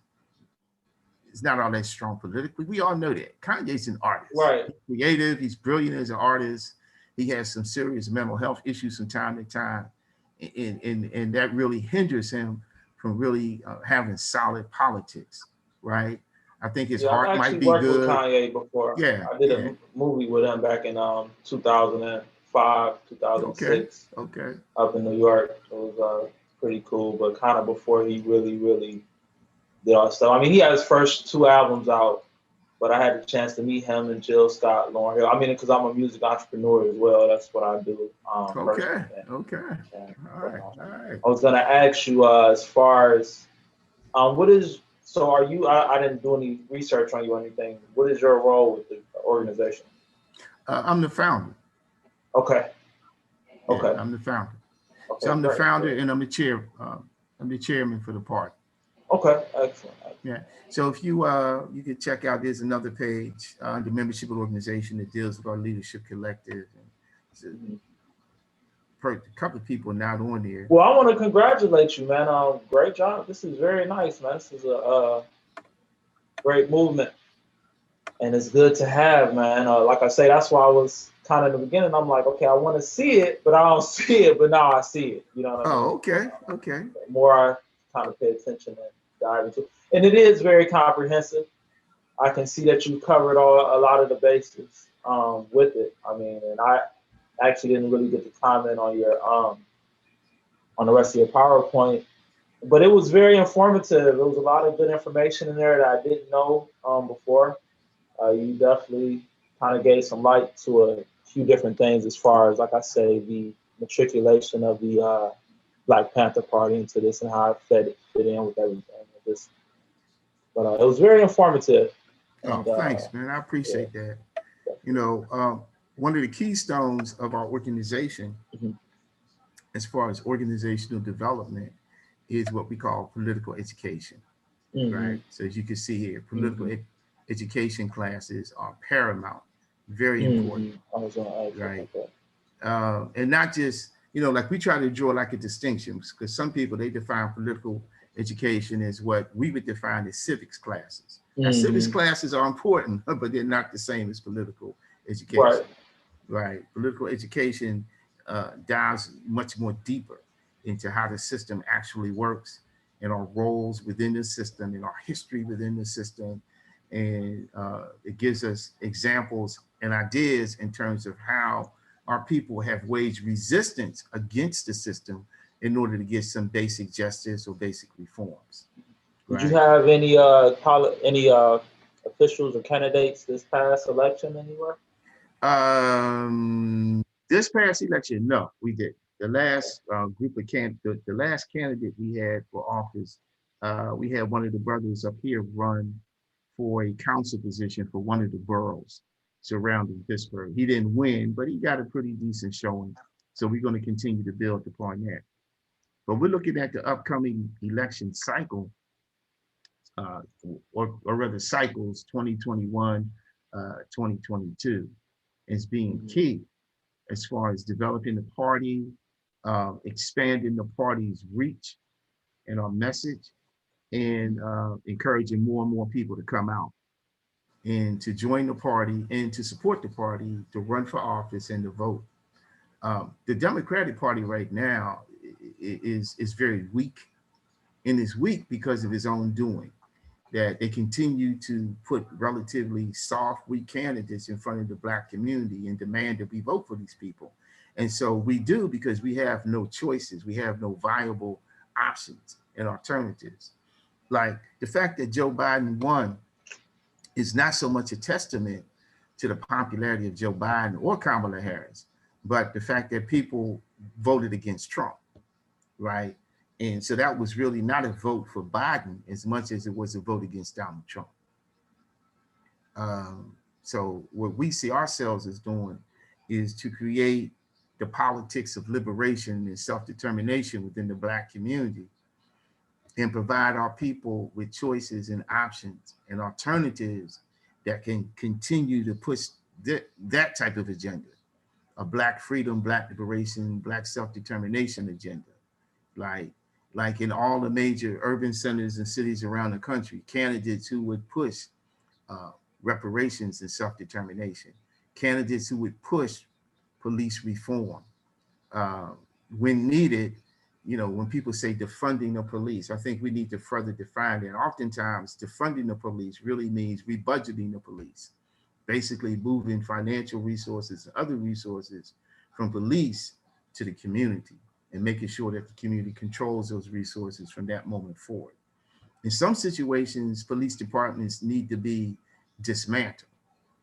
Speaker 3: not all that strong politically. We all know that. Kanye's an artist.
Speaker 5: Right.
Speaker 3: He's creative. He's brilliant as an artist. He has some serious mental health issues from time to time. And that really hinders him from really having solid politics, right? I think his heart might be
Speaker 5: worked
Speaker 3: good.
Speaker 5: with Kanye before.
Speaker 3: Yeah.
Speaker 5: I did a movie with him back in 2005, 2006.
Speaker 3: Okay.
Speaker 5: Up in New York. It was pretty cool, but kind of before he really did all that stuff. I mean, he had his first 2 albums out, but I had the chance to meet him and Jill Scott, Lauryn Hill. I mean, because I'm a music entrepreneur as well. That's what I do.
Speaker 3: Okay.
Speaker 5: Yeah.
Speaker 3: All right.
Speaker 5: I was gonna ask you as far as what is, so are you? I didn't do any research on you or anything. What is your role with the organization?
Speaker 3: I'm the founder.
Speaker 5: Okay.
Speaker 3: Yeah, I'm the founder.
Speaker 5: Okay,
Speaker 3: So I'm the
Speaker 5: great.
Speaker 3: founder and I'm the chair. I'm the chairman for the party.
Speaker 5: Okay, excellent.
Speaker 3: Yeah. So if you you can check out, there's another page, the membership of the organization that deals with our leadership collective. And a couple of people not on there.
Speaker 5: Well, I want to congratulate you, man. Great job. This is very nice, man. This is a great movement, and it's good to have, man. Like I say, that's why I was kind of in the beginning. I'm like, okay, I want to see it, but I don't see it. But now I see it. You know what I mean?
Speaker 3: Oh, okay.
Speaker 5: The more I kind of pay attention and dive into it, and it is very comprehensive. I can see that you covered a lot of the bases with it. I mean, and I actually didn't really get to comment on your on the rest of your PowerPoint, but it was very informative. There was a lot of good information in there that I didn't know before. You definitely kind of gave some light to a few different things as far as, like I say, the matriculation of the Black Panther Party into this and how it fit in with everything. But it was very informative.
Speaker 3: Oh, thanks, man. I appreciate that. You know, one of the keystones of our organization, as far as organizational development, is what we call political education, right? So as you can see here, political education classes are paramount, very important, right? And not just, you know, like we try to draw like a distinction, because some people, they define political education as what we would define as civics classes. Now, civics classes are important, but they're not the same as political education, right? Political education dives much more deeper into how the system actually works and our roles within the system and our history within the system. And it gives us examples and ideas in terms of how our people have waged resistance against the system in order to get some basic justice or basic reforms.
Speaker 5: Did you have any officials or candidates this past election anywhere?
Speaker 3: This past election, no, we didn't. The last group of the last candidate we had for office, we had one of the brothers up here run for a council position for one of the boroughs surrounding Pittsburgh. He didn't win, but he got a pretty decent showing. So we're going to continue to build upon that. But we're looking at the upcoming election cycle, or rather cycles 2021, 2022, as being key as far as developing the party, expanding the party's reach and our message, and encouraging more and more people to come out. and to join the party and to support the party, to run for office and to vote. The Democratic Party right now is very weak, and is weak because of its own doing. That they continue to put relatively soft, weak candidates in front of the Black community and demand that we vote for these people. And so we do, because we have no choices. We have no viable options and alternatives. Like the fact that Joe Biden won is not so much a testament to the popularity of Joe Biden or Kamala Harris, but the fact that people voted against Trump, right? And so that was really not a vote for Biden as much as it was a vote against Donald Trump. So what we see ourselves as doing is to create the politics of liberation and self-determination within the Black community, and provide our people with choices and options and alternatives that can continue to push that type of agenda, a Black freedom, Black liberation, Black self-determination agenda. Like in all the major urban centers and cities around the country, candidates who would push reparations and self-determination, candidates who would push police reform. When needed, when people say defunding the police, I think we need to further define that. Oftentimes, defunding the police really means rebudgeting the police, basically moving financial resources and other resources from police to the community, and making sure that the community controls those resources from that moment forward. In some situations, police departments need to be dismantled,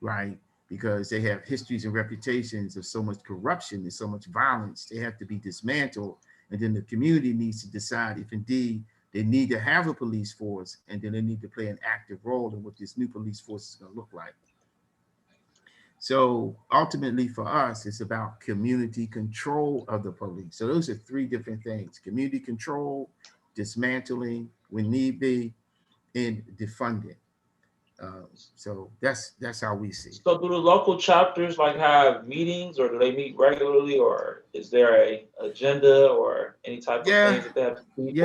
Speaker 3: right? Because they have histories and reputations of so much corruption and so much violence. They have to be dismantled. And then the community needs to decide if indeed they need to have a police force, and then they need to play an active role in what this new police force is going to look like. So ultimately for us, it's about community control of the police. So those are three different things: community control, dismantling when need be, and defunding. So that's how we see it.
Speaker 5: So do the local chapters like have meetings, or do they meet regularly, or is there a agenda or any type of things that they have to keep?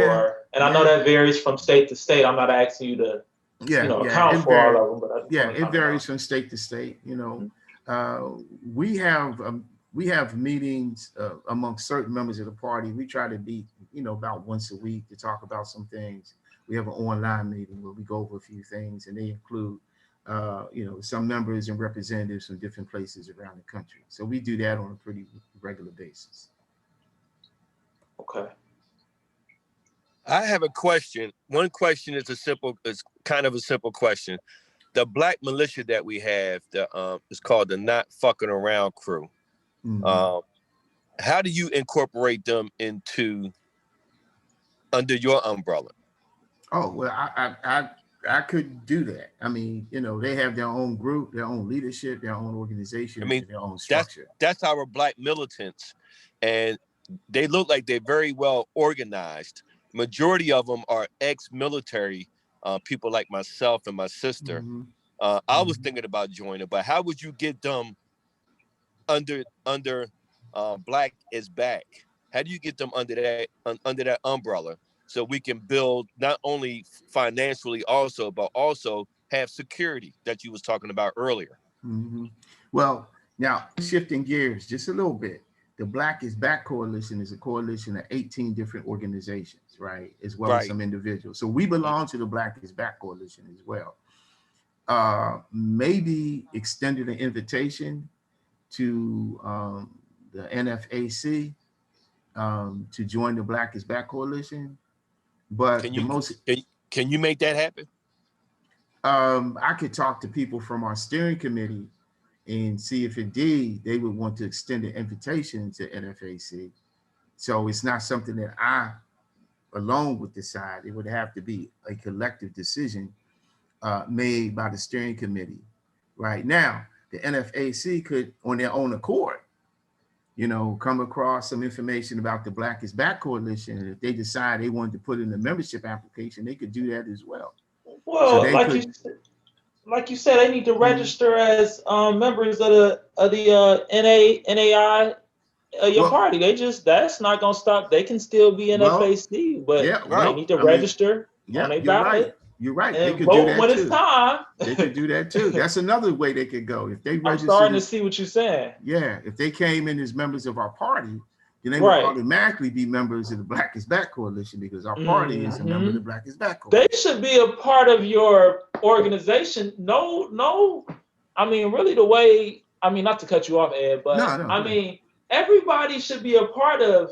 Speaker 5: And I know that varies from state to state. I'm not asking you to account for all of them, but
Speaker 3: it varies from state to state. We have meetings amongst certain members of the party. We try to meet about once a week to talk about some things. We have an online meeting where we go over a few things, and they include some members and representatives from different places around the country. So we do that on a pretty regular basis.
Speaker 5: Okay.
Speaker 6: I have a question. One question is kind of a simple question. The Black militia that we have, is called the Not Fucking Around crew. Mm-hmm. How do you incorporate them under your umbrella? Oh,
Speaker 3: well, I could do that. I mean, they have their own group, their own leadership, their own organization, their own structure.
Speaker 6: That's our Black militants, and they look like they're very well organized. Majority of them are ex-military people like myself and my sister. Mm-hmm. I was thinking about joining, but how would you get them under Black is Back? How do you get them under that umbrella, so we can build not only financially but also have security that you was talking about earlier?
Speaker 3: Mm-hmm. Well, now shifting gears just a little bit, the Black is Back Coalition is a coalition of 18 different organizations, right? As well as some individuals. So we belong to the Black is Back Coalition as well. Maybe extended an invitation to the NFAC to join the Black is Back Coalition. But
Speaker 6: can you make that happen?
Speaker 3: I could talk to people from our steering committee and see if indeed they would want to extend an invitation to NFAC. So it's not something that I alone would decide. It would have to be a collective decision made by the steering committee. Right now, the NFAC could, on their own accord, come across some information about the Black is Back Coalition. And if they decide they wanted to put in a membership application, they could do that as well.
Speaker 5: Well, so like you said, they need to register as members of the NAI, your party. That's not gonna stop. They can still be NFAC, but they need to register on their ballot.
Speaker 3: You're right.
Speaker 5: And
Speaker 3: they could
Speaker 5: vote
Speaker 3: do that
Speaker 5: when
Speaker 3: too.
Speaker 5: it's time.
Speaker 3: They could do that too. That's another way they could go. If they
Speaker 5: I'm
Speaker 3: registered,
Speaker 5: starting to see what you're saying.
Speaker 3: yeah, if they came in as members of our party, then they would
Speaker 5: Right.
Speaker 3: automatically be members of the Black is Back Coalition because our party is a member of the Black is Back Coalition.
Speaker 5: They should be a part of your organization. No, I mean, really the way, I mean, not to cut you off, Ed, but I mean, everybody should be a part of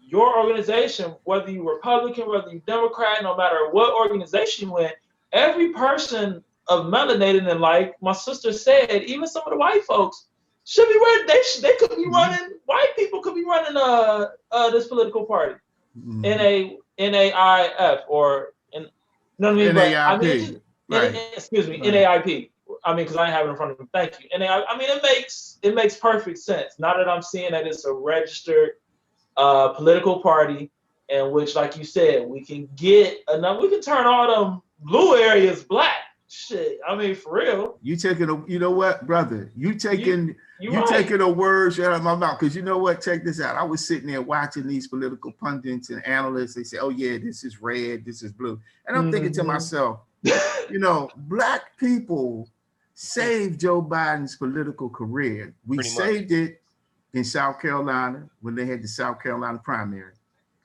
Speaker 5: your organization, whether you Republican, whether you Democrat, no matter what organization you in. Every person of melanated, and like my sister said, even some of the white folks should be running. They could be running. White people could be running this political party, NAIF or you know what I mean? But I mean, excuse me, NAIP. I mean, because I ain't have it in front of me. Thank you. I mean, it makes perfect sense. Now that I'm seeing that it's a registered political party, in which, like you said, we can get enough. We can turn all them blue areas black. Shit, I mean, for real.
Speaker 3: You taking you know what, brother? You taking
Speaker 5: right.
Speaker 3: taking the words out of my mouth. Because you know what? Check this out. I was sitting there watching these political pundits and analysts. They say, "Oh yeah, this is red, this is blue," and I'm thinking to myself, you know, Black people saved Joe Biden's political career. We saved it in South Carolina when they had the South Carolina primary,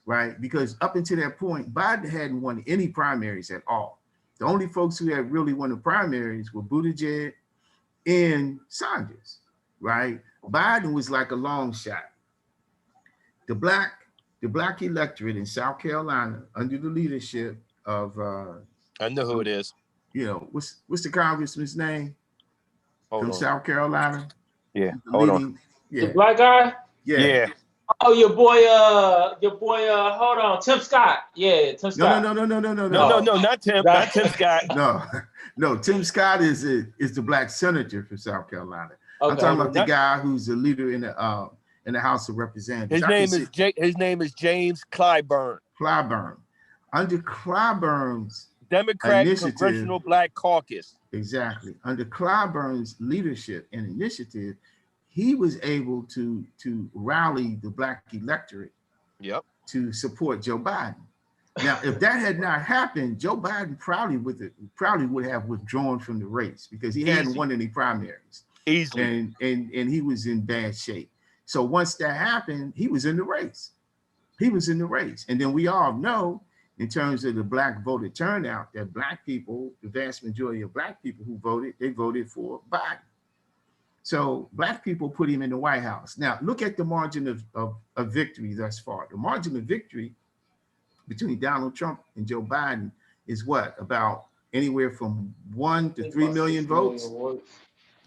Speaker 3: right? Because up until that point, Biden hadn't won any primaries at all. The only folks who had really won the primaries were Buttigieg and Sanders, right? Biden was like a long shot. The black electorate in South Carolina, under the leadership of
Speaker 6: I know who it is.
Speaker 3: You know, what's the congressman's name from South Carolina?
Speaker 6: Yeah, hold on.
Speaker 5: The black guy?
Speaker 3: Yeah.
Speaker 5: Oh, your boy, hold on, Tim Scott. Yeah, Tim Scott.
Speaker 3: No,
Speaker 6: not Tim Scott.
Speaker 3: No, Tim Scott is the black senator from South Carolina. Okay. I'm talking about the guy who's the leader in the House of Representatives.
Speaker 6: His name is James Clyburn.
Speaker 3: Under Clyburn's
Speaker 6: Democrat Congressional Black Caucus.
Speaker 3: Exactly. Under Clyburn's leadership and initiative, he was able to rally the black electorate to support Joe Biden. Now, if that had not happened, Joe Biden probably would have withdrawn from the race because he hadn't won any primaries.
Speaker 6: Easily.
Speaker 3: And he was in bad shape. So once that happened, he was in the race. And then we all know, in terms of the black voter turnout, that black people, the vast majority of black people who voted, they voted for Biden. So black people put him in the White House. Now, look at the margin of victory thus far. The margin of victory between Donald Trump and Joe Biden is what? About anywhere from 1 to 3 million votes?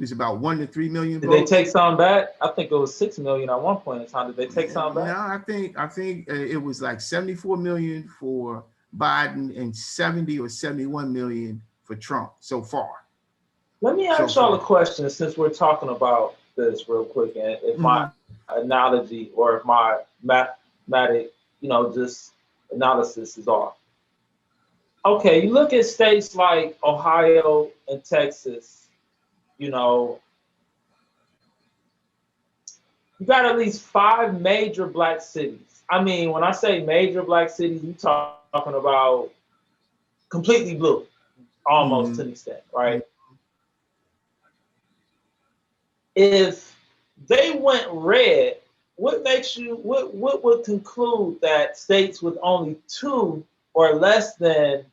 Speaker 3: It's about 1 to 3 million votes.
Speaker 5: Did they take some back? I think it was 6 million at one point in time. Did they take some back?
Speaker 3: No, I think it was like 74 million for Biden and 70 or 71 million for Trump so far.
Speaker 5: Let me ask y'all a question since we're talking about this real quick, and if my analogy or if my mathematic, just analysis is off. Okay, you look at states like Ohio and Texas, you got at least 5 major black cities. I mean, when I say major black cities, you're talking about completely blue, almost to an extent, right? If they went red, what would conclude that states with only 2 or less than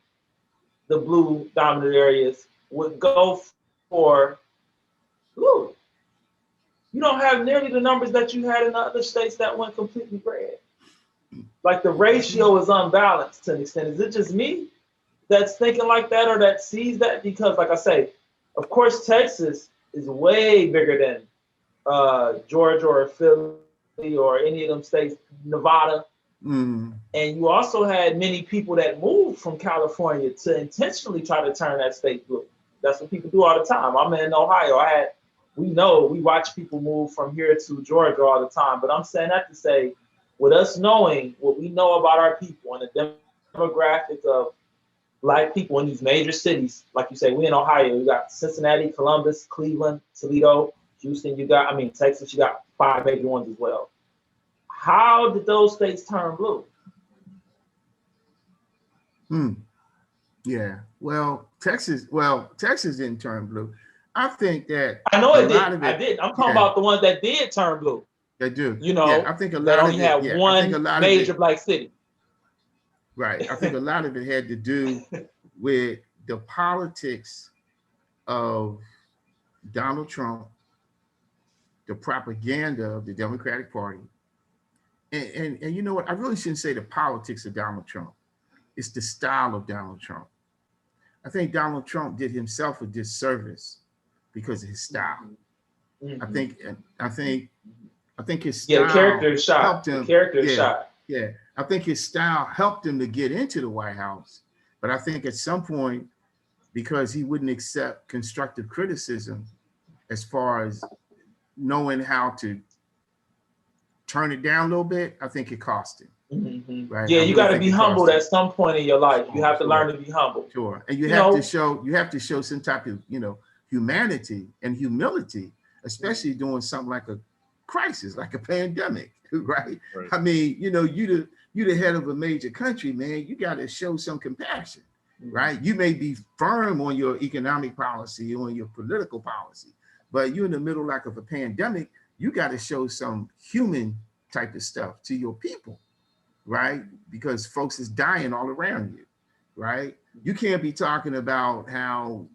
Speaker 5: the blue dominant areas would go for blue? You don't have nearly the numbers that you had in the other states that went completely red. Like the ratio is unbalanced to an extent. Is it just me that's thinking like that or that sees that? Because like I say, of course, Texas is way bigger than Georgia or Philly or any of them states, Nevada. And you also had many people that moved from California to intentionally try to turn that state blue. That's what people do all the time. I'm in Ohio. We watch people move from here to Georgia all the time. But I'm saying that to say, with us knowing what we know about our people and the demographic of black people in these major cities, like you say, we in Ohio, you got Cincinnati, Columbus, Cleveland, Toledo, Houston, Texas, you got 5 major ones as well. How did those states turn blue?
Speaker 3: Yeah. Well, Texas didn't turn blue. I think that
Speaker 5: I know
Speaker 3: a
Speaker 5: it
Speaker 3: lot
Speaker 5: did.
Speaker 3: of
Speaker 5: I
Speaker 3: it,
Speaker 5: did. I'm talking
Speaker 3: yeah,
Speaker 5: about the ones that did turn blue.
Speaker 3: they do.
Speaker 5: You
Speaker 3: Yeah, I
Speaker 5: know,
Speaker 3: think a
Speaker 5: that
Speaker 3: lot
Speaker 5: only
Speaker 3: of it,
Speaker 5: had
Speaker 3: yeah, I think a
Speaker 5: one
Speaker 3: lot of
Speaker 5: major
Speaker 3: it,
Speaker 5: black city.
Speaker 3: right. I think a lot of it had to do with the politics of Donald Trump, the propaganda of the Democratic Party. And you know what? I really shouldn't say the politics of Donald Trump. It's the style of Donald Trump. I think Donald Trump did himself a disservice because of his style.
Speaker 5: Mm-hmm.
Speaker 3: I think his
Speaker 5: Yeah, the character
Speaker 3: style
Speaker 5: is shot.
Speaker 3: helped
Speaker 5: The
Speaker 3: him.
Speaker 5: character is
Speaker 3: Yeah,
Speaker 5: shot.
Speaker 3: yeah. I think his style helped him to get into the White House. But I think at some point, because he wouldn't accept constructive criticism as far as knowing how to turn it down a little bit, I think it cost him.
Speaker 5: Mm-hmm.
Speaker 3: Right?
Speaker 5: Yeah,
Speaker 3: I
Speaker 5: you
Speaker 3: really
Speaker 5: got to
Speaker 3: think
Speaker 5: be
Speaker 3: it cost
Speaker 5: humbled
Speaker 3: him.
Speaker 5: at some point in your life. You have to
Speaker 3: Sure.
Speaker 5: learn to be humble.
Speaker 3: Sure. And you
Speaker 5: You
Speaker 3: have
Speaker 5: know,
Speaker 3: to show some type of, humanity and humility, especially during something like a crisis, like a pandemic, right?
Speaker 6: Right.
Speaker 3: I mean, you the head of a major country, man, you got to show some compassion, right? You may be firm on your economic policy, on your political policy, but you're in the middle like of a pandemic, you got to show some human type of stuff to your people, right? Because folks is dying all around you, right? You can't be talking about how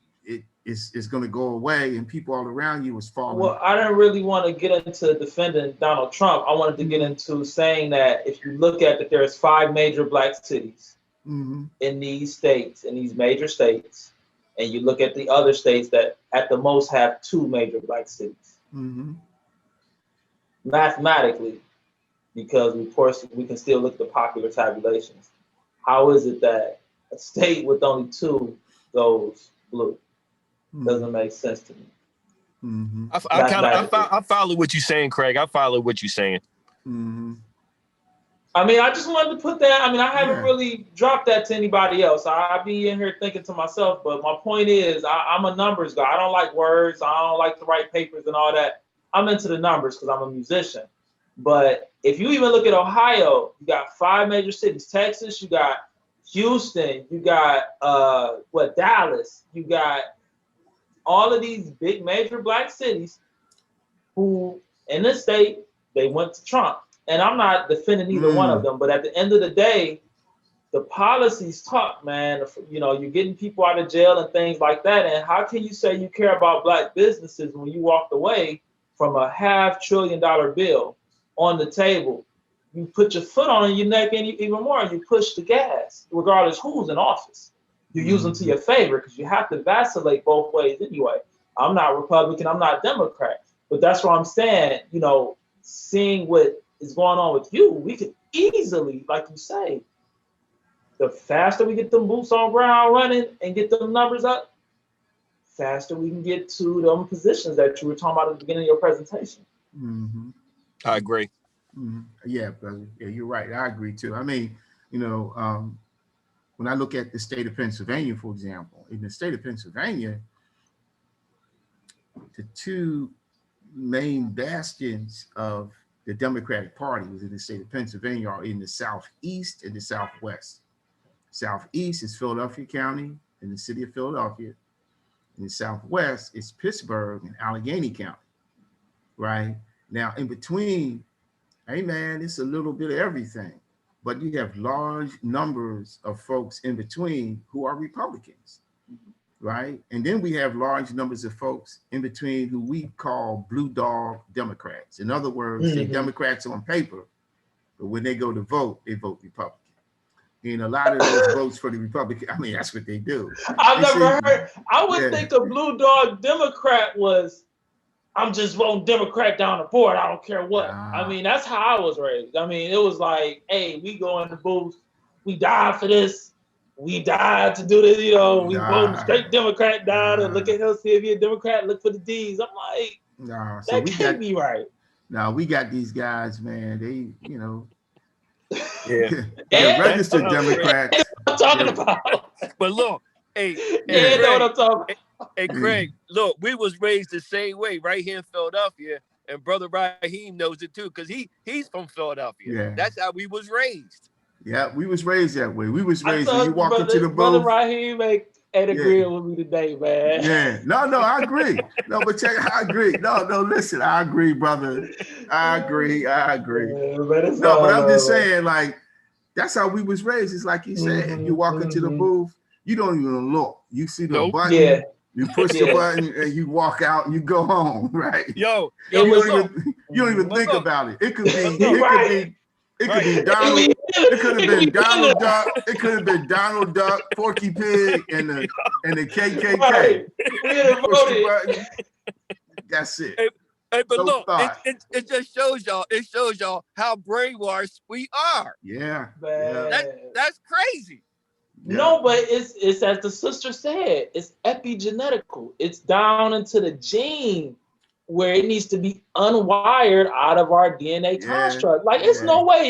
Speaker 3: it's going to go away and people all around you is falling.
Speaker 5: Well, I didn't really want to get into defending Donald Trump. I wanted to get into saying that if you look at that, there's 5 major black cities in these states, in these major states, and you look at the other states that at the most have 2 major black cities. Mathematically, because of course we can still look at the popular tabulations. How is it that a state with only 2 goes blue? Doesn't make sense to me.
Speaker 6: I follow what you're saying, Craig. I follow what you're saying.
Speaker 5: I mean, I just wanted to put that. I mean, I haven't really dropped that to anybody else. I be in here thinking to myself, but my point is, I'm a numbers guy. I don't like words. I don't like to write papers and all that. I'm into the numbers because I'm a musician. But if you even look at Ohio, you got 5 major cities. Texas, you got Houston, you got Dallas, you got all of these big major black cities who in this state, they went to Trump. And I'm not defending either one of them, but at the end of the day, the policies talk, man. You're getting people out of jail and things like that. And how can you say you care about black businesses when you walked away from a $500 billion bill on the table? You put your foot on your neck and even more, you push the gas, regardless who's in office. You use them to your favor because you have to vacillate both ways anyway. I'm not Republican, I'm not Democrat. But that's what I'm saying, seeing what is going on with you, we could easily, like you say, the faster we get them boots on ground running and get them numbers up, faster we can get to them positions that you were talking about at the beginning of your presentation.
Speaker 6: I agree.
Speaker 3: Yeah, brother. Yeah, you're right. I agree too. I mean, when I look at the state of Pennsylvania, for example, in the state of Pennsylvania, the 2 main bastions of the Democratic Party within the state of Pennsylvania are in the Southeast and the Southwest. Southeast is Philadelphia County and the city of Philadelphia. In the Southwest, it's Pittsburgh and Allegheny County, right? Now, in between, hey man, it's a little bit of everything, but you have large numbers of folks in between who are Republicans, right? And then we have large numbers of folks in between who we call blue dog Democrats. In other words, they're Democrats on paper, but when they go to vote, they vote Republican. And a lot of those votes for the Republican, I mean, that's what they do.
Speaker 5: I've never heard, I would think a blue dog Democrat was, I'm just voting Democrat down the board. I don't care what. I mean, that's how I was raised. I mean, it was like, hey, we go in the booth. We died for this. We died to do this. We voting straight Democrat down and look at him, see if he's a Democrat, look for the D's. I'm like, that can't be right.
Speaker 3: No, we got these guys, man. They,
Speaker 6: they're
Speaker 3: registered Democrats.
Speaker 5: What I'm talking about.
Speaker 6: But look, hey,
Speaker 5: Craig, know what I'm talking about.
Speaker 6: Hey, Craig, look, we was raised the same way right here in Philadelphia, and Brother Raheem knows it too, because he's from Philadelphia.
Speaker 3: Yeah.
Speaker 6: That's how we was raised.
Speaker 3: Yeah, we was raised that way. We was
Speaker 5: I
Speaker 3: raised when you
Speaker 5: told
Speaker 3: walk into the
Speaker 5: brother
Speaker 3: booth.
Speaker 5: Raheem ain't agreeing with me today, man.
Speaker 3: Yeah, no, I agree. No, but check, I agree. No, listen, I agree, brother. I agree.
Speaker 5: Yeah, but
Speaker 3: No, but I'm just saying, like, that's how we was raised. It's like you said, you walk into the booth, you don't even look. You see the button,
Speaker 5: yeah,
Speaker 3: you push the button, and you walk out and you go home, right?
Speaker 6: Yo,
Speaker 3: you
Speaker 6: but
Speaker 3: don't even think
Speaker 6: look.
Speaker 3: about it. It could be,
Speaker 5: Right.
Speaker 3: it could be Donald. It could have been Donald Duck. It could have been Donald Duck, Porky Pig, and the KKK.
Speaker 5: Right. We had
Speaker 3: Push the
Speaker 5: voted.
Speaker 3: button. That's it.
Speaker 6: Hey, but
Speaker 3: No
Speaker 6: look,
Speaker 3: thought.
Speaker 6: it just shows y'all. It shows y'all how brainwashed we are.
Speaker 3: Yeah.
Speaker 6: That's crazy.
Speaker 5: No, but it's as the sister said, it's epigenetical. It's down into the gene where it needs to be unwired out of our DNA construct. Like it's no way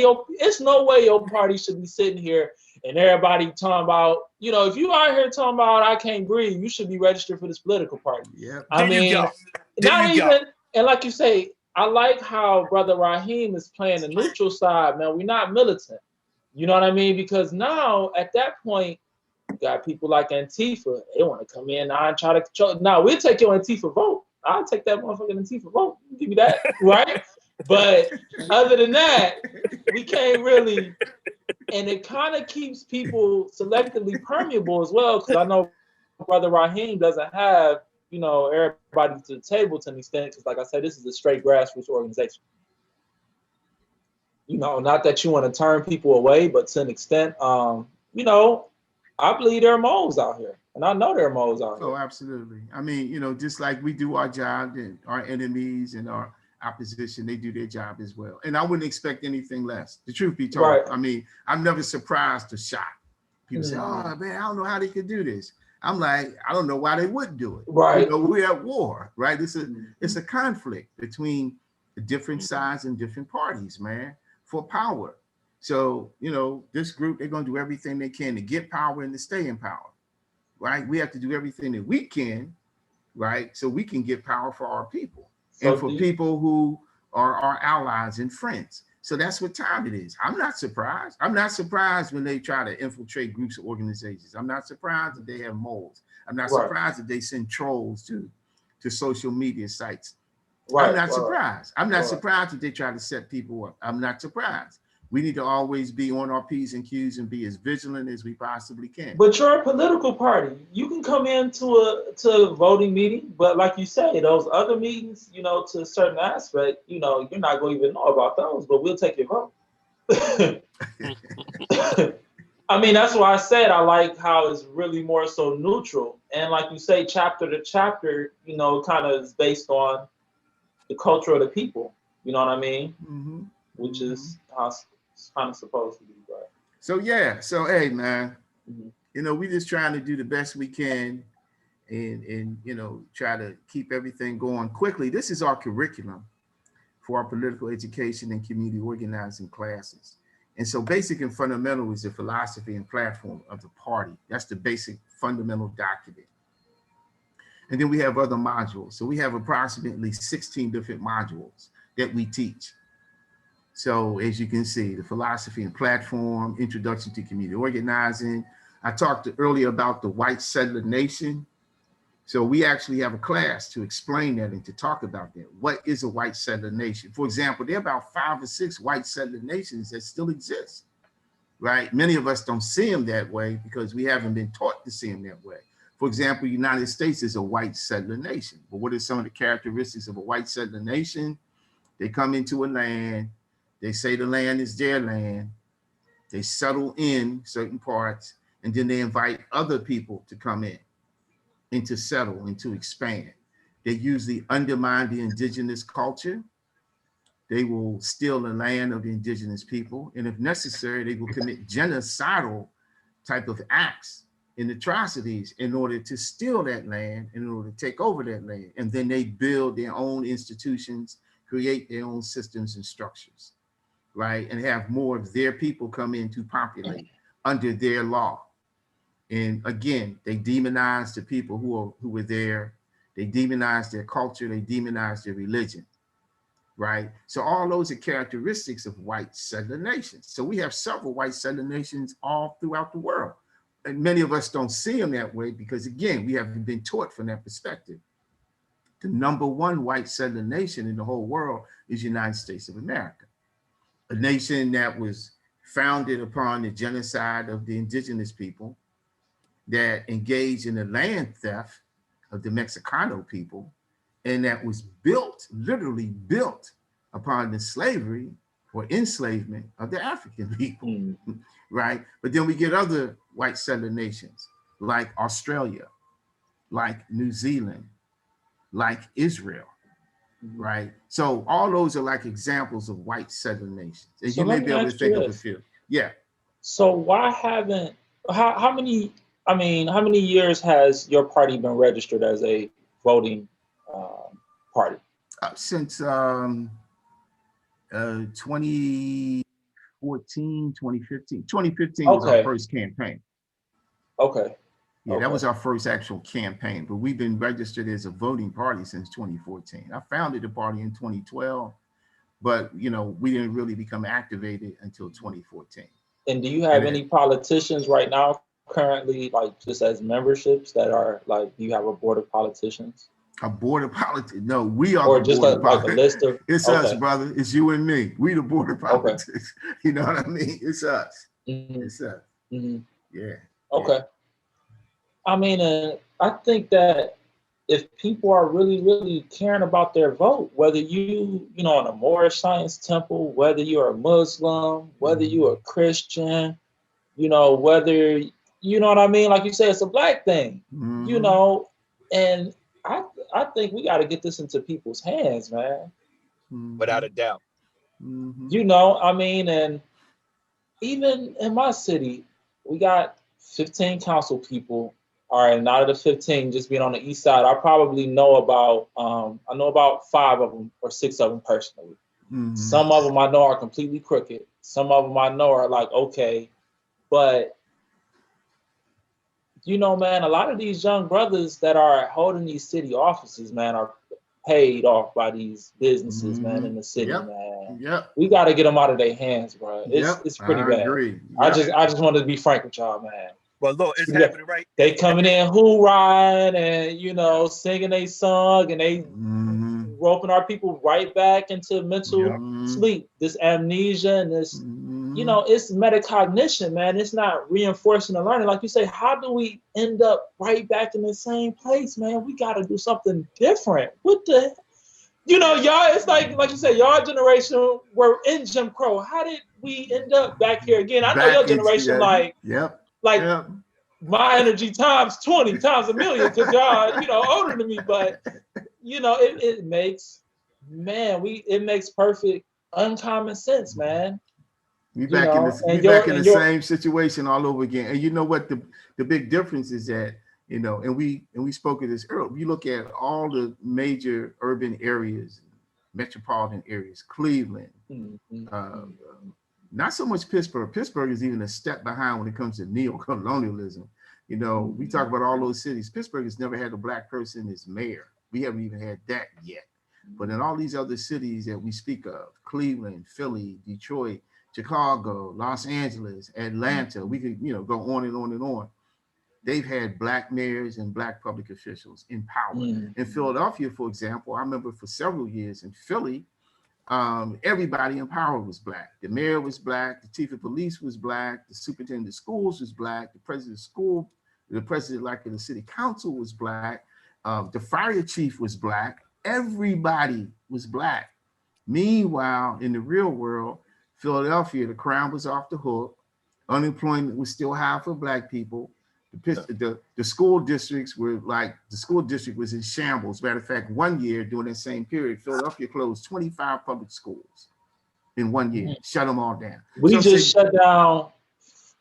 Speaker 5: your party should be sitting here and everybody talking about, you know, if you out here talking about I can't breathe, you should be registered for this political party.
Speaker 3: Yeah.
Speaker 5: I mean, not even, and like you say, I like how Brother Raheem is playing the neutral side, man. We're not militant. You know what I mean? Because now at that point, you got people like Antifa. They want to come in now and try to control. Now we'll take your Antifa vote. I'll take that motherfucking Antifa vote. Give me that, right? But other than that, we can't really. And it kind of keeps people selectively permeable as well. Because I know Brother Raheem doesn't have, you know, everybody to the table to an extent. Because like I said, this is a straight grassroots organization. You know, not that you want to turn people away, but to an extent, you know, I believe there are moles out here, and I know there are moles out here.
Speaker 3: Oh, absolutely. I mean, you know, just like we do our job, and our enemies and our opposition, they do their job as well. And I wouldn't expect anything less. The truth be told, I mean, I'm never surprised or shocked. People say, "Oh man, I don't know how they could do this." I'm like, I don't know why they wouldn't do it.
Speaker 5: Right.
Speaker 3: You know, we're at war, right? It's a conflict between the different sides and different parties, man, for power. So, you know, this group, they're going to do everything they can to get power and to stay in power, right? We have to do everything that we can, right? So we can get power for our people and for people who are our allies and friends. So that's what time it is. I'm not surprised. I'm not surprised when they try to infiltrate groups or organizations. I'm not surprised that they have moles. I'm not surprised that they send trolls to social media sites. I'm not surprised. I'm not surprised that they try to set people up. I'm not surprised. We need to always be on our P's and Q's and be as vigilant as we possibly can.
Speaker 5: But you're a political party. You can come into a voting meeting, but like you say, those other meetings, you know, to a certain aspect, you know, you're not going to even know about those, but we'll take your vote. I mean, that's why I said I like how it's really more so neutral. And like you say, chapter to chapter, you know, kind of is based on the culture of the people. You know what I mean?
Speaker 3: Mm-hmm.
Speaker 5: Which is how it's kind of supposed to be, right?
Speaker 3: So yeah, so hey man, you know, we just trying to do the best we can and you know, try to keep everything going quickly. This is our curriculum for our political education and community organizing classes. And so basic and fundamental is the philosophy and platform of the party. That's the basic fundamental document. And then we have other modules. So we have approximately 16 different modules that we teach. So as you can see, the philosophy and platform, introduction to community organizing. I talked earlier about the white settler nation. So we actually have a class to explain that and to talk about that. What is a white settler nation? For example, there are about 5 or 6 white settler nations that still exist, right? Many of us don't see them that way because we haven't been taught to see them that way. For example, the United States is a white settler nation. But what are some of the characteristics of a white settler nation? They come into a land. They say the land is their land. They settle in certain parts, and then they invite other people to come in and to settle and to expand. They usually undermine the indigenous culture. They will steal the land of the indigenous people. And if necessary, they will commit genocidal type of acts and atrocities in order to steal that land, in order to take over that land. And then they build their own institutions, create their own systems and structures, right? And have more of their people come in to populate under their law. And again, they demonize the people who were there. They demonize their culture. They demonize their religion. right? So all those are characteristics of white settler nations. So we have several white settler nations all throughout the world. And many of us don't see them that way because, again, we haven't been taught from that perspective. The number one white settler nation in the whole world is the United States of America, a nation that was founded upon the genocide of the indigenous people, that engaged in the land theft of the Mexicano people, and that was built, literally built, upon the slavery or enslavement of the African people, right? But then we get other white settler nations like Australia, like New Zealand, like Israel, right? So all those are like examples of white settler nations. And
Speaker 5: So
Speaker 3: you may
Speaker 5: let me
Speaker 3: be able to
Speaker 5: ask
Speaker 3: think
Speaker 5: you
Speaker 3: of a
Speaker 5: this.
Speaker 3: few. Yeah.
Speaker 5: So why haven't, how many, I mean, how many years has your party been registered as a voting party?
Speaker 3: Since 2014, 2015. 2015 was our
Speaker 5: Okay.
Speaker 3: first campaign.
Speaker 5: Okay.
Speaker 3: Yeah, that
Speaker 5: Okay.
Speaker 3: was our first actual campaign, but we've been registered as a voting party since 2014. I founded the party in 2012, but you know, we didn't really become activated until 2014.
Speaker 5: And do you have any politicians right now currently, like just as memberships that are like, do you have a board of politicians?
Speaker 3: A board of politics? No, we are
Speaker 5: Or
Speaker 3: the
Speaker 5: just
Speaker 3: board of
Speaker 5: like a
Speaker 3: politics.
Speaker 5: list of,
Speaker 3: It's us, brother. It's you and me. We the board of
Speaker 5: Okay.
Speaker 3: politics. You know what I mean? It's us.
Speaker 5: Mhm.
Speaker 3: It's us.
Speaker 5: Mhm.
Speaker 3: Yeah.
Speaker 5: Okay.
Speaker 3: Yeah.
Speaker 5: I mean, I think that if people are really, really caring about their vote, whether you know, in a Moorish Science Temple, whether you're a Muslim, whether you're a Christian, you know, whether, you know what I mean? Like you said, it's a black thing, you know, and I think we got to get this into people's hands, man.
Speaker 6: Without a doubt.
Speaker 5: You know, I mean, and even in my city, we got 15 council people. All right, and out of the 15, just being on the east side, I probably know about, I know about 5 of them or 6 of them personally. Some of them I know are completely crooked. Some of them I know are like, okay, but you know, man, a lot of these young brothers that are holding these city offices, man, are paid off by these businesses, man, in the city, man.
Speaker 3: Yep.
Speaker 5: We got to get them out of their hands, bro. It's pretty
Speaker 3: I
Speaker 5: bad.
Speaker 3: agree.
Speaker 5: I just wanted to be frank with y'all, man.
Speaker 6: Well, look, it's happening right.
Speaker 5: They coming in hoorahing and, you know, singing a song, and they roping our people right back into mental sleep, this amnesia and this, you know, it's metacognition, man. It's not reinforcing the learning. Like you say, how do we end up right back in the same place, man? We got to do something different. What the, you know, y'all, it's like you said, y'all generation were in Jim Crow. How did we end up back here again? I know your generation, my energy times 20, times a million, because y'all, you know, older than me. But, you know, it makes, man, it makes perfect uncommon sense, man.
Speaker 3: We back in the same situation all over again. And you know what the big difference is that, you know, and we spoke of this earlier. You look at all the major urban areas, metropolitan areas, Cleveland, not so much Pittsburgh. Pittsburgh is even a step behind when it comes to neo-colonialism. You know, we talk about all those cities. Pittsburgh has never had a black person as mayor. We haven't even had that yet. But in all these other cities that we speak of, Cleveland, Philly, Detroit, Chicago, Los Angeles, Atlanta, we could, you know, go on and on and on. They've had black mayors and black public officials in power. In Philadelphia, for example, I remember for several years in Philly, everybody in power was black. The mayor was black, the chief of police was black, the superintendent of schools was black, the president of school, the president like of the city council was black, the fire chief was black, everybody was black. Meanwhile, in the real world, Philadelphia, the crown was off the hook, unemployment was still high for black people. The school districts were like, the school district was in shambles. Matter of fact, one year during that same period, Philadelphia closed 25 public schools in 1 year, shut them all down.
Speaker 5: We just shut down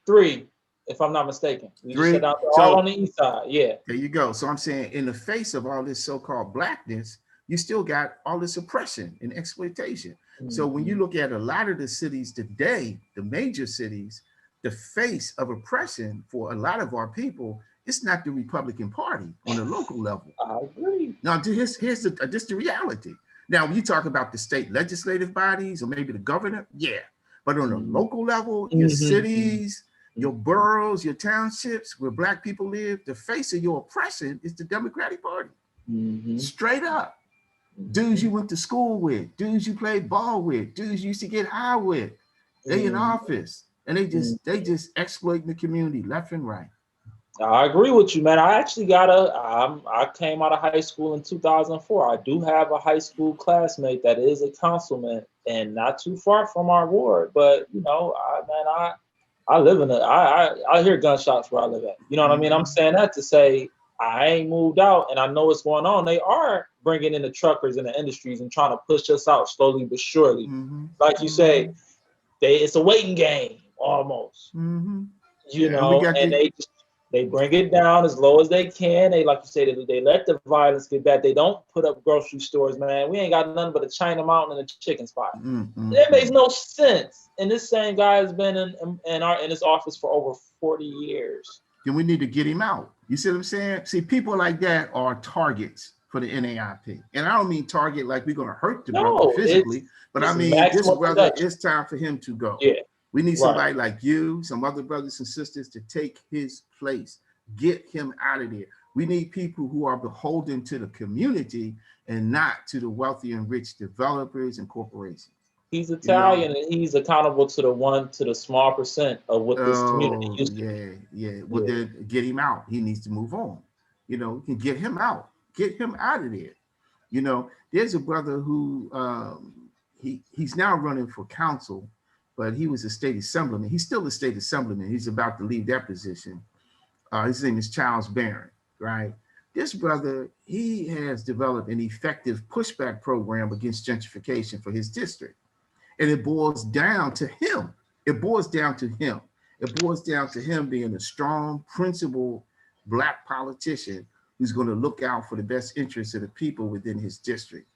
Speaker 5: 3, if I'm not mistaken. We just shut down all on the east side, yeah.
Speaker 3: There you go. So I'm saying, in the face of all this so-called blackness, you still got all this oppression and exploitation. So when you look at a lot of the cities today, the major cities, the face of oppression for a lot of our people, it's not the Republican Party on the local level.
Speaker 5: I agree.
Speaker 3: Now, here's the reality. Now, when you talk about the state legislative bodies or maybe the governor, yeah. But on a local level, your cities, your boroughs, your townships where Black people live, the face of your oppression is the Democratic Party. Straight up. Dudes you went to school with, dudes you played ball with, dudes you used to get high with. They in office and they just exploiting the community left and right.
Speaker 5: I agree with you, man. I actually I came out of high school in 2004. I do have a high school classmate that is a councilman and not too far from our ward. But, you know, I live in I hear gunshots where I live at. You know what I mean? I'm saying that to say I ain't moved out and I know what's going on. They are bringing in the truckers and the industries and trying to push us out slowly but surely. Like you say, it's a waiting game almost. You know, and they bring it down as low as they can. They, like you say, they let the violence get bad. They don't put up grocery stores, man. We ain't got nothing but a China Mountain and a chicken spot. It makes no sense. And this same guy has been in his office for over 40 years.
Speaker 3: Then we need to get him out. You see what I'm saying? See, people like that are targets for the NAIP. And I don't mean target like we're going to hurt the brother physically, but I mean, this brother, it's time for him to go.
Speaker 5: Yeah.
Speaker 3: We need somebody like you, some other brothers and sisters to take his place. Get him out of there. We need people who are beholden to the community and not to the wealthy and rich developers and corporations.
Speaker 5: He's Italian and he's accountable to the small percent of what this community used to be.
Speaker 3: Well, then get him out. He needs to move on. You know, we can get him out. Get him out of there. You know, there's a brother who he's now running for council, but he was a state assemblyman. He's still a state assemblyman. He's about to leave that position. His name is Charles Barron, right? This brother, he has developed an effective pushback program against gentrification for his district. And it boils down to him. It boils down to him. It boils down to him being a strong, principled Black politician who's going to look out for the best interests of the people within his district.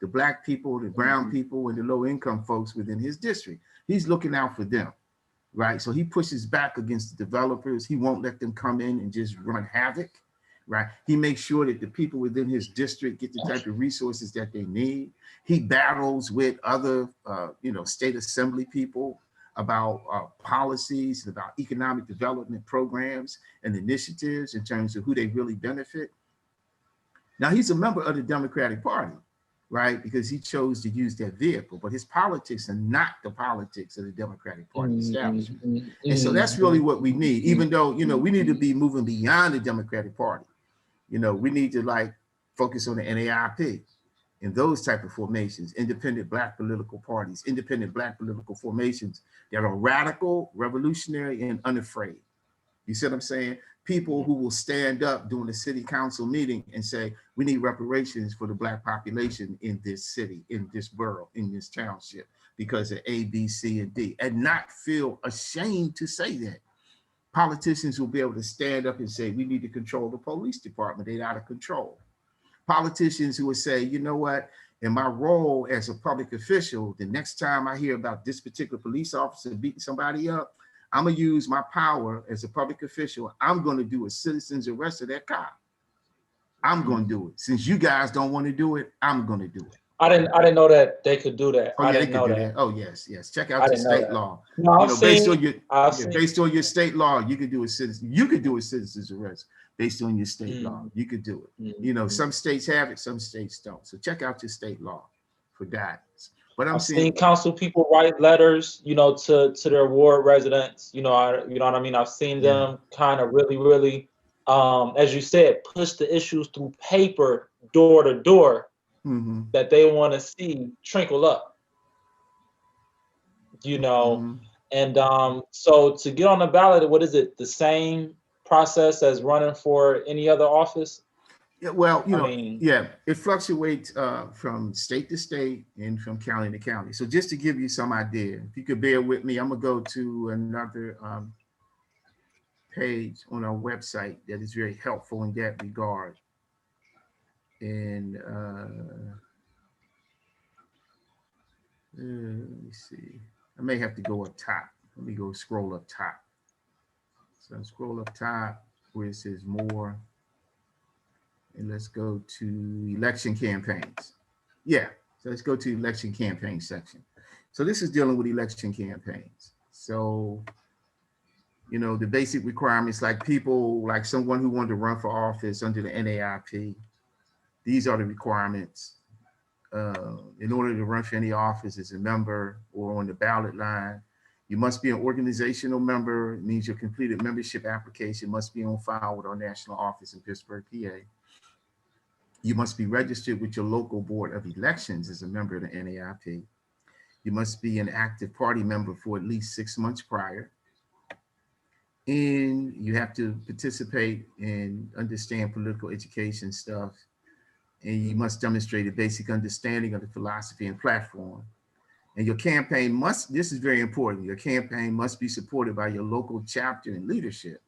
Speaker 3: The Black people, the brown people, and the low-income folks within his district. He's looking out for them, right? So he pushes back against the developers. He won't let them come in and just run havoc, right? He makes sure that the people within his district get the type of resources that they need. He battles with other, state assembly people about policies, about economic development programs and initiatives in terms of who they really benefit. Now, he's a member of the Democratic Party, right? Because he chose to use that vehicle, but his politics are not the politics of the Democratic Party establishment. And so that's really what we need, even though, we need to be moving beyond the Democratic Party. We need to focus on the NAIP and those type of formations, independent Black political parties, independent Black political formations that are radical, revolutionary, and unafraid. You see what I'm saying? People who will stand up during the city council meeting and say, we need reparations for the Black population in this city, in this borough, in this township, because of A, B, C, and D, and not feel ashamed to say that. Politicians will be able to stand up and say, we need to control the police department. They're out of control. Politicians who would say, you know what, in my role as a public official, the next time I hear about this particular police officer beating somebody up, I'm gonna use my power as a public official. I'm gonna do a citizen's arrest of that cop. I'm gonna do it. Since you guys don't want to do it, I'm gonna do it.
Speaker 5: I didn't know that they could do that.
Speaker 3: Oh, yeah,
Speaker 5: I didn't know that.
Speaker 3: Oh, yes. Check out the state law.
Speaker 5: No,
Speaker 3: based on your state law, you could do a citizen's arrest based on your state law. You could do it. Some states have it, some states don't. So check out your state law for guidance. But
Speaker 5: I've seen council people write letters, to their ward residents. You know what I mean? I've seen them kind of really, as you said, push the issues through paper, door to door. That they want to see trickle up, and so to get on the ballot, what is it? The same process as running for any other office?
Speaker 3: Yeah, well, it fluctuates from state to state and from county to county. So just to give you some idea, if you could bear with me, I'm gonna go to another page on our website that is very helpful in that regard. And let me see. I may have to go up top. Let me go scroll up top. So I'll scroll up top where it says more. And let's go to election campaigns. Yeah, So let's go to election campaign section. So this is dealing with election campaigns. So, you know, the basic requirements, like people, like someone who wanted to run for office under the NAIP, these are the requirements. In order to run for any office as a member or on the ballot line, you must be an organizational member. It means your completed membership application must be on file with our national office in Pittsburgh, PA. You must be registered with your local board of elections as a member of the NAIP. You must be an active party member for at least 6 months prior. And you have to participate and understand political education stuff. And you must demonstrate a basic understanding of the philosophy and platform. And your campaign must, this is very important, your campaign must be supported by your local chapter and leadership.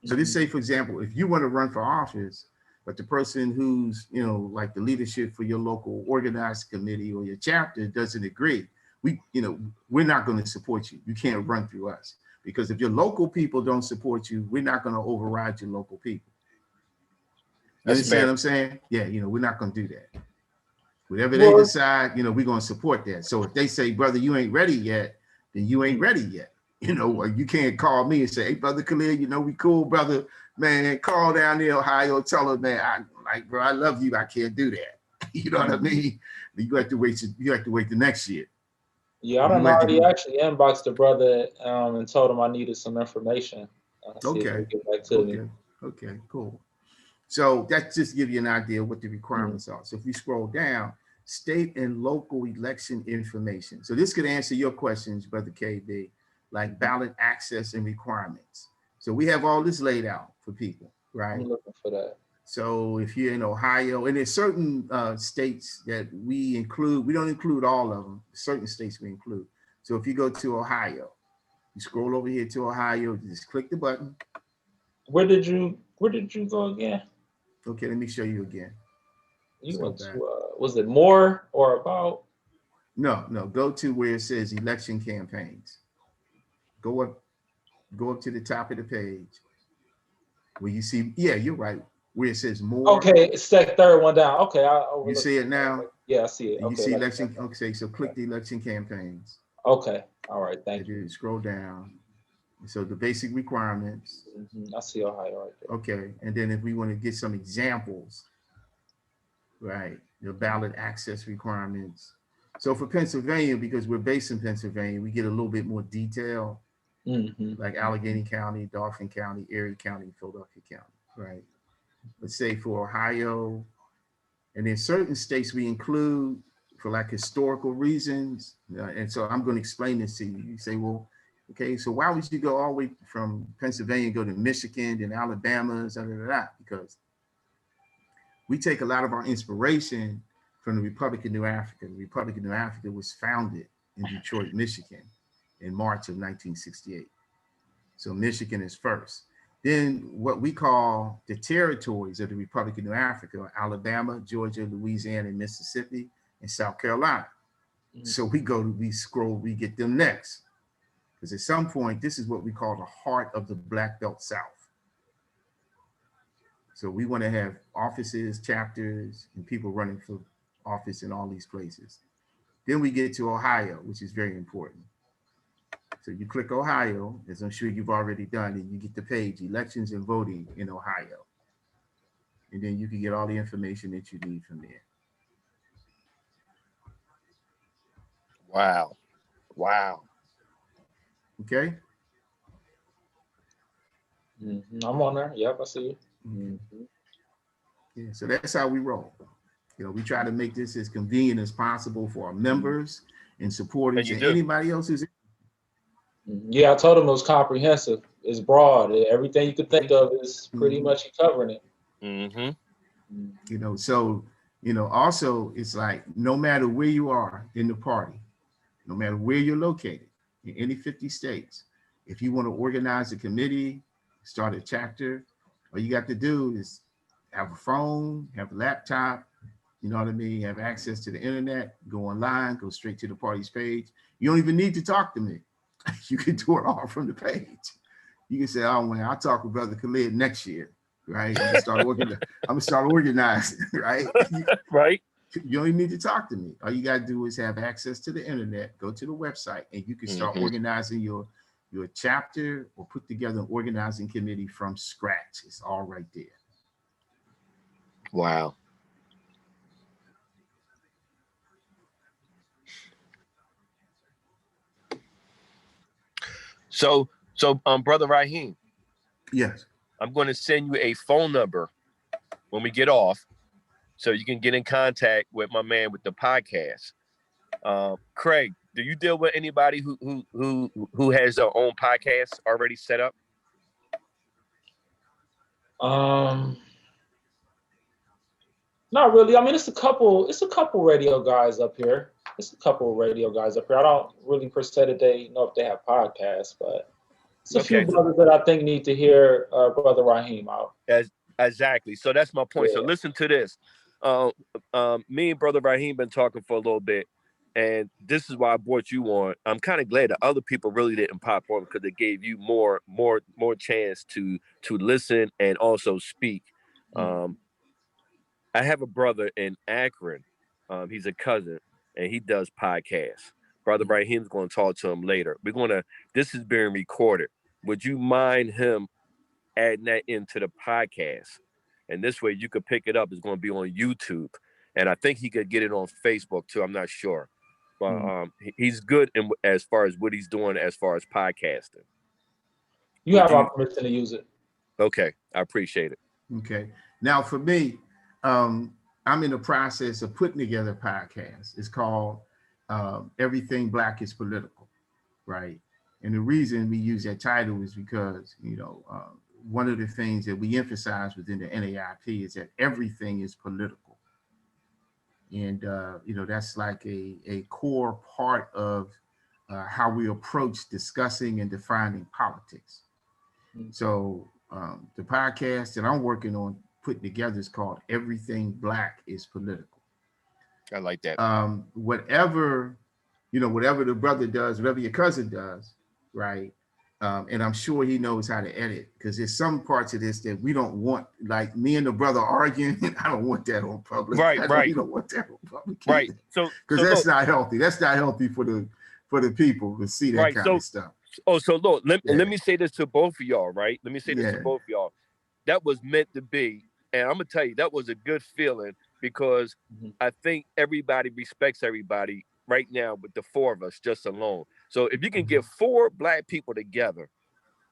Speaker 3: So this say, for example, if you want to run for office, but the person who's, you know, like the leadership for your local organized committee or your chapter doesn't agree, we're not going to support you. You can't run through us. Because if your local people don't support you, we're not going to override your local people. You understand what I'm saying? Yeah, we're not going to do that. Whatever they decide, we're going to support that. So if they say, brother, you ain't ready yet, then you ain't ready yet. Or you can't call me and say, hey, brother Khalil, we cool, brother. Man, call down there, Ohio, tell them, man, bro, I love you. I can't do that. You know what I mean? You have to wait the next year.
Speaker 5: Yeah, I done already actually inboxed the brother and told him I needed some information.
Speaker 3: Okay. Okay, cool. So that's just to give you an idea of what the requirements are. So if you scroll down, state and local election information. So this could answer your questions, Brother KB, like ballot access and requirements. So we have all this laid out for people, right?
Speaker 5: I'm looking for that.
Speaker 3: So if you're in Ohio, and there's certain states that we include, we don't include all of them, certain states we include. So if you go to Ohio, you scroll over here to Ohio, just click the button.
Speaker 5: Where did you go again?
Speaker 3: Okay, let me show you again.
Speaker 5: You went to, was it more or about?
Speaker 3: No, go to where it says election campaigns. Go up to the top of the page where you see, yeah, you're right, where it says more.
Speaker 5: Okay, it's that third one down. Okay,
Speaker 3: you see it now?
Speaker 5: Yeah, I see it.
Speaker 3: Okay, you see election, okay, so click the election campaigns.
Speaker 5: Okay, all right, thank you.
Speaker 3: Scroll down. So the basic requirements.
Speaker 5: I see Ohio right there.
Speaker 3: Okay, and then if we want to get some examples, right, the ballot access requirements. So for Pennsylvania, because we're based in Pennsylvania, we get a little bit more detail, like Allegheny County, Dauphin County, Erie County, Philadelphia County, right? Let's say for Ohio, and then certain states we include for like historical reasons. And so I'm going to explain this to you. You say, well, okay, so why would you go all the way from Pennsylvania and go to Michigan and Alabama, because we take a lot of our inspiration from the Republic of New Africa. The Republic of New Africa was founded in Detroit, Michigan in March of 1968. So Michigan is first. Then what we call the territories of the Republic of New Africa are Alabama, Georgia, Louisiana, and Mississippi, and South Carolina. So we get them next. Because at some point, this is what we call the heart of the Black Belt South. So we want to have offices, chapters, and people running for office in all these places. Then we get to Ohio, which is very important. So you click Ohio, as I'm sure you've already done, and you get the page, elections and voting in Ohio. And then you can get all the information that you need from there.
Speaker 6: Wow.
Speaker 3: Okay.
Speaker 5: I'm on there. Yep, I see you.
Speaker 3: Yeah, so that's how we roll. We try to make this as convenient as possible for our members and supporters and anybody else who's.
Speaker 5: Yeah, I told him it was comprehensive. It's broad. Everything you could think of is pretty much covering it.
Speaker 3: So also it's like no matter where you are in the party, no matter where you're located in any 50 states, if you want to organize a committee, start a chapter, all you got to do is have a phone, have a laptop, you know what I mean, have access to the internet, go online, go straight to the party's page. You don't even need to talk to me. You can do it all from the page. You can say, oh, man, I'll talk with Brother Khalid next year, right? I'm gonna start organizing, right?
Speaker 6: Right.
Speaker 3: You don't even need to talk to me. All you got to do is have access to the internet, go to the website, and you can start organizing your chapter or put together an organizing committee from scratch. It's all right there.
Speaker 6: Wow. So, Brother Raheem.
Speaker 3: Yes.
Speaker 6: I'm going to send you a phone number when we get off, so you can get in contact with my man with the podcast. Craig, do you deal with anybody who has their own podcast already set up?
Speaker 5: Not really. I mean, it's a couple radio guys up here. I don't really per se that they know if they have podcasts, but it's a few brothers that I think need to hear Brother Raheem out.
Speaker 6: Exactly. So that's my point.
Speaker 5: Yeah.
Speaker 6: So listen to this. Me and Brother Raheem been talking for a little bit, and this is why I brought you on. I'm kind of glad that other people really didn't pop on, because it gave you more chance to listen and also speak. I have a brother in Akron. He's a cousin, and he does podcasts. Brother Raheem's going to talk to him later. This is being recorded. Would you mind him adding that into the podcast? And this way you could pick it up. It's going to be on YouTube. And I think he could get it on Facebook too. I'm not sure. But he's good as far as what he's doing as far as podcasting.
Speaker 5: You have our permission to use it.
Speaker 6: Okay. I appreciate it.
Speaker 3: Okay. Now for me, I'm in the process of putting together a podcast. It's called Everything Black is Political, right? And the reason we use that title is because, one of the things that we emphasize within the NAIP is that everything is political. And, that's like a core part of how we approach discussing and defining politics. So the podcast that I'm working on putting together is called Everything Black is Political.
Speaker 6: I like that.
Speaker 3: Whatever the brother does, whatever your cousin does, right? And I'm sure he knows how to edit, because there's some parts of this that we don't want, like me and the brother arguing. I don't want that on public.
Speaker 6: Right.
Speaker 3: You don't want that on public.
Speaker 6: Right. So
Speaker 3: that's not healthy. That's not healthy for the people to see that kind of stuff.
Speaker 6: So look, let me say this to both of y'all, right? Let me say this to both of y'all. That was meant to be. And I'm gonna tell you, that was a good feeling, because I think everybody respects everybody right now with the four of us just alone. So if you can get four Black people together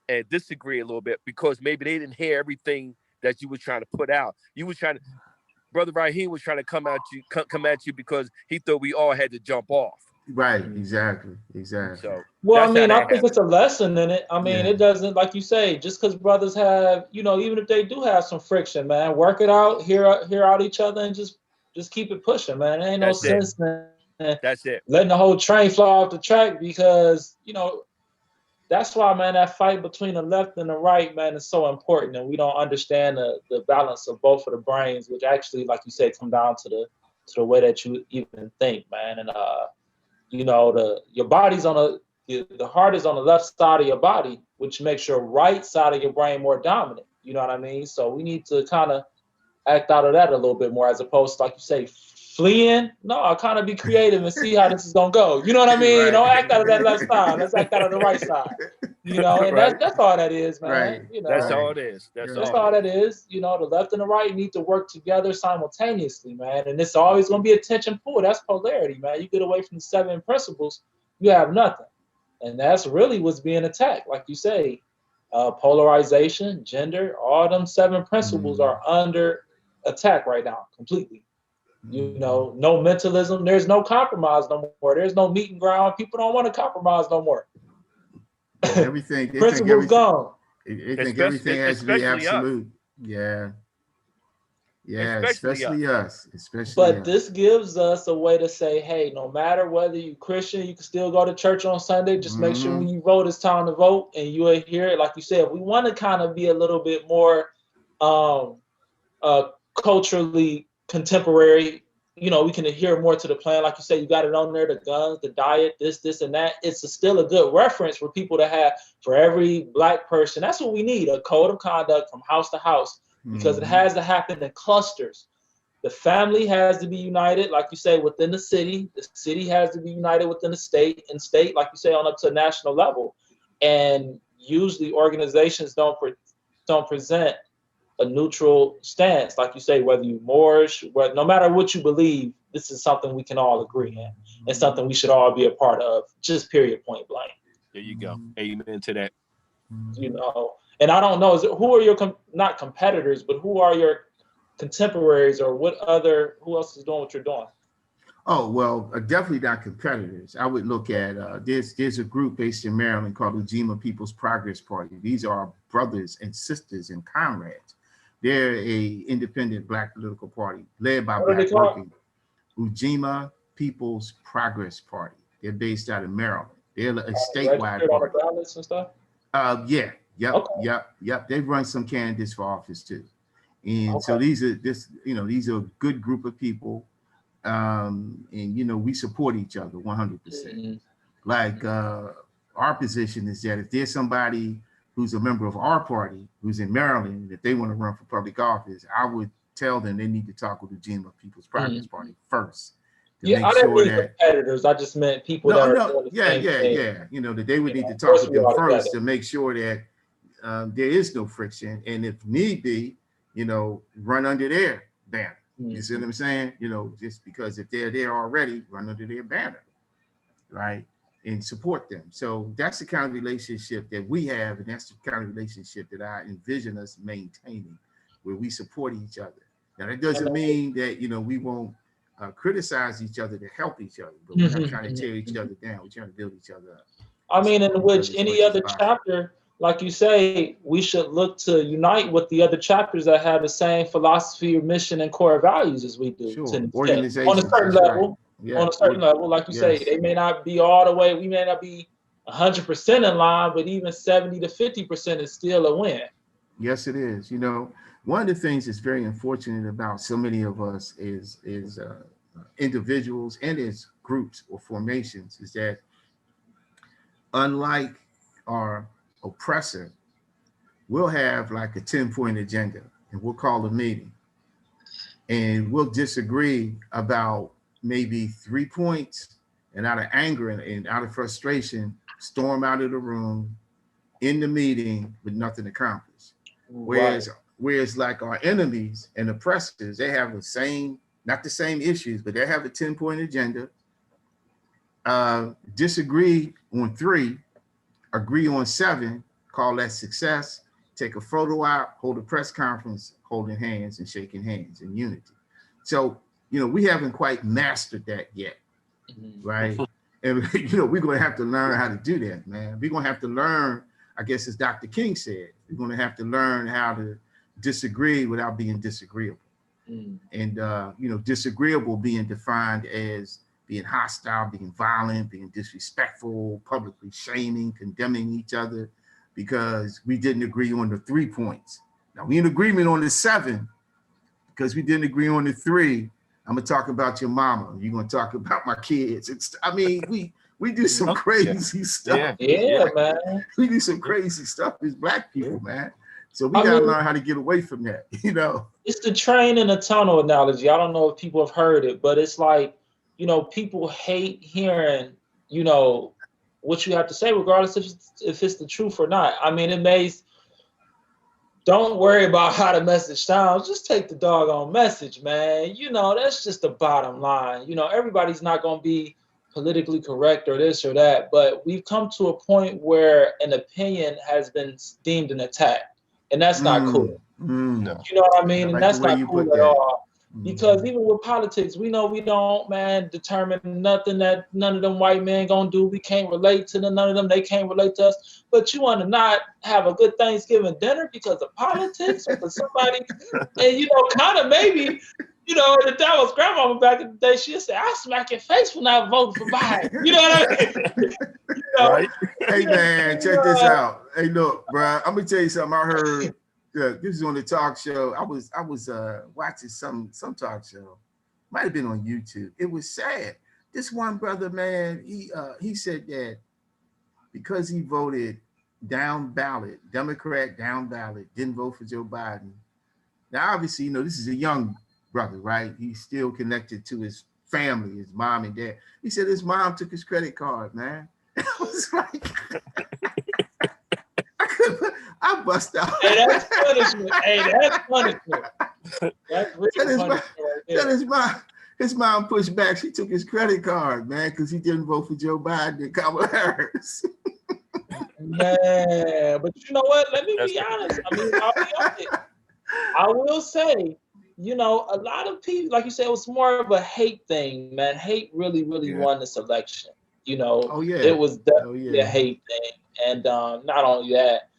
Speaker 6: and disagree a little bit, because maybe they didn't hear everything that you were trying to put out. Brother Raheem was trying to come at you because he thought we all had to jump off.
Speaker 3: Right, exactly.
Speaker 6: So,
Speaker 5: well, I mean, I think it's a lesson in it. I mean, it doesn't, like you say, just because brothers have, even if they do have some friction, man, work it out, hear out each other, and just keep it pushing, man. There ain't no sense in letting the whole train fly off the track, because, that's why, man, that fight between the left and the right, man, is so important. And we don't understand the balance of both of the brains, which actually, like you said, come down to the way that you even think, man. And, your body's the heart is on the left side of your body, which makes your right side of your brain more dominant. You know what I mean? So we need to kind of act out of that a little bit more, as opposed to, like you say, fleeing. No, I'll kind of be creative and see how this is gonna go. You know what I mean?
Speaker 3: Right.
Speaker 5: Don't act out of that left side. Let's act out of the right side. And that's all that is, man.
Speaker 3: Right.
Speaker 6: That's all it is.
Speaker 5: That's all that is. The left and the right need to work together simultaneously, man. And it's always gonna be a tension pull. That's polarity, man. You get away from the 7 principles, you have nothing. And that's really what's being attacked. Like you say, polarization, gender, all them 7 principles are under attack right now, completely. No mentalism. There's no compromise no more. There's no meeting ground. People don't want to compromise no more.
Speaker 3: Everything.
Speaker 5: Principles gone.
Speaker 3: They think everything has to be absolute. Yeah. Yeah, especially us. But
Speaker 5: this gives us a way to say, hey, no matter whether you're Christian, you can still go to church on Sunday. Just make sure when you vote, it's time to vote, and you will hear it. Like you said, we want to kind of be a little bit more culturally contemporary. We can adhere more to the plan. Like you said, you got it on there, the guns, the diet, this, and that. It's still a good reference for people to have for every Black person. That's what we need, a code of conduct from house to house, because it has to happen in clusters. The family has to be united, like you say, within the city. The city has to be united within the state, and state, like you say, on up to a national level. And usually organizations don't present a neutral stance, like you say, whether you Moorish, no matter what you believe, this is something we can all agree in, and something we should all be a part of. Just period, point blank.
Speaker 6: There you go. Amen to that.
Speaker 5: You know, and I don't know, who are your not competitors, but who are your contemporaries, or who else is doing what you're doing?
Speaker 3: Oh, well, definitely not competitors. I would look at, there's a group based in Maryland called Ujima People's Progress Party. These are our brothers and sisters and comrades. They're a independent Black political party led by Black working. Ujima People's Progress Party. They're based out of Maryland. They're a statewide party.
Speaker 5: On the ballots and stuff?
Speaker 3: Yeah, yep,
Speaker 5: Okay.
Speaker 3: yep. They've run some candidates for office too. And so these are a good group of people. And we support each other 100%. Like our position is that if there's somebody who's a member of our party who's in Maryland, if they want to run for public office, I would tell them they need to talk with the Ujima People's Progress Party first.
Speaker 5: Yeah, I didn't mean competitors. I just meant people that are doing the same thing.
Speaker 3: That they would need to talk with them first to make sure that there is no friction, and if need be, run under their banner. You see what I'm saying? Just because if they're there already, run under their banner, right? And support them. So that's the kind of relationship that we have, and that's the kind of relationship that I envision us maintaining, where we support each other. Now that doesn't mean that we won't criticize each other to help each other, but we're not trying to tear each other down. We're trying to build each other up.
Speaker 5: I mean, in which any other chapter, like you say, we should look to unite with the other chapters that have the same philosophy or mission and core values as we do.
Speaker 3: Sure.
Speaker 5: On a certain level. Right. Yeah. On a certain level, like you say, they may not be all the way, we may not be 100% in line, but even 70 to 50% is still a win.
Speaker 3: Yes, it is. One of the things that's very unfortunate about so many of us is individuals and as groups or formations is that unlike our oppressor, we'll have like a 10-point agenda and we'll call a meeting and we'll disagree about maybe 3 points, and out of anger and out of frustration, storm out of the room in the meeting with nothing accomplished. Whereas like our enemies and oppressors, they have the same, not the same issues, but they have a 10-point agenda, disagree on 3, agree on 7, call that success, take a photo out, hold a press conference, holding hands and shaking hands in unity. So, we haven't quite mastered that yet, right? And, we're going to have to learn how to do that, man. We're going to have to learn, I guess, as Dr. King said, we're going to have to learn how to disagree without being disagreeable. And, disagreeable being defined as being hostile, being violent, being disrespectful, publicly shaming, condemning each other because we didn't agree on the 3 points. Now, we in agreement on the 7 because we didn't agree on the 3. I'm gonna talk about your mama. You're gonna talk about my kids. We do some crazy stuff.
Speaker 5: Yeah, man.
Speaker 3: We do some crazy stuff as Black people, man. So we gotta learn how to get away from that, It's
Speaker 5: the train in a tunnel analogy. I don't know if people have heard it, but it's like, people hate hearing, what you have to say, regardless if it's the truth or not. I mean, don't worry about how the message sounds. Just take the doggone message, man. That's just the bottom line. Everybody's not going to be politically correct or this or that, but we've come to a point where an opinion has been deemed an attack, and that's not cool.
Speaker 3: No.
Speaker 5: You know what I mean? And that's not cool at all. Because even with politics, we know we don't, determine nothing that none of them white men gonna do. We can't relate to none of them. They can't relate to us. But you want to not have a good Thanksgiving dinner because of politics or for somebody, and kind of maybe, if that was grandmama back in the day, she'd say, "I'll smack your face when I vote for Biden." You know what I mean?
Speaker 6: Right?
Speaker 3: Hey man, check this out. Hey, look, bro, I'm gonna tell you something. I heard. This is on the talk show. I was watching some talk show, might have been on YouTube. It was sad. This one brother, man, he said that because he voted down ballot, Democrat down ballot, didn't vote for Joe Biden. Now, obviously, this is a young brother, right? He's still connected to his family, his mom and dad. He said his mom took his credit card, man. I was like, I bust out.
Speaker 5: Hey, that's punishment. Hey, that's punishment. That's real punishment right there.
Speaker 3: His mom pushed back. She took his credit card, man, because he didn't vote for Joe Biden and Kamala Harris.
Speaker 5: Man, but you know what? Let me be honest. I mean, I'll be honest. I will say, you know, a lot of people, like you said, it was more of a hate thing, man. Hate really won this election. You know, it was definitely a hate thing. And not only that,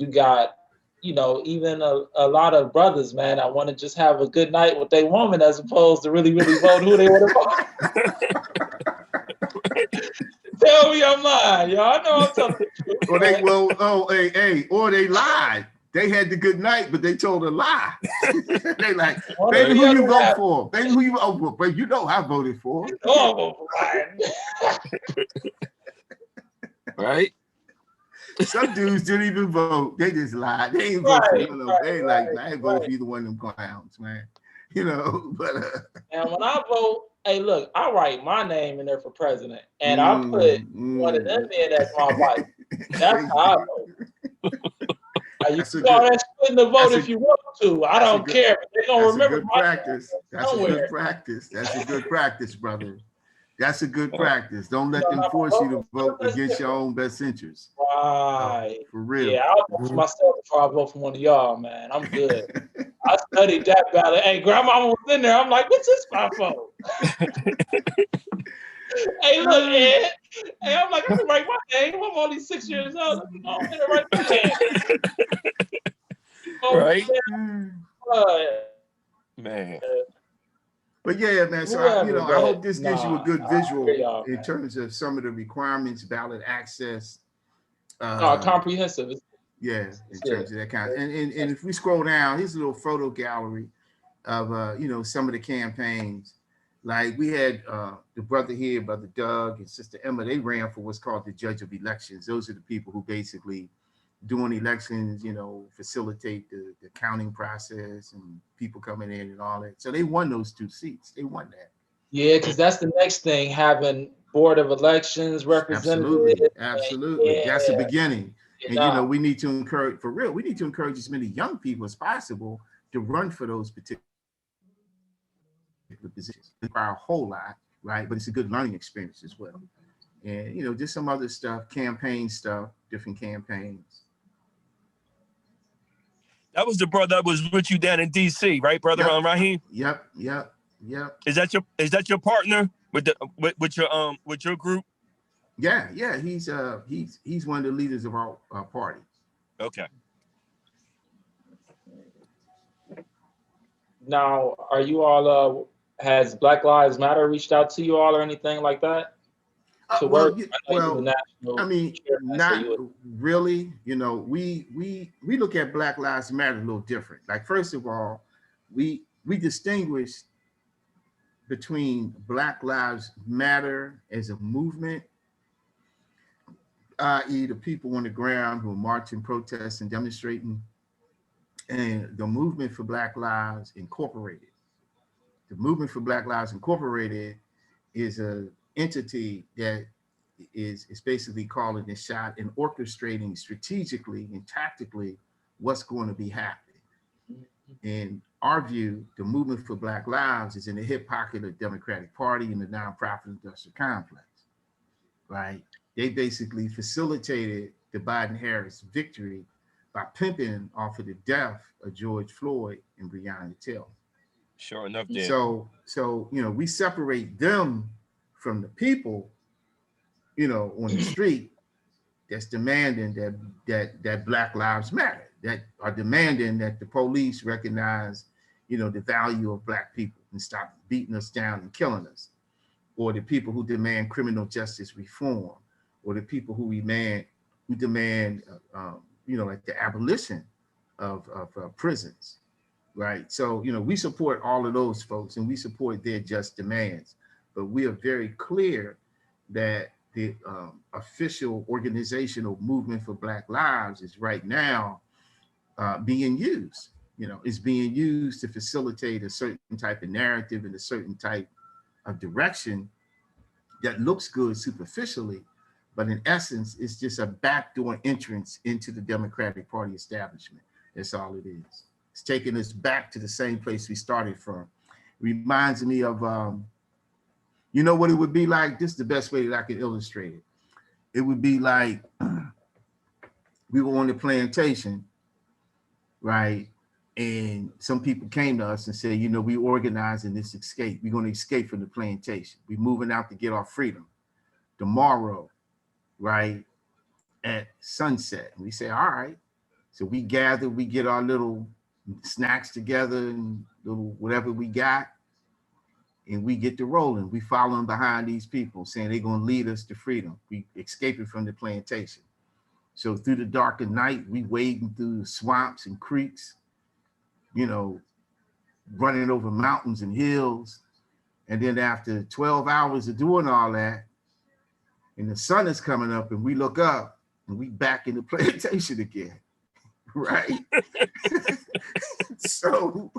Speaker 5: you got, you know, even a lot of brothers, man, I want to just have a good night with their woman as opposed to really vote who they want to vote. Tell me I'm lying, y'all. I know I'm telling the truth.
Speaker 3: Or they lied. They had the good night, but they told a lie. They like, baby, who you vote for? Baby, who you vote for? But you know I voted for.
Speaker 5: Oh,
Speaker 2: right?
Speaker 3: Some dudes didn't even vote. They just lied. They ain't vote for none of them. They like, I ain't vote for either one of them clowns, man. You know, but
Speaker 5: and when I vote, hey, look, I write my name in there for president, and I put one of them in as my wife. That's how I vote. You can call that splitting the vote if you want to. I don't care. But they're gonna remember my
Speaker 3: practice. That's a good practice. That's a good practice, brother. That's a good practice. Don't let them force you to vote against your own best interests.
Speaker 5: Right.
Speaker 3: For real.
Speaker 5: Yeah, I'll vote for myself before I vote for one of y'all, man. I'm good. I studied that ballot. Hey, grandma was in there. I'm like, what's this my vote? Hey, look, Ed. Hey, I'm like, I can write my name. I'm only 6 years old. I'm gonna write my name.
Speaker 2: Right? Man.
Speaker 3: But yeah, man. So I hope this gives you a good visual in terms of some of the requirements, ballot access.
Speaker 5: Comprehensive.
Speaker 3: Yeah, in terms of that kind. And if we scroll down, here's a little photo gallery of some of the campaigns. Like we had the brother here, Brother Doug and Sister Emma. They ran for what's called the judge of elections. Those are the people who basically doing elections, facilitate the counting process and people coming in and all that. So they won those 2 seats. They won that.
Speaker 5: Yeah, because that's the next thing, having board of elections representatives.
Speaker 3: Absolutely. Yeah. That's the beginning. And we need to encourage, for real, we need to encourage as many young people as possible to run for those particular positions. It requires a whole lot, right? But it's a good learning experience as well. And just some other stuff, campaign stuff, different campaigns.
Speaker 2: That was the brother that was with you down in DC, right, brother? Raheem?
Speaker 3: Yep.
Speaker 2: Is that your partner with your group?
Speaker 3: Yeah. He's one of the leaders of our party.
Speaker 2: Okay.
Speaker 5: Now, are you all has Black Lives Matter reached out to you all or anything like that? To work?
Speaker 3: I mean, not really. We look at Black Lives Matter a little different. Like, first of all, we distinguish between Black Lives Matter as a movement, i.e. the people on the ground who are marching, protesting, demonstrating, and the movement for Black Lives Incorporated. The movement for Black Lives Incorporated is an entity that is basically calling the shot and orchestrating strategically and tactically what's going to be happening. In our view, the movement for Black Lives is in the hip pocket of the Democratic Party and the nonprofit industrial complex, right? They basically facilitated the Biden-Harris victory by pimping off of the death of George Floyd and Breonna Taylor.
Speaker 6: Sure enough,
Speaker 3: Dan. So we separate them from the people, on the street that's demanding that Black Lives Matter, that are demanding that the police recognize, the value of Black people and stop beating us down and killing us, or the people who demand criminal justice reform, or the people who demand like the abolition of prisons, right? So, we support all of those folks and we support their just demands, but we are very clear that the official organizational movement for Black Lives is right now being used, is being used to facilitate a certain type of narrative and a certain type of direction that looks good superficially, but in essence, it's just a backdoor entrance into the Democratic Party establishment. That's all it is. It's taking us back to the same place we started from. It reminds me of, what it would be like? This is the best way that I could illustrate it. It would be like we were on the plantation, right? And some people came to us and said, we organizing this escape. We're going to escape from the plantation. We're moving out to get our freedom tomorrow, right, at sunset. And we say, all right. So we gather, we get our little snacks together and little whatever we got, and we get to rolling. We following behind these people saying they're going to lead us to freedom. We escaping from the plantation. So through the dark of night, we wading through the swamps and creeks, running over mountains and hills. And then after 12 hours of doing all that, and the sun is coming up and we look up and we back in the plantation again, right? So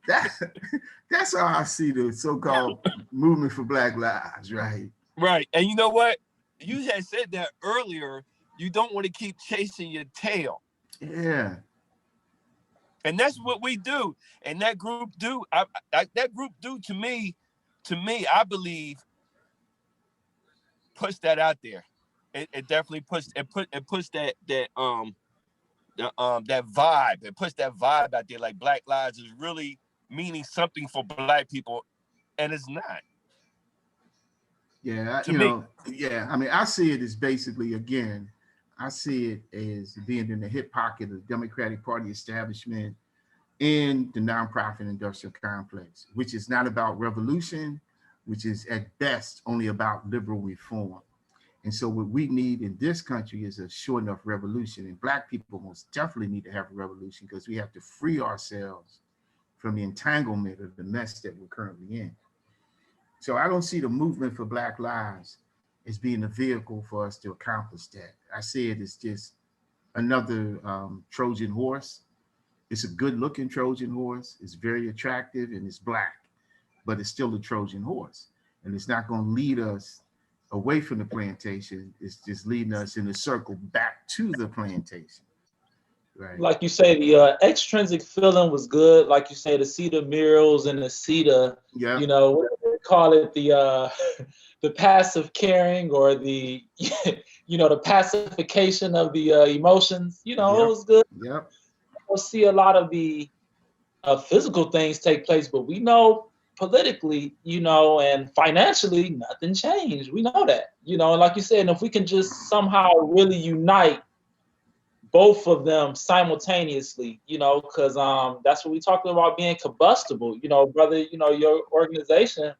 Speaker 3: that's how I see the so-called movement for Black Lives, right?
Speaker 6: Right. And you know what? You had said that earlier, you don't want to keep chasing your tail.
Speaker 3: Yeah.
Speaker 6: And that's what we do. And that group do, that group do to me, I believe, push that out there. It definitely puts that vibe. It puts that vibe out there, like Black Lives is really meaning something for Black people, and it's not.
Speaker 3: Yeah, I mean, I see it as basically, again, I see it as being in the hip pocket of the Democratic Party establishment and the nonprofit industrial complex, which is not about revolution, which is at best only about liberal reform. And so what we need in this country is a sure enough revolution. And Black people most definitely need to have a revolution because we have to free ourselves from the entanglement of the mess that we're currently in. So I don't see the movement for Black Lives as being a vehicle for us to accomplish that. I see it as just another Trojan horse. It's a good looking Trojan horse. It's very attractive and it's Black, but it's still a Trojan horse. And it's not going to lead us away from the plantation. It's just leading us in a circle back to the plantation. Right.
Speaker 5: Like you say, the extrinsic feeling was good. Like you say, to see the murals and to see the, what do they call it, the the passive caring or the, the pacification of the emotions. It was good.
Speaker 3: Yep.
Speaker 5: We'll see a lot of the physical things take place, but we know politically, and financially, nothing changed. We know that, and like you said, and if we can just somehow really unite both of them simultaneously, because that's what we talked about, being combustible, brother, your organization,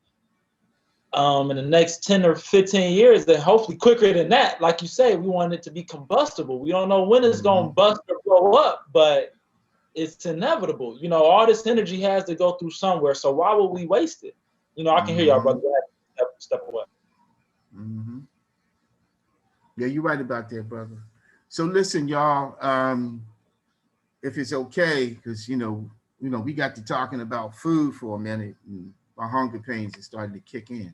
Speaker 5: in the next 10 or 15 years, then hopefully quicker than that, like you say, we want it to be combustible. We don't know when it's going to bust or blow up, but it's inevitable. All this energy has to go through somewhere. So why would we waste it? I can hear y'all, brother. Step away.
Speaker 3: Mm-hmm. Yeah, you're right about that, brother. So listen, y'all, if it's okay, because, we got to talking about food for a minute and my hunger pains are starting to kick in.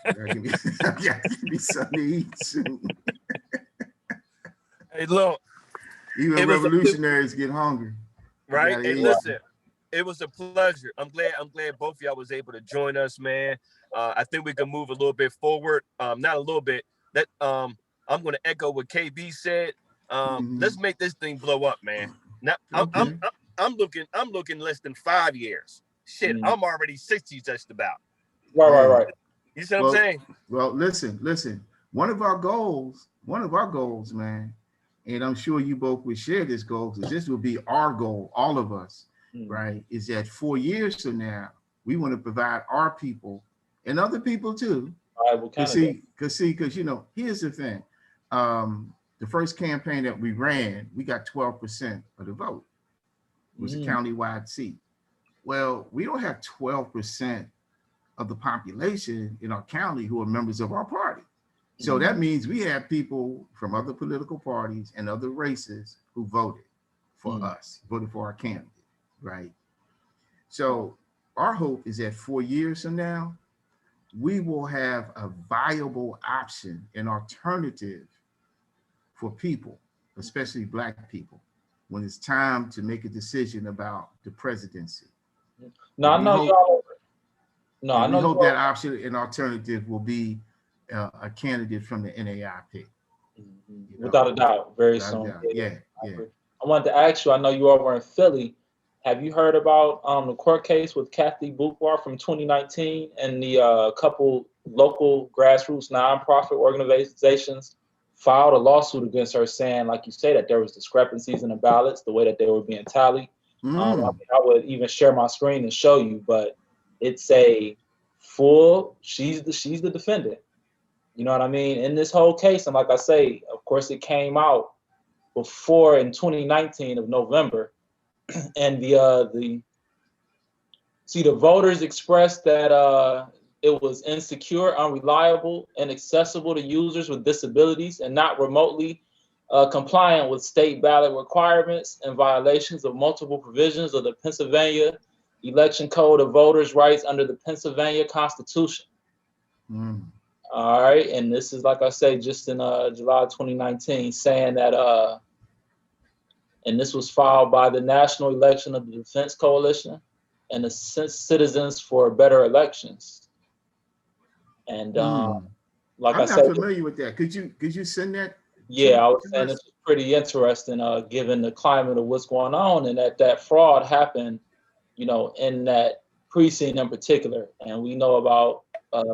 Speaker 3: Give me something to eat soon.
Speaker 6: Hey, look.
Speaker 3: Even revolutionaries get hungry.
Speaker 6: Right? Hey, listen, it was a pleasure. I'm glad both of y'all was able to join us, man. I think we can move a little bit forward. Not a little bit. I'm going to echo what KB said. Let's make this thing blow up, man. Now, I'm looking less than 5 years. Shit, I'm already 60 just about.
Speaker 5: Right.
Speaker 6: You see what I'm saying?
Speaker 3: Well, listen. One of our goals, man, and I'm sure you both would share this goal, because this will be our goal, all of us, right, is that 4 years from now, we want to provide our people and other people too. Because here's the thing. The first campaign that we ran, we got 12% of the vote. It was a countywide seat. Well, we don't have 12% of the population in our county who are members of our party. So that means we have people from other political parties and other races who voted. for us, voted for our candidate, right? So our hope is that 4 years from now, we will have a viable option, an alternative for people, especially Black people, when it's time to make a decision about the presidency.
Speaker 5: No, I know y'all. No, I know.
Speaker 3: We hope that option and alternative will be a candidate from the NAIP.
Speaker 5: Without a doubt, very soon.
Speaker 3: Yeah.
Speaker 5: I wanted to ask you, I know you over in Philly. Have you heard about the court case with Kathy Bouquard from 2019 and the couple local grassroots nonprofit organizations filed a lawsuit against her saying, like you say, that there was discrepancies in the ballots, the way that they were being tallied. I would even share my screen and show you, but it's a full, she's the defendant. You know what I mean? In this whole case, and like I say, of course, it came out before in 2019 of November, and the voters expressed that it was insecure, unreliable, and inaccessible to users with disabilities, and not remotely compliant with state ballot requirements and violations of multiple provisions of the Pennsylvania Election Code of Voters' Rights under the Pennsylvania Constitution. All right, and this is, like I say, just in July 2019, saying that, and this was filed by the National Election of the Defense Coalition and the Citizens for Better Elections. And like I said,
Speaker 3: I'm not familiar with that. Could you send that?
Speaker 5: Yeah, I was saying this was pretty interesting, given the climate of what's going on, and that fraud happened, you know, in that precinct in particular. And we know about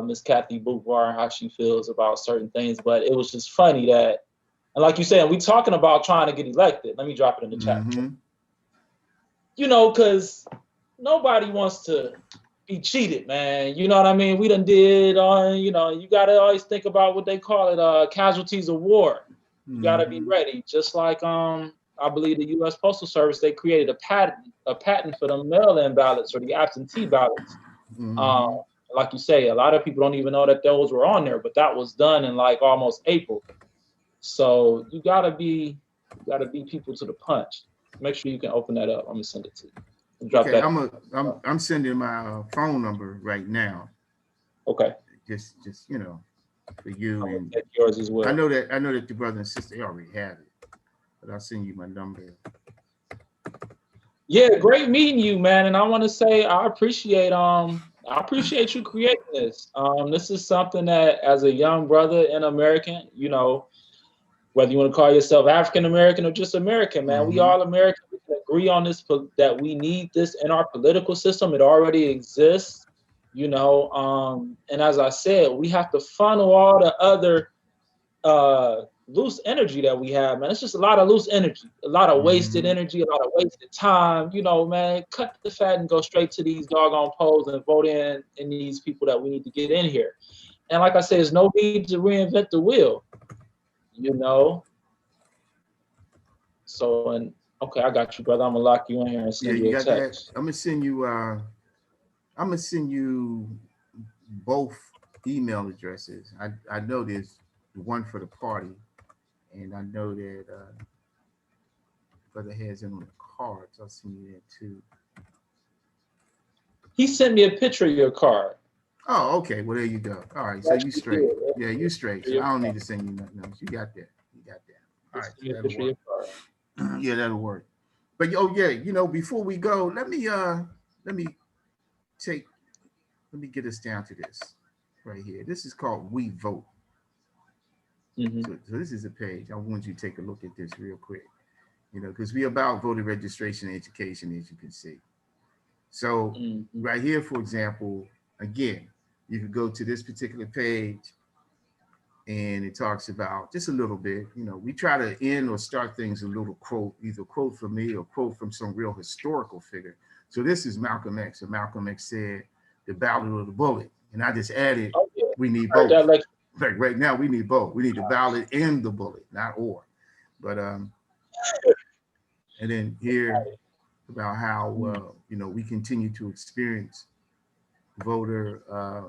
Speaker 5: Miss Kathy Bouquard and how she feels about certain things, but it was just funny that, and like you said, we talking about trying to get elected. Let me drop it in the chat. You know, because nobody wants to be cheated, man. You know what I mean? We done did on, you know, you got to always think about what they call it, casualties of war. You got to be ready. Just like, I believe the U.S. Postal Service, they created a patent for the mail-in ballots or the absentee ballots. Like you say, a lot of people don't even know that those were on there, but that was done in like almost April. So you gotta be people to the punch. Make sure you can open that up. I'm gonna send it to you. Drop
Speaker 3: Okay,
Speaker 5: that.
Speaker 3: I'm sending my phone number right now.
Speaker 5: Okay.
Speaker 3: Just you know, for you, and
Speaker 5: take yours as well.
Speaker 3: I know that the brother and sister, they already have it, but I'll send you my number.
Speaker 5: Yeah, great meeting you, man. And I want to say I appreciate you creating this. This is something that, as a young brother and American, you know, whether you want to call yourself African American or just American, man, we all American. We can agree on this, that we need this in our political system. It already exists, you know. And as I said, we have to funnel all the other loose energy that we have, man. It's just a lot of loose energy, a lot of wasted energy, a lot of wasted time. You know, man, cut the fat and go straight to these doggone polls and vote in these people that we need to get in here. And like I said, there's no need to reinvent the wheel, you know. So, and okay, I got you, brother. I'm gonna lock you in here and send you a text.
Speaker 3: I'm gonna send you both email addresses. I know there's one for the party, and I know that brother has them on the cards. I'll send you that too.
Speaker 5: He sent me a picture of your card.
Speaker 3: Oh, okay. Well, there you go. All right, so you straight. Yeah, you straight. So I don't need to send you nothing else. You got that. All right, so that'll work. Yeah, that'll work. But yeah, you know, before we go, let me get us down to this right here. This is called We Vote. So this is a page. I want you to take a look at this real quick, you know, because we're about voter registration and education, as you can see. So right here, for example, again, you could go to this particular page and it talks about just a little bit, you know, we try to end or start things a little quote, either quote from me or quote from some real historical figure. So this is Malcolm X, and Malcolm X said, the ballot or the bullet. And I just added, we need both. Like right now, we need both. We need the ballot and the bullet, not or. But and then here about how you know, we continue to experience voter.
Speaker 5: I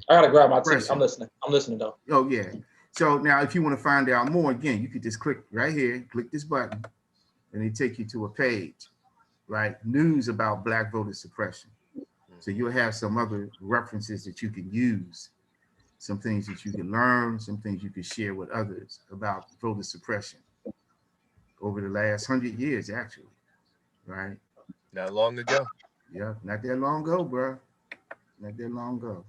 Speaker 5: gotta grab my teeth. I'm listening though.
Speaker 3: Oh yeah. So now, if you want to find out more, again, you could just click right here, click this button, and they take you to a page, right? News about Black voter suppression. So you'll have some other references that you can use, some things that you can learn, some things you can share with others about voter suppression over the last 100 years, actually, right?
Speaker 6: Not long ago.
Speaker 3: Yeah, not that long ago, bro. Not that long ago.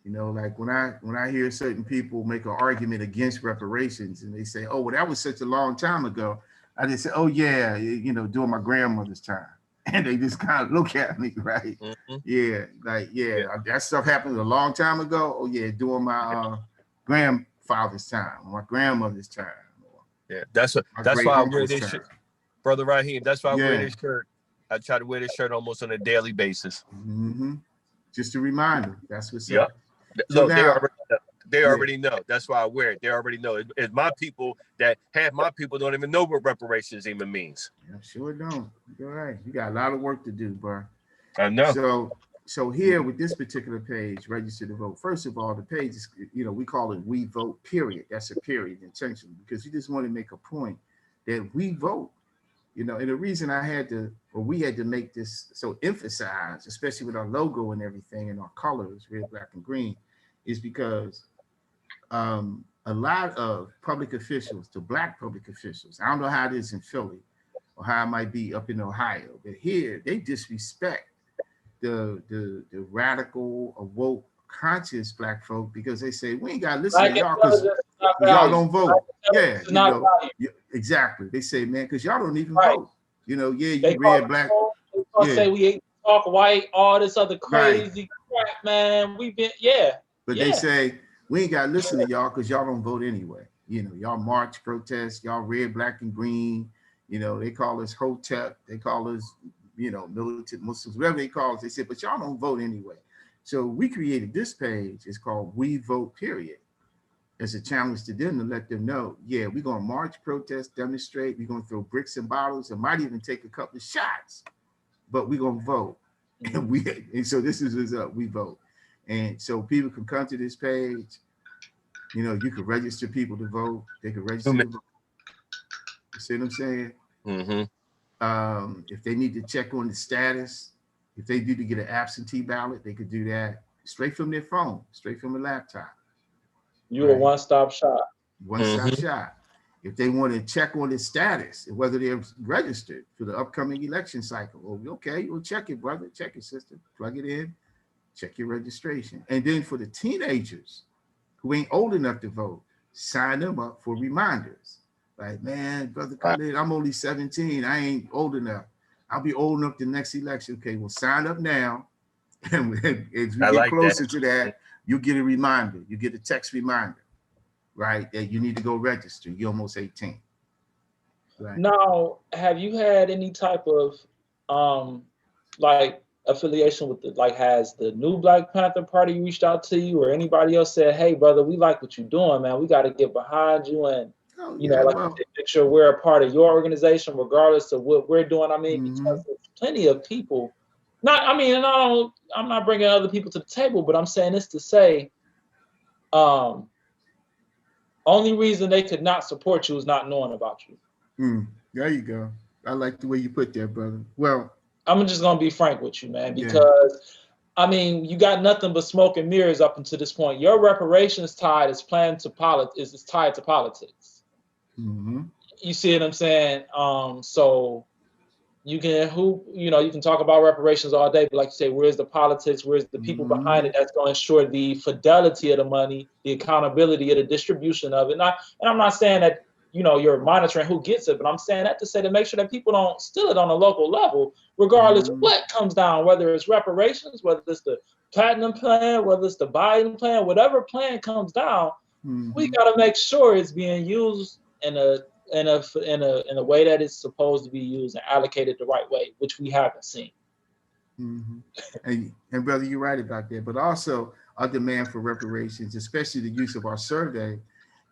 Speaker 3: You know, like when I hear certain people make an argument against reparations and they say, oh, well, that was such a long time ago. I just say, oh, yeah, you know, during my grandmother's time. And they just kind of look at me, right?
Speaker 6: Mm-hmm.
Speaker 3: Yeah, like, yeah, that stuff happened a long time ago. Oh, yeah, during my grandfather's time, my grandmother's time.
Speaker 6: Yeah, that's why I wear this shirt. Brother Raheem, that's why I wear this shirt. I try to wear this shirt almost on a daily basis.
Speaker 3: Mm-hmm. Just a reminder. That's what's up.
Speaker 6: So look, they already know. That's why I wear it. They already know. It's my people that half my people don't even know what reparations even means.
Speaker 3: Yeah, sure don't. You're right. You got a lot of work to do, bro.
Speaker 6: I know.
Speaker 3: So here with this particular page, register to vote. First of all, the page is, you know, we call it we vote, period. That's a period intentionally because you just want to make a point that we vote. You know, and the reason we had to make this so emphasized, especially with our logo and everything and our colors, red, black, and green, is because a lot of public officials, the Black public officials, I don't know how it is in Philly or how it might be up in Ohio, but here they disrespect the radical, woke, conscious Black folk because they say we ain't got to listen to y'all because y'all don't vote. Yeah, you know, exactly. They say, man, because y'all don't even vote. You know, yeah, you red, black.
Speaker 5: They say we ain't talk white, all this other crazy crap, man. We've been,
Speaker 3: But they say we ain't got to listen to y'all because y'all don't vote anyway. You know, y'all march, protest, y'all red, black, and green. You know, they call us Hotep. They call us, you know, militant Muslims, whatever they call us. They said, but y'all don't vote anyway. So we created this page. It's called We Vote, period. As a challenge to them to let them know, yeah, we're going to march, protest, demonstrate. We're going to throw bricks and bottles and might even take a couple of shots, but we're going to vote. And so this is what's up, we vote. And so people can come to this page. You know, you can register people to vote. They can register to vote. You see what I'm saying?
Speaker 6: Mm-hmm.
Speaker 3: If they need to check on the status, if they need to get an absentee ballot, they could do that straight from their phone, straight from a laptop.
Speaker 5: You're a one-stop shop.
Speaker 3: One-stop shop. If they want to check on the status and whether they're registered for the upcoming election cycle, well, okay, we'll check it, brother. Check it, sister. Plug it in. Check your registration. And then for the teenagers who ain't old enough to vote, sign them up for reminders. Like, man, brother Khalid, I'm only 17. I ain't old enough. I'll be old enough the next election. Okay, well, sign up now. And as we get closer to that, you'll get a reminder. You get a text reminder, right? That you need to go register. You're almost 18. Right.
Speaker 5: Now, have you had any type of like affiliation with has the new Black Panther Party reached out to you or anybody else said, hey, brother, we like what you're doing, man. We got to get behind you and, you know, make sure we're a part of your organization, regardless of what we're doing. I mean, because there's plenty of people. I'm not bringing other people to the table, but I'm saying this to say, only reason they could not support you is not knowing about you.
Speaker 3: There you go. I like the way you put that, brother. Well,
Speaker 5: I'm just gonna be frank with you, man, because I mean, you got nothing but smoke and mirrors up until this point. Your reparations tide is tied to politics. You see what I'm saying? So you can talk about reparations all day, but like you say, where's the politics? Where's the people behind it that's going to ensure the fidelity of the money, the accountability of the distribution of it? And I'm not saying that, you know, you're monitoring who gets it, but I'm saying that to say to make sure that people don't steal it on a local level, regardless of what comes down, whether it's reparations, whether it's the platinum plan, whether it's the Biden plan, whatever plan comes down, we got to make sure it's being used in a way that it's supposed to be used and allocated the right way, which we haven't seen.
Speaker 3: And brother, you're right about that. But also our demand for reparations, especially the use of our survey,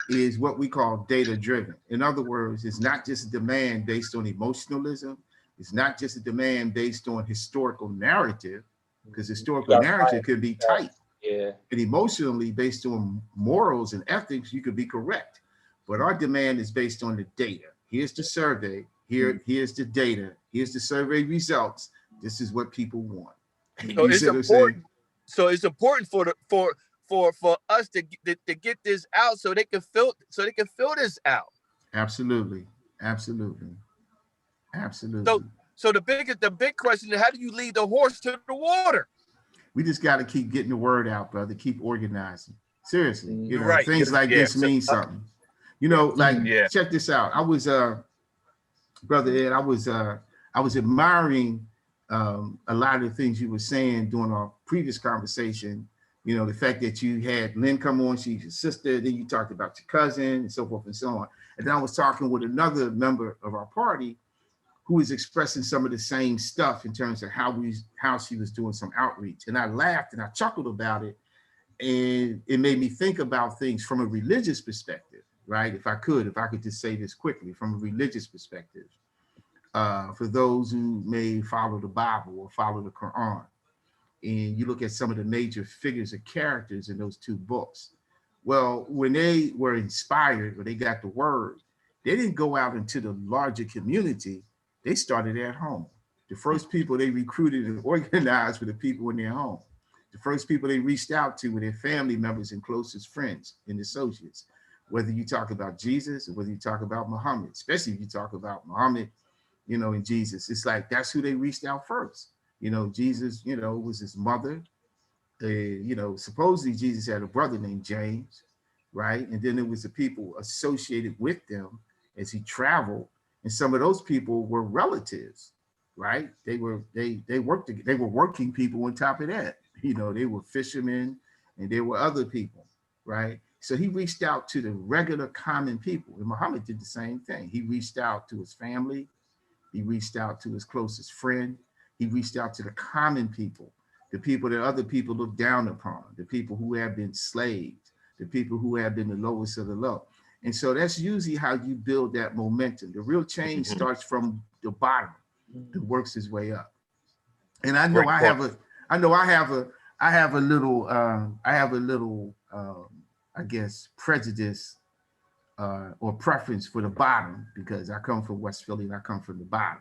Speaker 3: is what we call data driven. In other words, it's not just a demand based on emotionalism. It's not just a demand based on historical narrative, because historical narrative could be tight. And emotionally based on morals and ethics, you could be correct. But our demand is based on the data. Here's the survey. Here's the data. Here's the survey results. This is what people want.
Speaker 6: So it's important. So it's important for us to get this out so they can fill this out.
Speaker 3: Absolutely.
Speaker 6: So the big question is, how do you lead the horse to the water?
Speaker 3: We just got to keep getting the word out, brother. Keep organizing. Seriously, you know,
Speaker 6: right.
Speaker 3: Things like this mean something. You know, like check this out. I was brother Ed, I was admiring a lot of the things you were saying during our previous conversation. You know, the fact that you had Lynn come on, she's your sister, then you talked about your cousin and so forth and so on. And then I was talking with another member of our party who was expressing some of the same stuff in terms of how she was doing some outreach. And I laughed and I chuckled about it. And it made me think about things from a religious perspective, right? If I could just say this quickly, from a religious perspective, for those who may follow the Bible or follow the Quran, and you look at some of the major figures or characters in those two books. Well, when they were inspired or they got the word, they didn't go out into the larger community. They started at home. The first people they recruited and organized were the people in their home. The first people they reached out to were their family members and closest friends and associates. Whether you talk about Jesus or whether you talk about Muhammad, especially if you talk about Muhammad, you know, and Jesus, it's like that's who they reached out first. You know, Jesus, you know, was his mother. You know, supposedly Jesus had a brother named James, right? And then there was the people associated with them as he traveled. And some of those people were relatives, right? They were working people on top of that. You know, they were fishermen and there were other people, right? So he reached out to the regular common people. And Muhammad did the same thing. He reached out to his family. He reached out to his closest friend. He reached out to the common people, the people that other people look down upon, the people who have been slaves, the people who have been the lowest of the low. And so that's usually how you build that momentum. The real change starts from the bottom and works its way up. And I know I have a little I guess prejudice or preference for the bottom because I come from West Philly and I come from the bottom.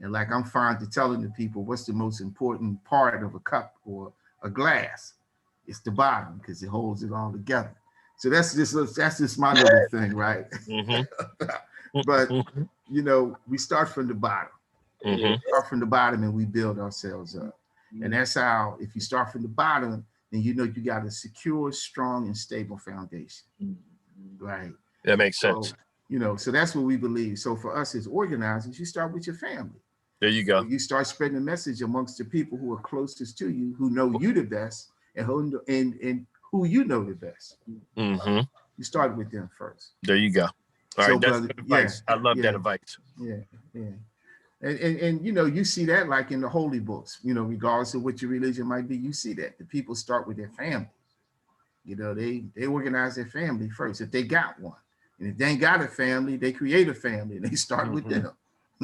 Speaker 3: And like I'm fond to telling the people what's the most important part of a cup or a glass. It's the bottom because it holds it all together. So that's just my little thing, right? But you know, we start from the bottom. Start from the bottom and we build ourselves up. And that's how, if you start from the bottom, then you know you got a secure, strong, and stable foundation. Right.
Speaker 6: That makes sense.
Speaker 3: So, you know, so that's what we believe. So for us as organizers, you start with your family.
Speaker 6: There you go.
Speaker 3: So you start spreading the message amongst the people who are closest to you, who know you the best, and who you know the best. You start with them first.
Speaker 6: There you go. All right, that's good advice. I love that advice.
Speaker 3: Yeah. And you know, you see that like in the holy books, you know, regardless of what your religion might be, you see that the people start with their family. You know, they organize their family first if they got one. And if they ain't got a family, they create a family and they start with them.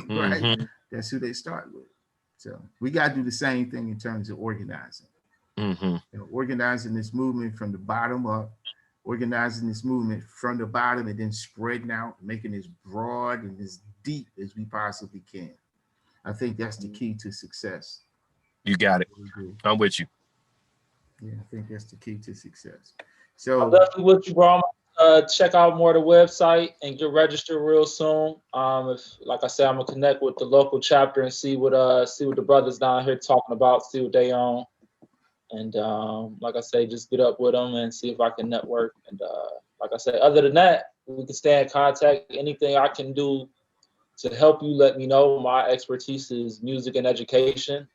Speaker 3: Right? That's who they start with. So we got to do the same thing in terms of organizing. You know, organizing this movement from the bottom up, organizing this movement from the bottom and then spreading out, making it as broad and as deep as we possibly can. I think that's the key to success.
Speaker 6: You got it. I'm with you.
Speaker 3: Yeah, I think that's the key to success. So
Speaker 5: I'm definitely with you, bro. Check out more of the website and get registered real soon. If, like I said, I'm gonna connect with the local chapter and see what the brothers down here talking about, see what they on, and like I say, just get up with them and see if I can network. And like I said, other than that, we can stay in contact. Anything I can do to help you, let me know. My expertise is music and education.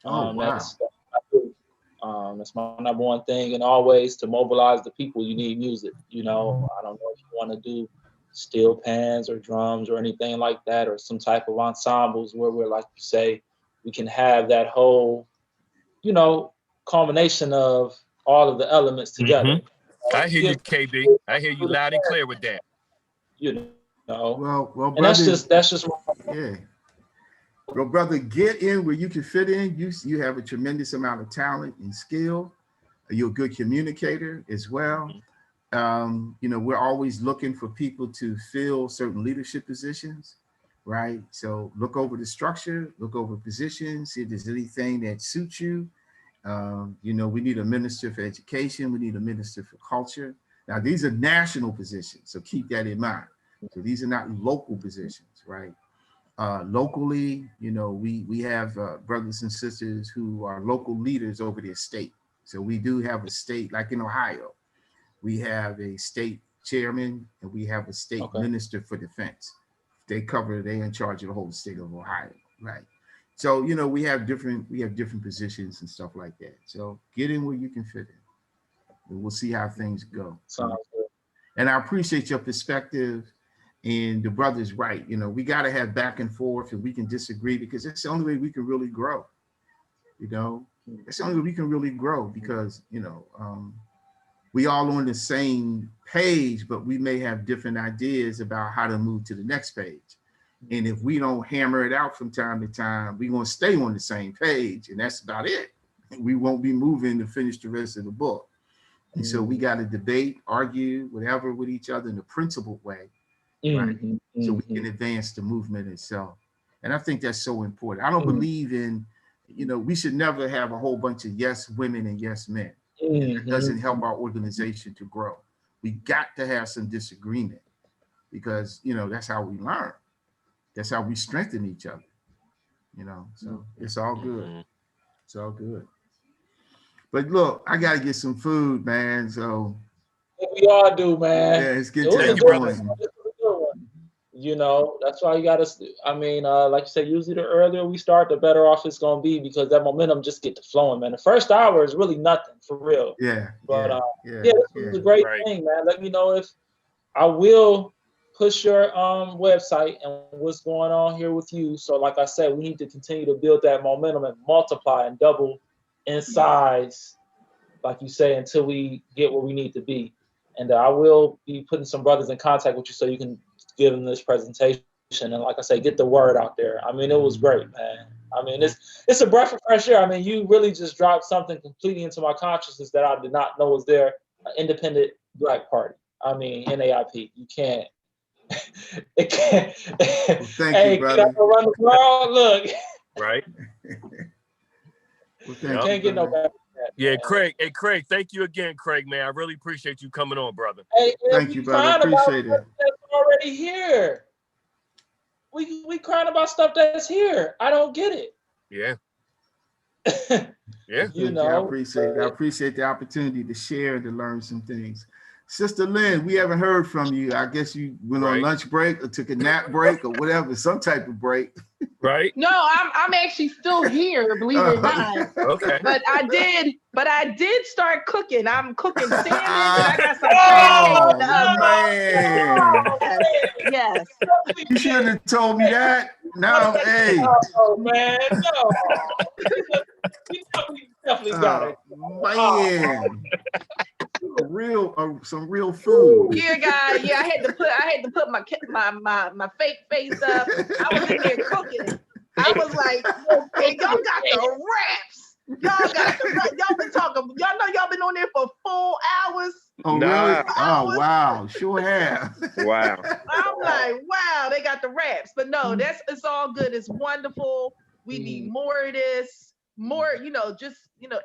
Speaker 5: That's my number one thing, and always to mobilize the people. You need music. You know, I don't know if you want to do steel pans or drums or anything like that, or some type of ensembles where we're, like you say, we can have that whole, you know, combination of all of the elements together.
Speaker 6: I hear you, KB. I hear you loud and clear with that.
Speaker 5: You know.
Speaker 3: Well,
Speaker 5: and
Speaker 3: brother,
Speaker 5: that's just
Speaker 3: yeah. Well, brother, get in where you can fit in. You have a tremendous amount of talent and skill. You're a good communicator as well. You know, we're always looking for people to fill certain leadership positions. right? So look over the structure, look over positions, see if there's anything that suits you. You know, we need a minister for education. We need a minister for culture. Now, these are national positions, so keep that in mind. So these are not local positions, right? Locally, you know, we have brothers and sisters who are local leaders over their state. So we do have a state, like in Ohio, we have a state chairman and we have a state minister for defense. They're in charge of the whole state of Ohio, right? So, you know, we have different positions and stuff like that. So get in where you can fit in. And we'll see how things go.
Speaker 5: Sounds good.
Speaker 3: And I appreciate your perspective. And the brother's right. You know, we got to have back and forth, and we can disagree because it's the only way we can really grow. You know, it's the only way we can really grow because, you know, we all on the same page, but we may have different ideas about how to move to the next page. And if we don't hammer it out from time to time, we're going to stay on the same page, and that's about it. We won't be moving to finish the rest of the book. And so we got to debate, argue, whatever with each other in a principled way. Right. So we can advance the movement itself. And I think that's so important. I don't believe in, you know, we should never have a whole bunch of yes women and yes men. It doesn't help our organization to grow. We got to have some disagreement because, you know, that's how we learn. That's how we strengthen each other, you know, so it's all good. It's all good. But look, I got to get some food, man. So
Speaker 5: we all do, man.
Speaker 3: Yeah, it's getting
Speaker 5: It
Speaker 3: to
Speaker 5: was
Speaker 3: the point.
Speaker 5: You know, that's why you got to, I mean, like you said, usually the earlier we start, the better off it's going to be because that momentum just get to flowing, man. The first hour is really nothing, for real.
Speaker 3: Yeah.
Speaker 5: But this was a great thing, man. Let me know if I will push your website and what's going on here with you. So like I said, we need to continue to build that momentum and multiply and double in size, like you say, until we get where we need to be. And I will be putting some brothers in contact with you so you can give them this presentation. And like I say, get the word out there. I mean, it was great, man. I mean, it's a breath of fresh air. I mean, you really just dropped something completely into my consciousness that I did not know was there, an independent Black party. I mean, NAIP. You can't. It can't.
Speaker 3: Well, thank you, brother.
Speaker 5: Can I go run the world? Look.
Speaker 6: Right.
Speaker 3: Well,
Speaker 5: You can't get no better.
Speaker 6: Yeah, Craig. Hey, Craig, thank you again, Craig, man. I really appreciate you coming on, brother.
Speaker 5: Hey,
Speaker 3: thank you, brother. Appreciate it.
Speaker 5: That's already here. We crying about stuff that's here. I don't get it.
Speaker 6: Yeah. Yeah.
Speaker 5: You know,
Speaker 3: I appreciate it. I appreciate the opportunity to share and to learn some things. Sister Lynn, we haven't heard from you. I guess you went on lunch break or took a nap break or whatever, some type of break.
Speaker 6: Right.
Speaker 1: No, I'm actually still here, believe it or not.
Speaker 6: Okay.
Speaker 1: But I did start cooking. I'm cooking salmon and I got some Yes.
Speaker 3: You shouldn't have told me that. No, hey.
Speaker 5: Oh man, no. We definitely got it.
Speaker 3: Man. Some real food.
Speaker 1: Yeah, guys. Yeah, I had to put my fake face up. I was in there cooking. I was like, hey, y'all got the wraps. Y'all been talking. Y'all know y'all been on there for 4 hours.
Speaker 3: Oh, really? Oh, wow. Sure have.
Speaker 6: Wow.
Speaker 1: I'm like, wow, they got the wraps. But no, it's all good. It's wonderful. We need more of this. More,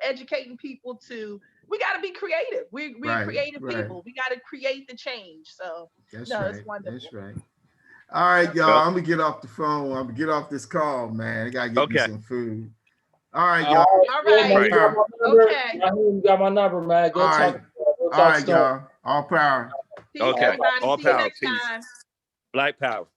Speaker 1: educating people to. We got to be creative. We're creative people. We got to create the change. So it's wonderful.
Speaker 3: That's right. All right, y'all. I'm gonna get off the phone. I'm gonna get off this call, man. I gotta get me some food. All right, y'all.
Speaker 1: All right.
Speaker 5: Okay. You got my number, man. Go talk.
Speaker 3: All right, y'all. All power.
Speaker 1: Peace,
Speaker 6: Okay.
Speaker 1: everybody.
Speaker 6: All
Speaker 1: See you
Speaker 6: power.
Speaker 1: next
Speaker 6: Peace.
Speaker 1: time.
Speaker 6: Black power.